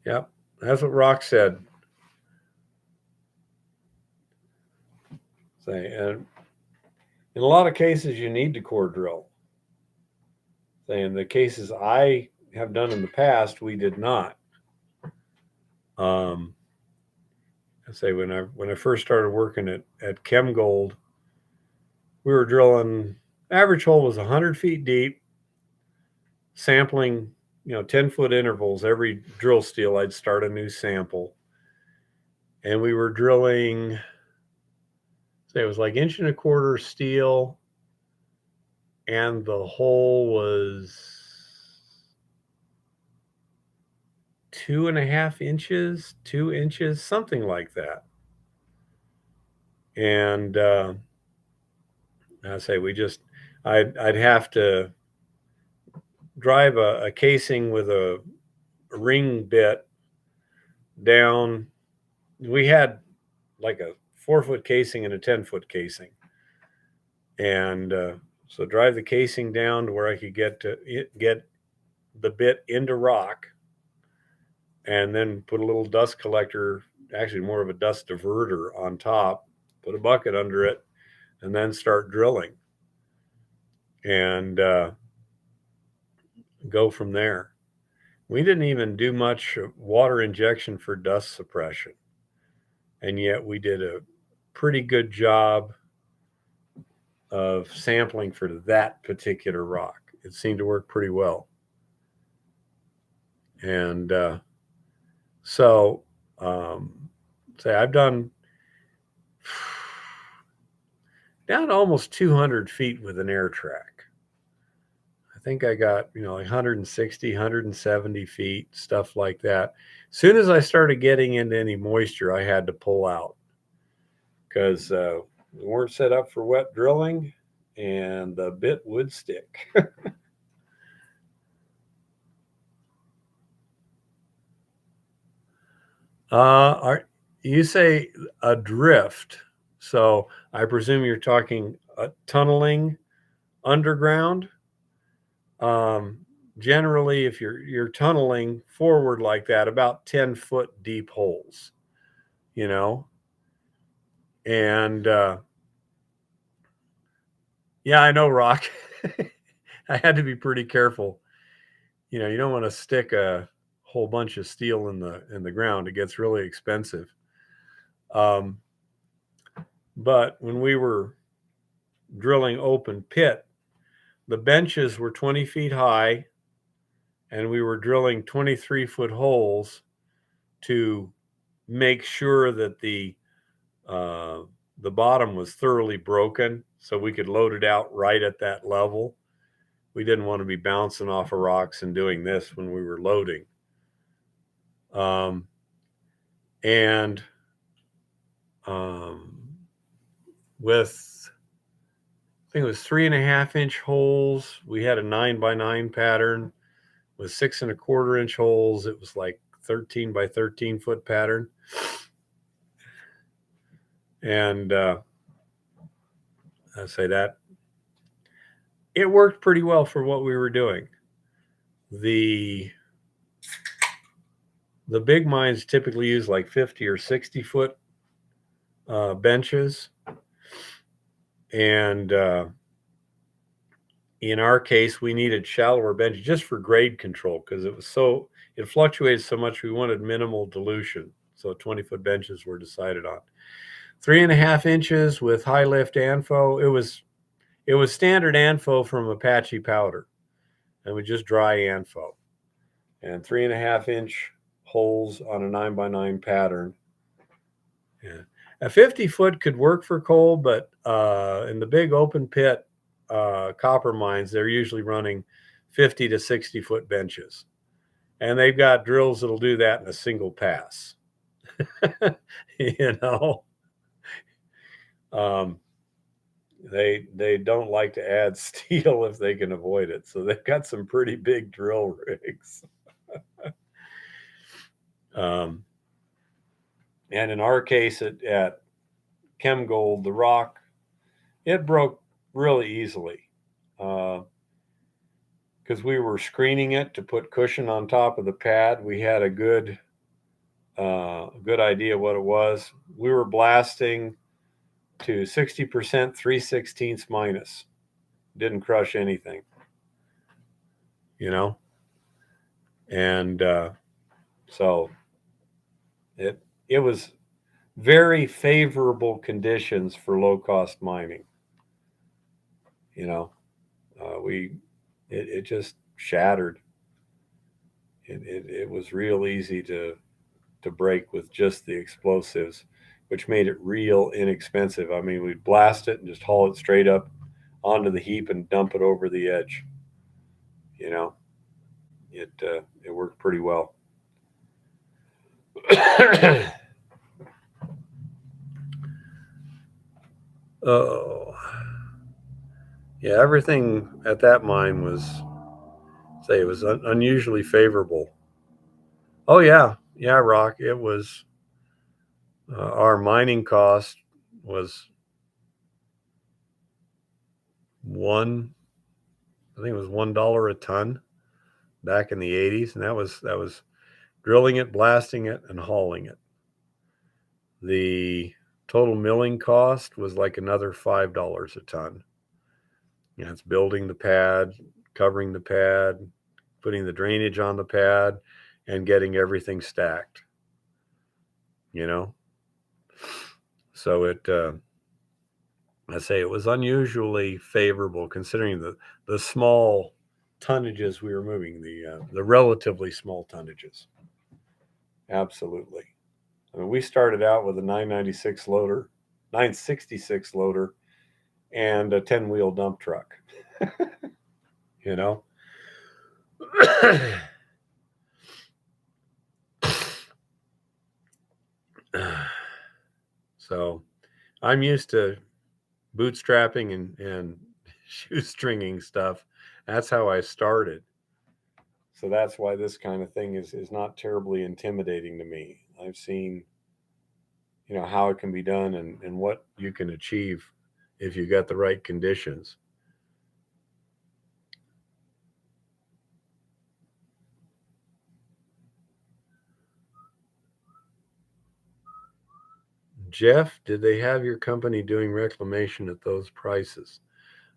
Yep, that's what Rock said. And in a lot of cases, you need to core drill. In the cases I have done in the past, we did not. Um, when I first started working at Chem Gold, we were drilling. Average hole was 100 feet deep, sampling 10-foot intervals. Every drill steel, I'd start a new sample, and we were drilling. Say it was like 1.25 inch steel, and the hole was 2.5 inches, 2 inches, something like that. And I say I'd have to drive a casing with a ring bit down. We had like a 4-foot casing and a 10-foot casing, and so drive the casing down to where I could get the bit into rock, and then put a little dust collector, actually more of a dust diverter, on top, put a bucket under it, and then start drilling, and go from there. We didn't even do much water injection for dust suppression, and yet we did a pretty good job of sampling for that particular rock. It seemed to work pretty well. And so, say I've done down to almost 200 feet with an air track. I think I got, like 160, 170 feet, stuff like that. As soon as I started getting into any moisture, I had to pull out because we weren't set up for wet drilling and the bit would stick. You say a drift, so I presume you're talking tunneling underground. Generally, if you're tunneling forward like that, about 10-foot deep holes, and yeah, I know, Rock. I had to be pretty careful. You don't want to stick a whole bunch of steel in the ground. It gets really expensive. But when we were drilling open pit, the benches were 20 feet high, and we were drilling 23-foot holes to make sure that the bottom was thoroughly broken so we could load it out right at that level. We didn't want to be bouncing off of rocks and doing this when we were loading. And with, I think it was 3.5-inch holes, we had a 9x9 pattern. With 6.25-inch holes, it was like 13 by 13 foot pattern. And I say that it worked pretty well for what we were doing. The big mines typically use like 50 or 60 foot benches. And in our case, we needed shallower benches just for grade control because it fluctuated so much. We wanted minimal dilution. So 20-foot benches were decided on. 3.5 inches with high lift ANFO. It was standard ANFO from Apache powder, and we just dry ANFO. And 3.5-inch holes on a 9x9 pattern. Yeah. A 50-foot could work for coal, but in the big open pit, copper mines, they're usually running 50 to 60 foot benches. And they've got drills that'll do that in a single pass. you know, um, they don't like to add steel if they can avoid it. So they've got some pretty big drill rigs. um, and in our case at Chemgold, the rock, it broke really easily because we were screening it to put cushion on top of the pad. We had a good idea what it was. We were blasting to 60%, 3/16 minus. Didn't crush anything, and so it was very favorable conditions for low cost mining. It just shattered. It was real easy to break with just the explosives, which made it real inexpensive. I mean, we'd blast it and just haul it straight up onto the heap and dump it over the edge. You know, it worked pretty well. Oh, yeah. Everything at that mine was, say, it was unusually favorable. Oh yeah, yeah, Rock. It was. Our mining cost was I think it was $1 a ton back in the '80s, and that was drilling it, blasting it, and hauling it. The total milling cost was like another $5 a ton. It's building the pad, covering the pad, putting the drainage on the pad, and getting everything stacked. So I say it was unusually favorable considering the small tonnages we were moving, the relatively small tonnages. Absolutely. I mean, we started out with a 996 loader, 966 loader, and a 10-wheel dump truck. you know. So I'm used to bootstrapping and shoestringing stuff. That's how I started. So that's why this kind of thing is not terribly intimidating to me. I've seen, how it can be done and what you can achieve if you got the right conditions. Jeff, did they have your company doing reclamation at those prices?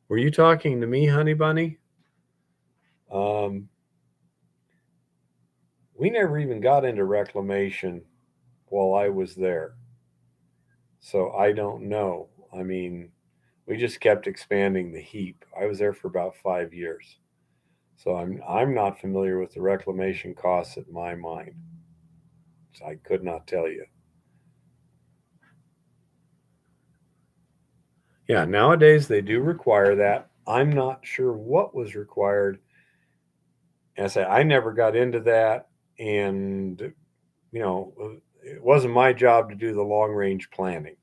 Were you talking to me, Honey Bunny? We never even got into reclamation while I was there. So I don't know. I mean, we just kept expanding the heap. I was there for about 5 years. So I'm not familiar with the reclamation costs at my mine. So I could not tell you. Yeah, nowadays they do require that. I'm not sure what was required. And I say I never got into that, and it wasn't my job to do the long range planning.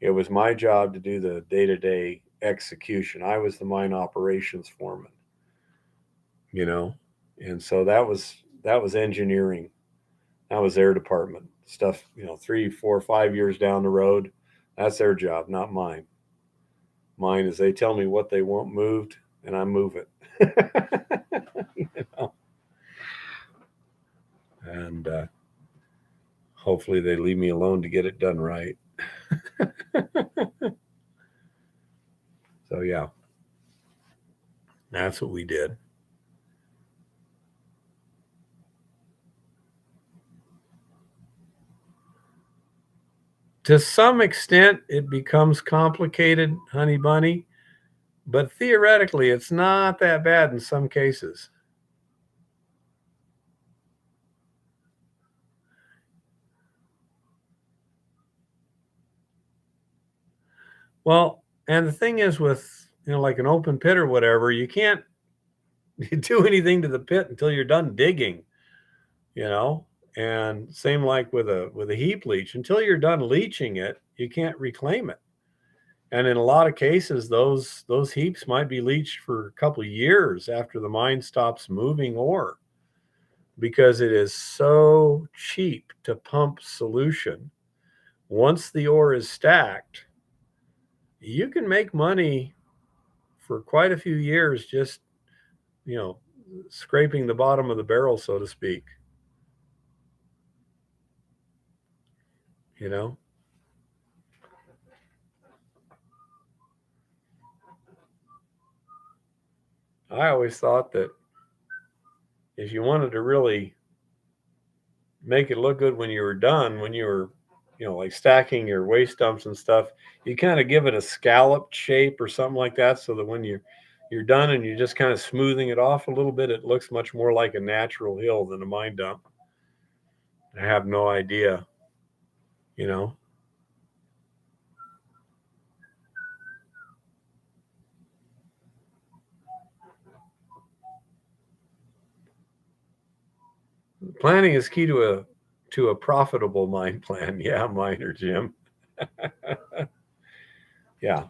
It was my job to do the day to day execution. I was the mine operations foreman, and so that was engineering. That was their department stuff. 3, 4, 5 years down the road, that's their job, not mine. Mine is they tell me what they want moved, and I move it. And hopefully they leave me alone to get it done right. So yeah, that's what we did. To some extent, it becomes complicated, Honey Bunny, but theoretically, it's not that bad in some cases. Well, and the thing is with like an open pit or whatever, you can't do anything to the pit until you're done digging, and same like with a heap leach. Until you're done leaching it, you can't reclaim it. And in a lot of cases, those heaps might be leached for a couple of years after the mine stops moving ore, because it is so cheap to pump solution. Once the ore is stacked, you can make money for quite a few years just, you know, scraping the bottom of the barrel, so to speak. You know, I always thought that if you wanted to really make it look good when you were done, when you were, like stacking your waste dumps and stuff, you kind of give it a scalloped shape or something like that, so that when you're done and you're just kind of smoothing it off a little bit, it looks much more like a natural hill than a mine dump. I have no idea, you know. Planning is key to a profitable mine plan. Yeah, miner Jim. Yeah.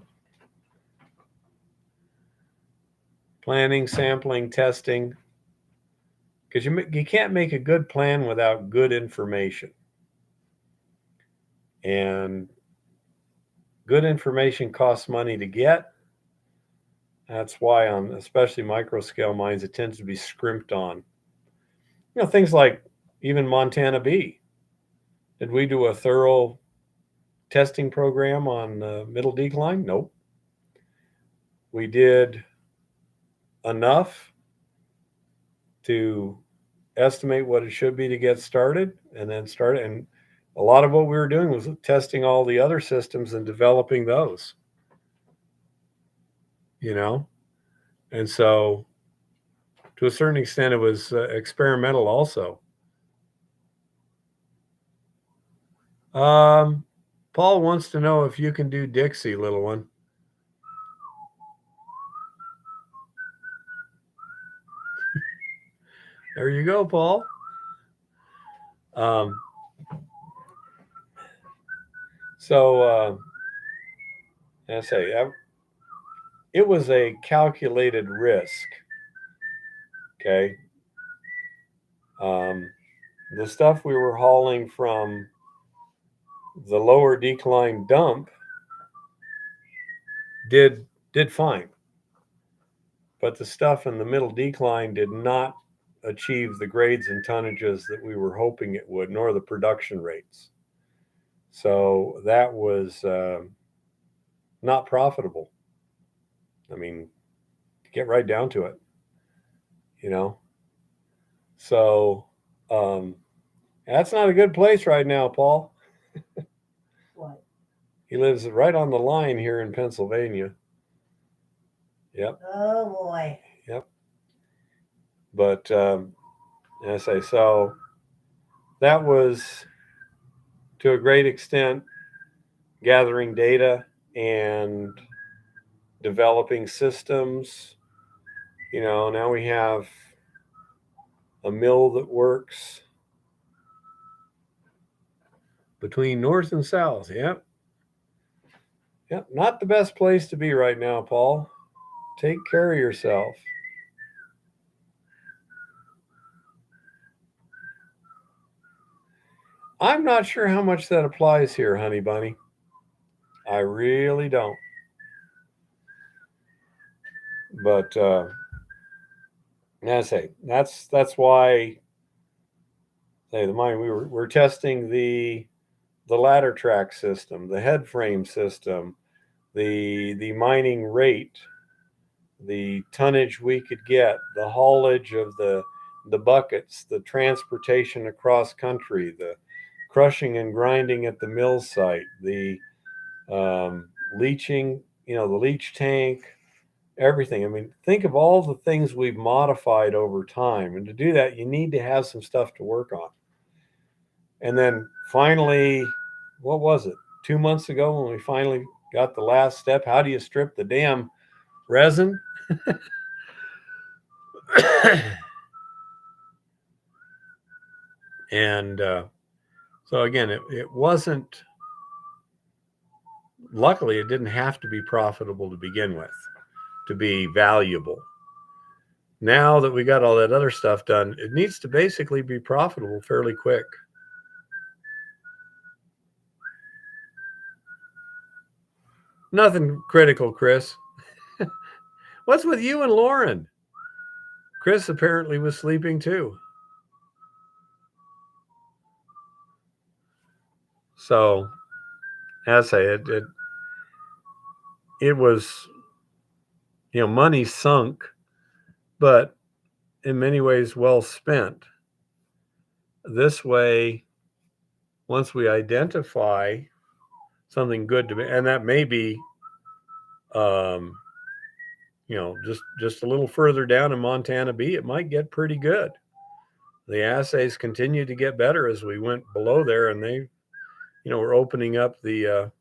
Planning, sampling, testing, because you can't make a good plan without good information. And good information costs money to get. That's why on especially micro scale mines, it tends to be scrimped on. Things like even Montana B. Did we do a thorough testing program on middle decline? Nope. We did enough to estimate what it should be to get started, and then start. And a lot of what we were doing was testing all the other systems and developing those. And so to a certain extent, it was experimental also. Paul wants to know if you can do Dixie, little one. There you go, Paul. So I say it was a calculated risk. Okay. The stuff we were hauling from the lower decline dump did fine, but the stuff in the middle decline did not achieve the grades and tonnages that we were hoping it would, nor the production rates. So that was not profitable. I mean, get right down to it, So that's not a good place right now, Paul. What? He lives right on the line here in Pennsylvania. Yep. Oh boy. Yep. But I say, so that was to a great extent gathering data and developing systems. Now we have a mill that works between north and south. Yep. Yep. Not the best place to be right now, Paul. Take care of yourself. I'm not sure how much that applies here, honey bunny. I really don't. But I say that's why the mine we're testing the ladder track system, the head frame system, the mining rate, the tonnage we could get, the haulage of the buckets, the transportation across country, the crushing and grinding at the mill site, the leaching, the leach tank, everything. I mean, think of all the things we've modified over time. And to do that, you need to have some stuff to work on. And then finally, what was it? 2 months ago when we finally got the last step, how do you strip the damn resin. And so again, it wasn't, luckily, it didn't have to be profitable to begin with, to be valuable. Now that we got all that other stuff done, it needs to basically be profitable fairly quick. Nothing critical, Chris. What's with you and Lauren? Chris apparently was sleeping too. So, as I say, it was, money sunk, but in many ways well spent. This way, once we identify something good to be, and that may be, just a little further down in Montana B, it might get pretty good. The assays continued to get better as we went below there, and they, were opening up the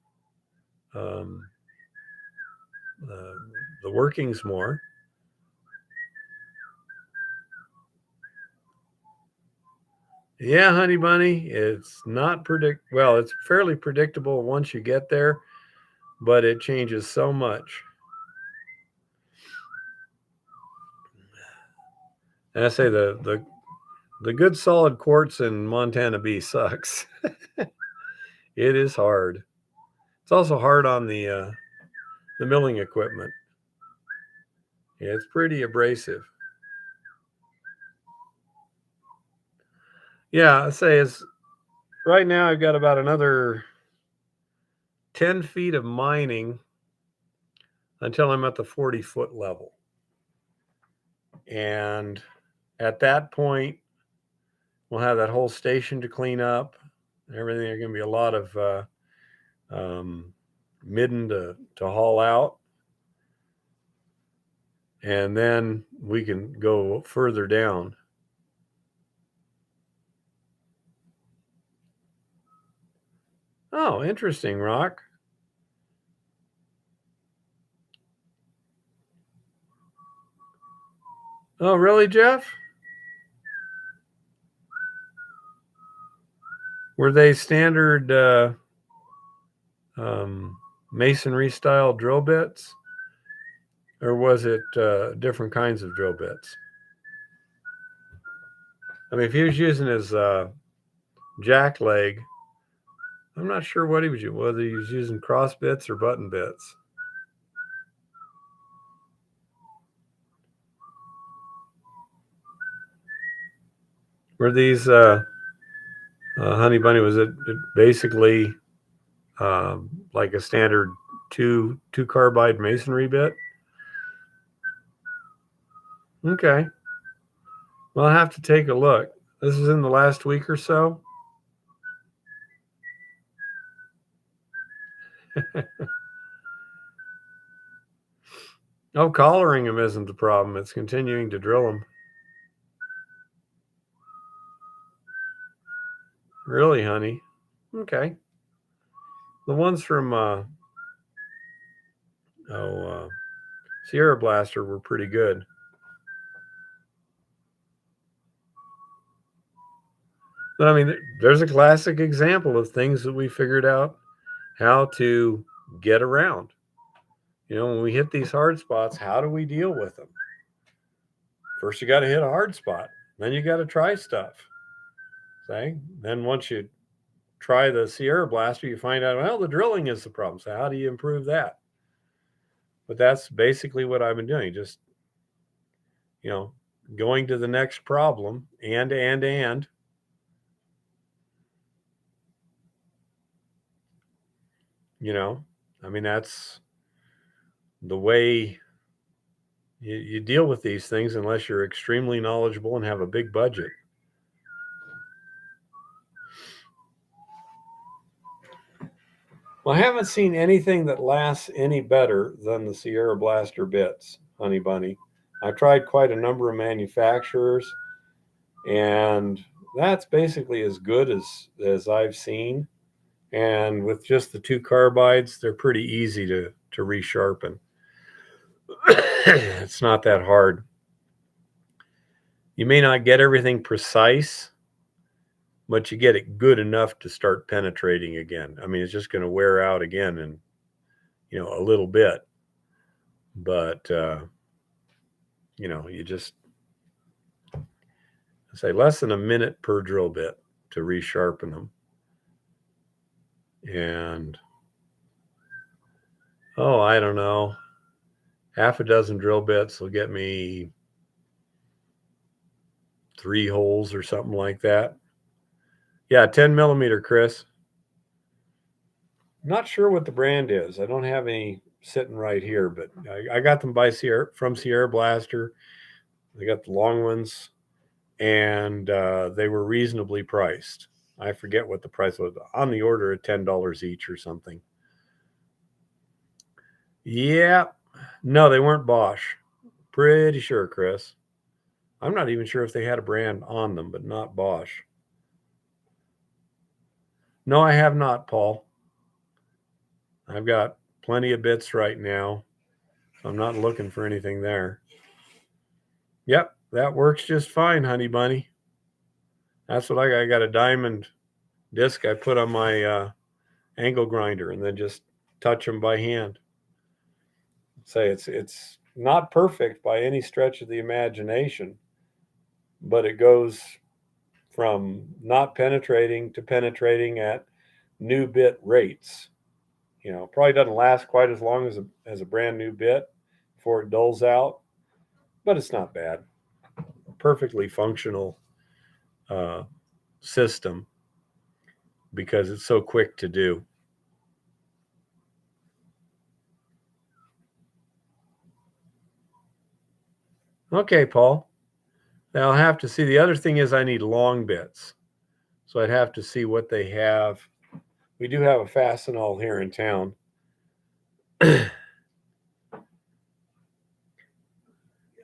workings more. Yeah, honey bunny, it's not well, it's fairly predictable once you get there, but it changes so much. And I say the good solid quartz in Montana B sucks. It is hard. It's also hard on the milling equipment. Yeah, it's pretty abrasive. Yeah, I say is right now I've got about another 10 feet of mining until I'm at the 40-foot level. And at that point, we'll have that whole station to clean up and everything. There's going to be a lot of midden to haul out. And then we can go further down. Oh, interesting, Rock. Oh, really, Jeff? Were they standard masonry style drill bits? Or was it different kinds of drill bits? I mean, if he was using his jack leg, I'm not sure what he was using, whether he was using cross bits or button bits. Were these honey bunny? Was it basically like a standard two carbide masonry bit? Okay. Well, I'll have to take a look. This is in the last week or so. Oh, collaring them isn't the problem. It's continuing to drill them. Really, honey? Okay. The ones from Sierra Blaster were pretty good. But I mean, there's a classic example of things that we figured out how to get around. When we hit these hard spots, how do we deal with them? First, you got to hit a hard spot. Then you got to try stuff. See? Then once you try the Sierra Blaster, you find out, well, the drilling is the problem. So how do you improve that? But that's basically what I've been doing. Just, going to the next problem and. I mean, that's the way you deal with these things unless you're extremely knowledgeable and have a big budget. Well, I haven't seen anything that lasts any better than the Sierra Blaster bits, honey bunny. I've tried quite a number of manufacturers, and that's basically as good as I've seen. And with just the two carbides, they're pretty easy to resharpen. It's not that hard. You may not get everything precise, but you get it good enough to start penetrating again. I mean, it's just going to wear out again in, a little bit. But, you just say less than a minute per drill bit to resharpen them. And, I don't know, half a dozen drill bits will get me 3 holes or something like that. Yeah, 10 millimeter, Chris. I'm not sure what the brand is. I don't have any sitting right here, but I got them from Sierra Blaster. They got the long ones, and they were reasonably priced. I forget what the price was, on the order of $10 each or something. Yeah, no, they weren't Bosch. Pretty sure, Chris. I'm not even sure if they had a brand on them, but not Bosch. No, I have not, Paul. I've got plenty of bits right now. I'm not looking for anything there. Yep, that works just fine, honey bunny. That's what I got. I got a diamond disc I put on my angle grinder and then just touch them by hand. Say it's not perfect by any stretch of the imagination, but it goes from not penetrating to penetrating at new bit rates. Probably doesn't last quite as long as a brand new bit before it dulls out, but it's not bad. Perfectly functional system because it's so quick to do. Okay, Paul. Now I'll have to see. The other thing is I need long bits. So I'd have to see what they have. We do have a Fastenal here in town.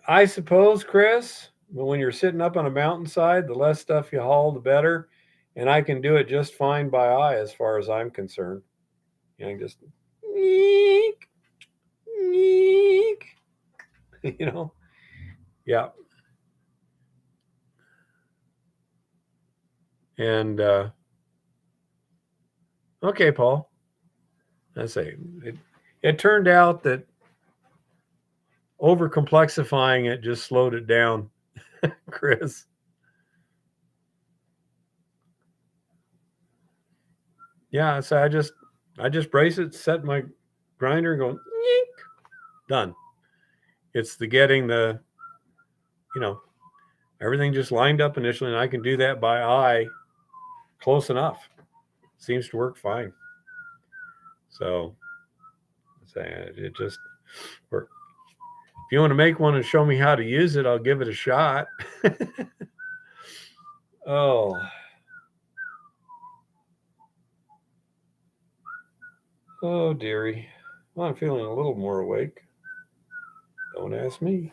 I suppose, Chris, but when you're sitting up on a mountainside, the less stuff you haul, the better. And I can do it just fine by eye as far as I'm concerned. Just neek, neek. Yeah. And okay, Paul. I say it turned out that over complexifying it just slowed it down, Chris. Yeah, so I just brace it, set my grinder, going yeek, done. It's the getting the everything just lined up initially, and I can do that by eye close enough. Seems to work fine. So it just worked. If you want to make one and show me how to use it, I'll give it a shot. Oh, dearie. Well, I'm feeling a little more awake. Don't ask me.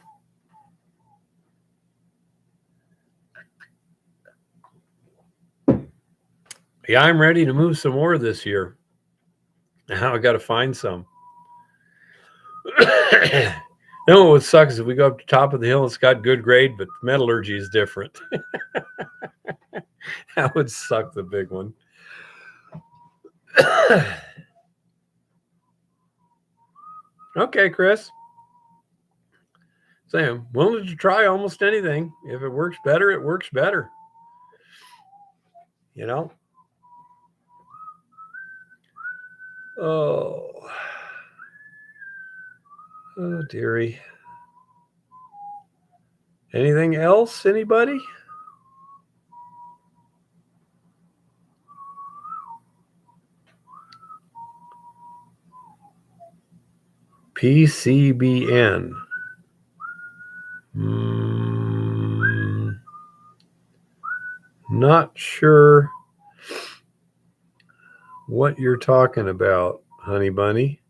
Yeah, I'm ready to move some more this year. Now I got to find some. Then what would suck is if we go up to the top of the hill, it's got good grade, but metallurgy is different. That would suck, the big one. Okay, Chris. Say I'm willing to try almost anything. If it works better, it works better. Oh, dearie. Anything else, anybody? PCBN. Not sure what you're talking about, honey bunny.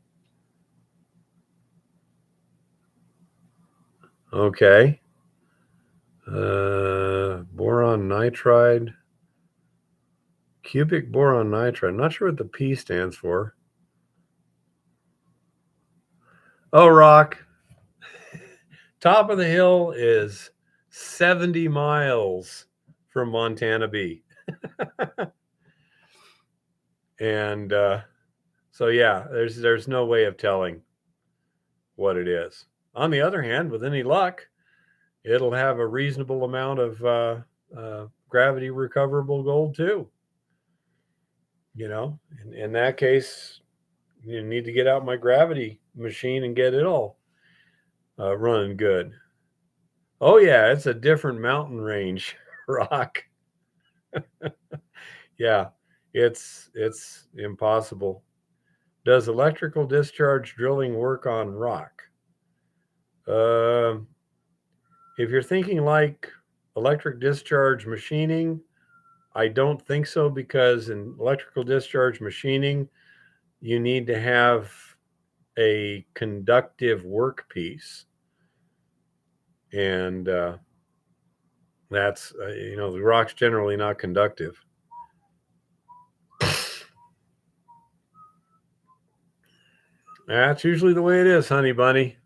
Okay. Boron nitride. Cubic boron nitride. I'm not sure what the P stands for. Oh, rock. top of the hill is 70 miles from Montana B. And so yeah, there's no way of telling what it is. On the other hand, with any luck, it'll have a reasonable amount of gravity recoverable gold too. You know, in that case, you need to get out my gravity machine and get it all running good. Oh yeah, it's a different mountain range rock. Yeah, it's impossible. Does electrical discharge drilling work on rock? If you're thinking like electric discharge machining, I don't think so, because in electrical discharge machining, you need to have a conductive workpiece. And that's, the rock's generally not conductive. That's usually the way it is, honey bunny.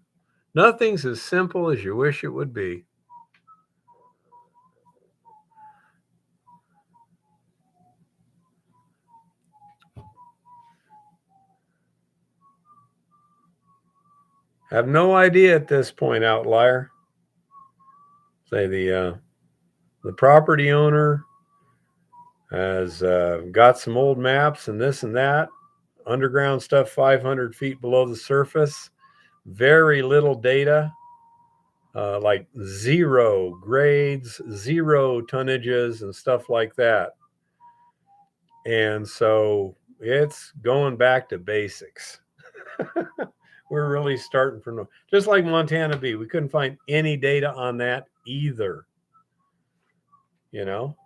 Nothing's as simple as you wish it would be. Have no idea at this point, outlier. Say the property owner has got some old maps and this and that. Underground stuff 500 feet below the surface. Very little data, like 0 grades, 0 tonnages, and stuff like that. And so it's going back to basics. We're really starting from, just like Montana B. We couldn't find any data on that either. You know,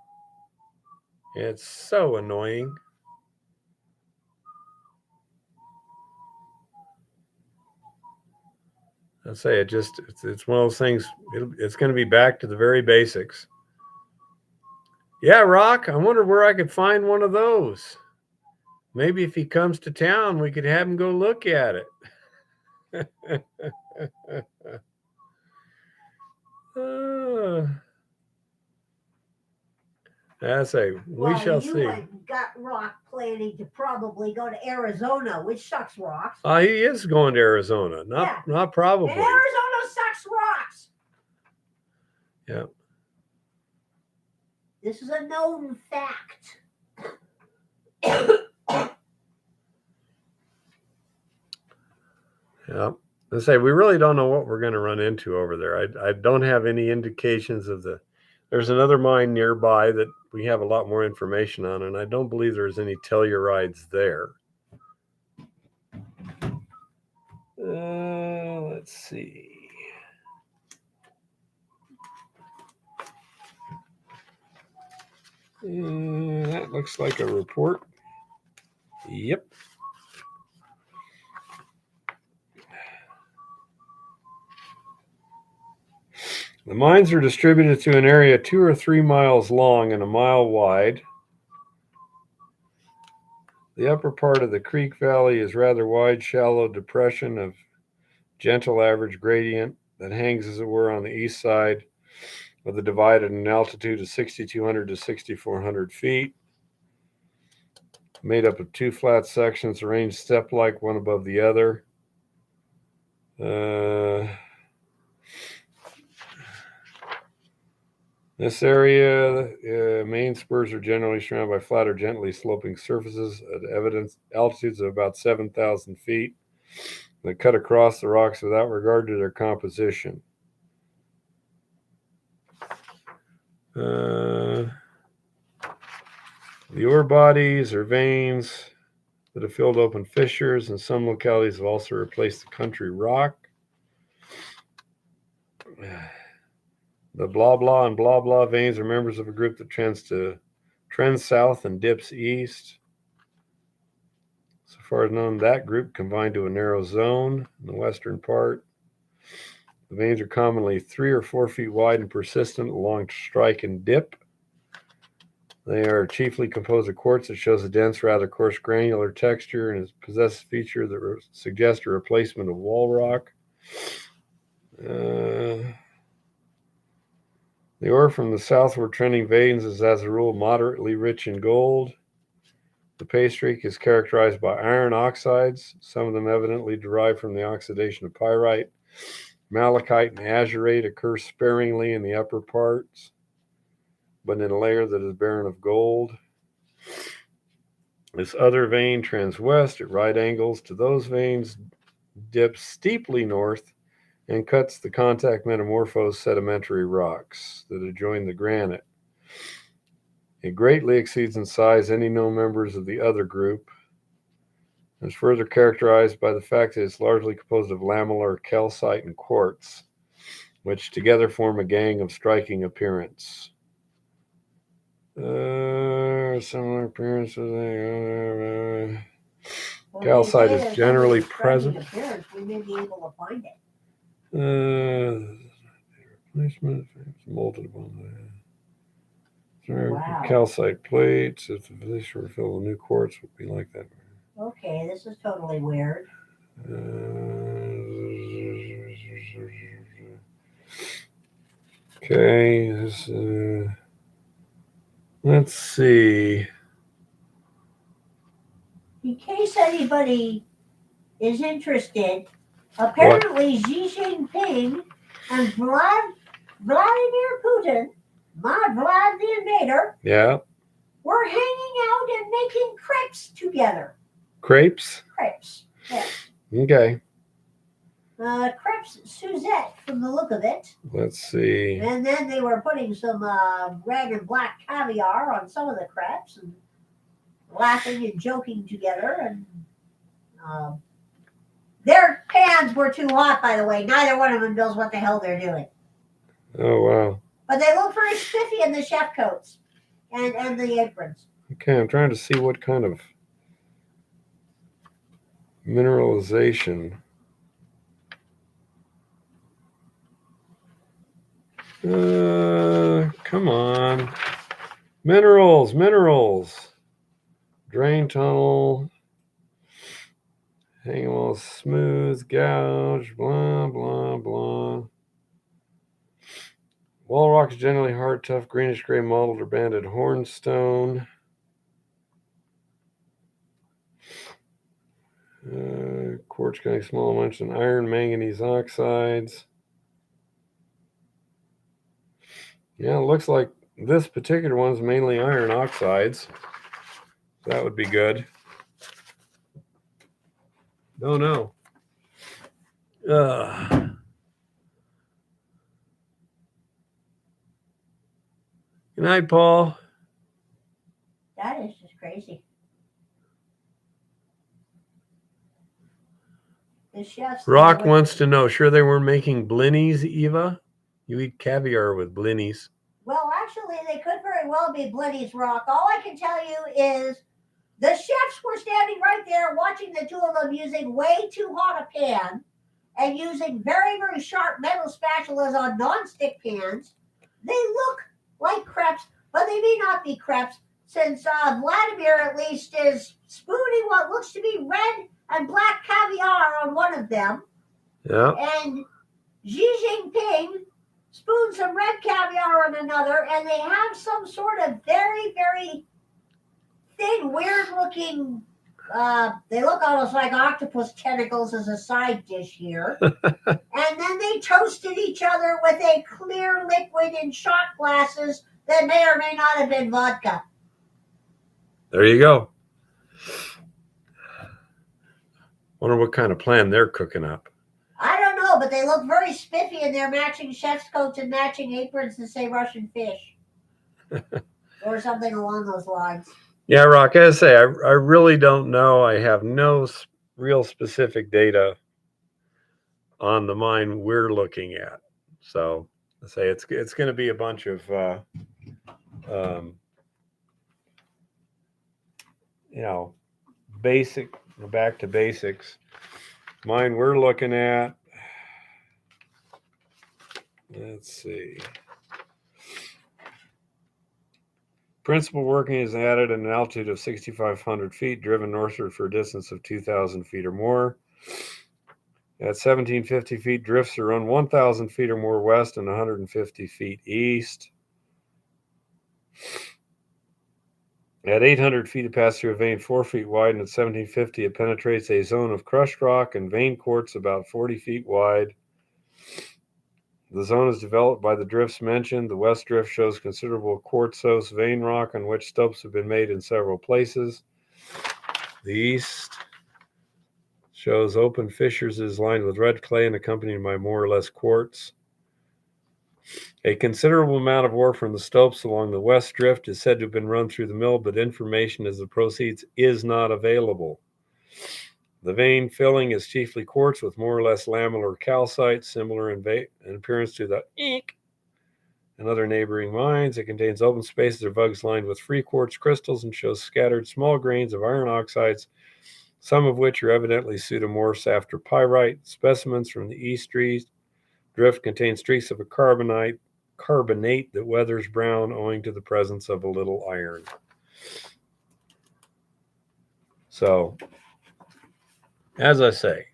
it's so annoying. I say it's one of those things. It's going to be back to the very basics. Yeah, Rock, I wonder where I could find one of those. Maybe if he comes to town, we could have him go look at it. I say, we shall see. You got Rock planning to probably go to Arizona, which sucks rocks. He is going to Arizona. Not probably. And Arizona sucks rocks. Yeah. This is a known fact. Yeah. I say, we really don't know what we're going to run into over there. I don't have any indications of there's another mine nearby that we have a lot more information on, and I don't believe there's any tellurides there. Let's see. That looks like a report. Yep. The mines are distributed to an area 2 or 3 miles long and a mile wide. The upper part of the creek valley is rather wide, shallow depression of gentle average gradient that hangs, as it were, on the east side of the divide at an altitude of 6,200 to 6,400 feet. Made up of 2 flat sections arranged step-like, one above the other. This area, main spurs are generally surrounded by flat or gently sloping surfaces at altitudes of about 7,000 feet that cut across the rocks without regard to their composition. The ore bodies or veins that have filled open fissures in some localities have also replaced the country rock. The blah blah and blah blah veins are members of a group that trends south and dips east. So far as known, that group combined to a narrow zone in the western part. The veins are commonly 3 or 4 feet wide and persistent along strike and dip. They are chiefly composed of quartz that shows a dense, rather coarse granular texture and possesses features that suggest a replacement of wall rock. The ore from the southward trending veins is, as a rule, moderately rich in gold. The pay streak is characterized by iron oxides, some of them evidently derived from the oxidation of pyrite. Malachite and azurite occur sparingly in the upper parts, but in a layer that is barren of gold. This other vein trends west at right angles to those veins, dips steeply north, and cuts the contact metamorphosed sedimentary rocks that adjoin the granite. It greatly exceeds in size any known members of the other group. It's further characterized by the fact that it's largely composed of lamellar calcite and quartz, which together form a gang of striking appearance. Similar appearances. Calcite is generally present. We may be able to find it. Replacement molded upon the Wow. calcite plates. If the physician were filled with new quartz, would be like that. Okay, this is totally weird. Okay, let's see. In case anybody is interested, apparently Xi Jinping and Vladimir Putin, my Vlad the Invader, Yeah, were hanging out and making crepes together. crepes. Crepes, yes. Okay, Crepes Suzette from the look of it. let's see. And then they were putting some red and black caviar on some of the crepes and laughing and joking together. And their pans were too hot, by the way. Neither one of them knows what the hell they're doing. Oh, wow. But they look very spiffy in the chef coats and the aprons. Okay, I'm trying to see what kind of mineralization. Come on. Minerals. Drain tunnel. Hang wall smooth, gouge, blah, blah, blah. Wall rock is generally hard, tough, greenish gray mottled or banded hornstone. Quartz containing small amounts of iron, manganese oxides. Yeah, it looks like this particular one's mainly iron oxides. That would be good. Don't know. Good night, Paul. That is just crazy. The chefs. Rock wants to know, sure they weren't making blinnies, Eva? You eat caviar with blinnies. Well, actually, they could very well be Blinny's Rock. All I can tell you is the chefs were standing right there watching the two of them using way too hot a pan and using very, very sharp metal spatulas on non-stick pans. They look like crepes, but they may not be crepes, since Vladimir, at least, is spooning what looks to be red and black caviar on one of them. Yeah. And Xi Jinping spoons some red caviar on another, and they have some sort of very, very thin, weird-looking, they look almost like octopus tentacles as a side dish here. And then they toasted each other with a clear liquid in shot glasses that may or may not have been vodka. There you go. Wonder what kind of plan they're cooking up. I don't know, but they look very spiffy in their matching chef's coats and matching aprons that say Russian fish. Or something along those lines. Yeah, Rock, as I say, I really don't know. I have no real specific data on the mine we're looking at. So I say it's going to be a bunch of, back to basics. Mine we're looking at, let's see. Principal working is added at an altitude of 6,500 feet, driven northward for a distance of 2,000 feet or more. At 1750 feet, drifts are run 1,000 feet or more west and 150 feet east. At 800 feet, it passes through a vein 4 feet wide, and at 1750, it penetrates a zone of crushed rock and vein quartz about 40 feet wide. The zone is developed by the drifts mentioned. The west drift shows considerable quartzose vein rock on which stopes have been made in several places. The east shows open fissures is lined with red clay and accompanied by more or less quartz. A considerable amount of ore from the stopes along the west drift is said to have been run through the mill, but information as the proceeds is not available. The vein filling is chiefly quartz with more or less lamellar calcite, similar in appearance to the ink and other neighboring mines. It contains open spaces or vugs lined with free quartz crystals and shows scattered small grains of iron oxides, some of which are evidently pseudomorphs after pyrite. Specimens from the east drift contain streaks of a carbonate that weathers brown owing to the presence of a little iron. So, as I say,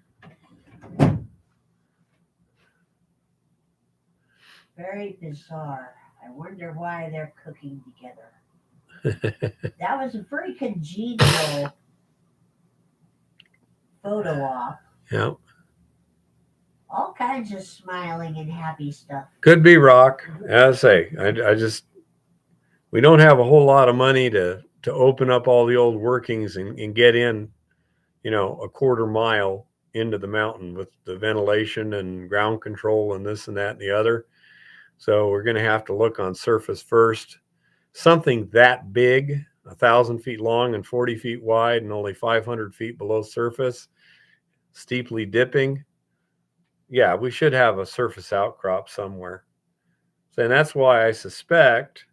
very bizarre. I wonder why they're cooking together. That was a very congenial photo op. Yeah. All kinds of smiling and happy stuff. Could be rock. As I say, we don't have a whole lot of money to open up all the old workings and get in, a quarter mile into the mountain with the ventilation and ground control and this and that and the other. So we're going to have to look on surface first. Something that big, 1,000 feet long and 40 feet wide and only 500 feet below surface, steeply dipping. Yeah, we should have a surface outcrop somewhere. So, and that's why I suspect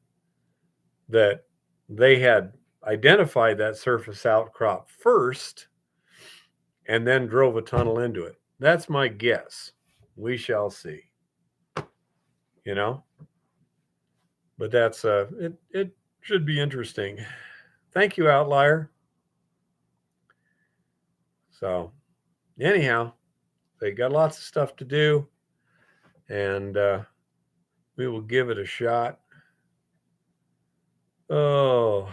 that they had identified that surface outcrop first and then drove a tunnel into it. That's my guess. We shall see. But that's it should be interesting. Thank you, Outlier. So anyhow, they got lots of stuff to do, and we will give it a shot. I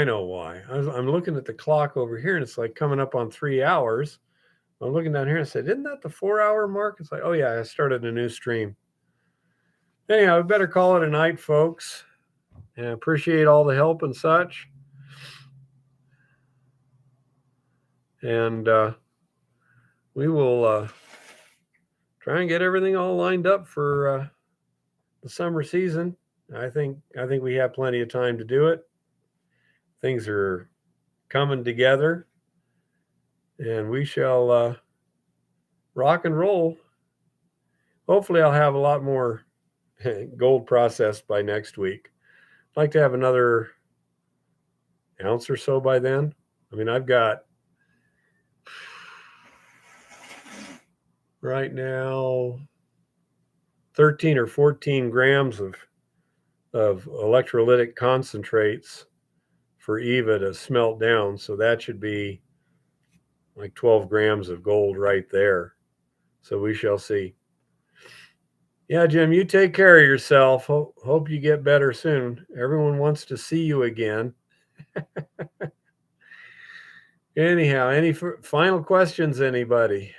know why. I'm looking at the clock over here, and it's like coming up on 3 hours. I'm looking down here and I said, isn't that the 4-hour mark? It's like, oh yeah, I started a new stream. Anyhow, we better call it a night, folks. And I appreciate all the help and such. And we will try and get everything all lined up for the summer season. I think we have plenty of time to do it. Things are coming together, and we shall rock and roll. Hopefully, I'll have a lot more gold processed by next week. I'd like to have another ounce or so by then. I mean, I've got right now 13 or 14 grams of electrolytic concentrates for Eva to smelt down. So that should be like 12 grams of gold right there. So we shall see. Yeah, Jim, you take care of yourself. Hope you get better soon. Everyone wants to see you again. Anyhow, any final questions, anybody?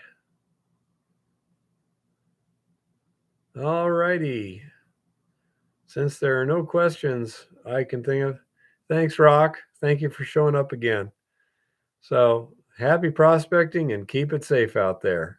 All righty. Since there are no questions I can think of, thanks, Rock. Thank you for showing up again. So happy prospecting and keep it safe out there.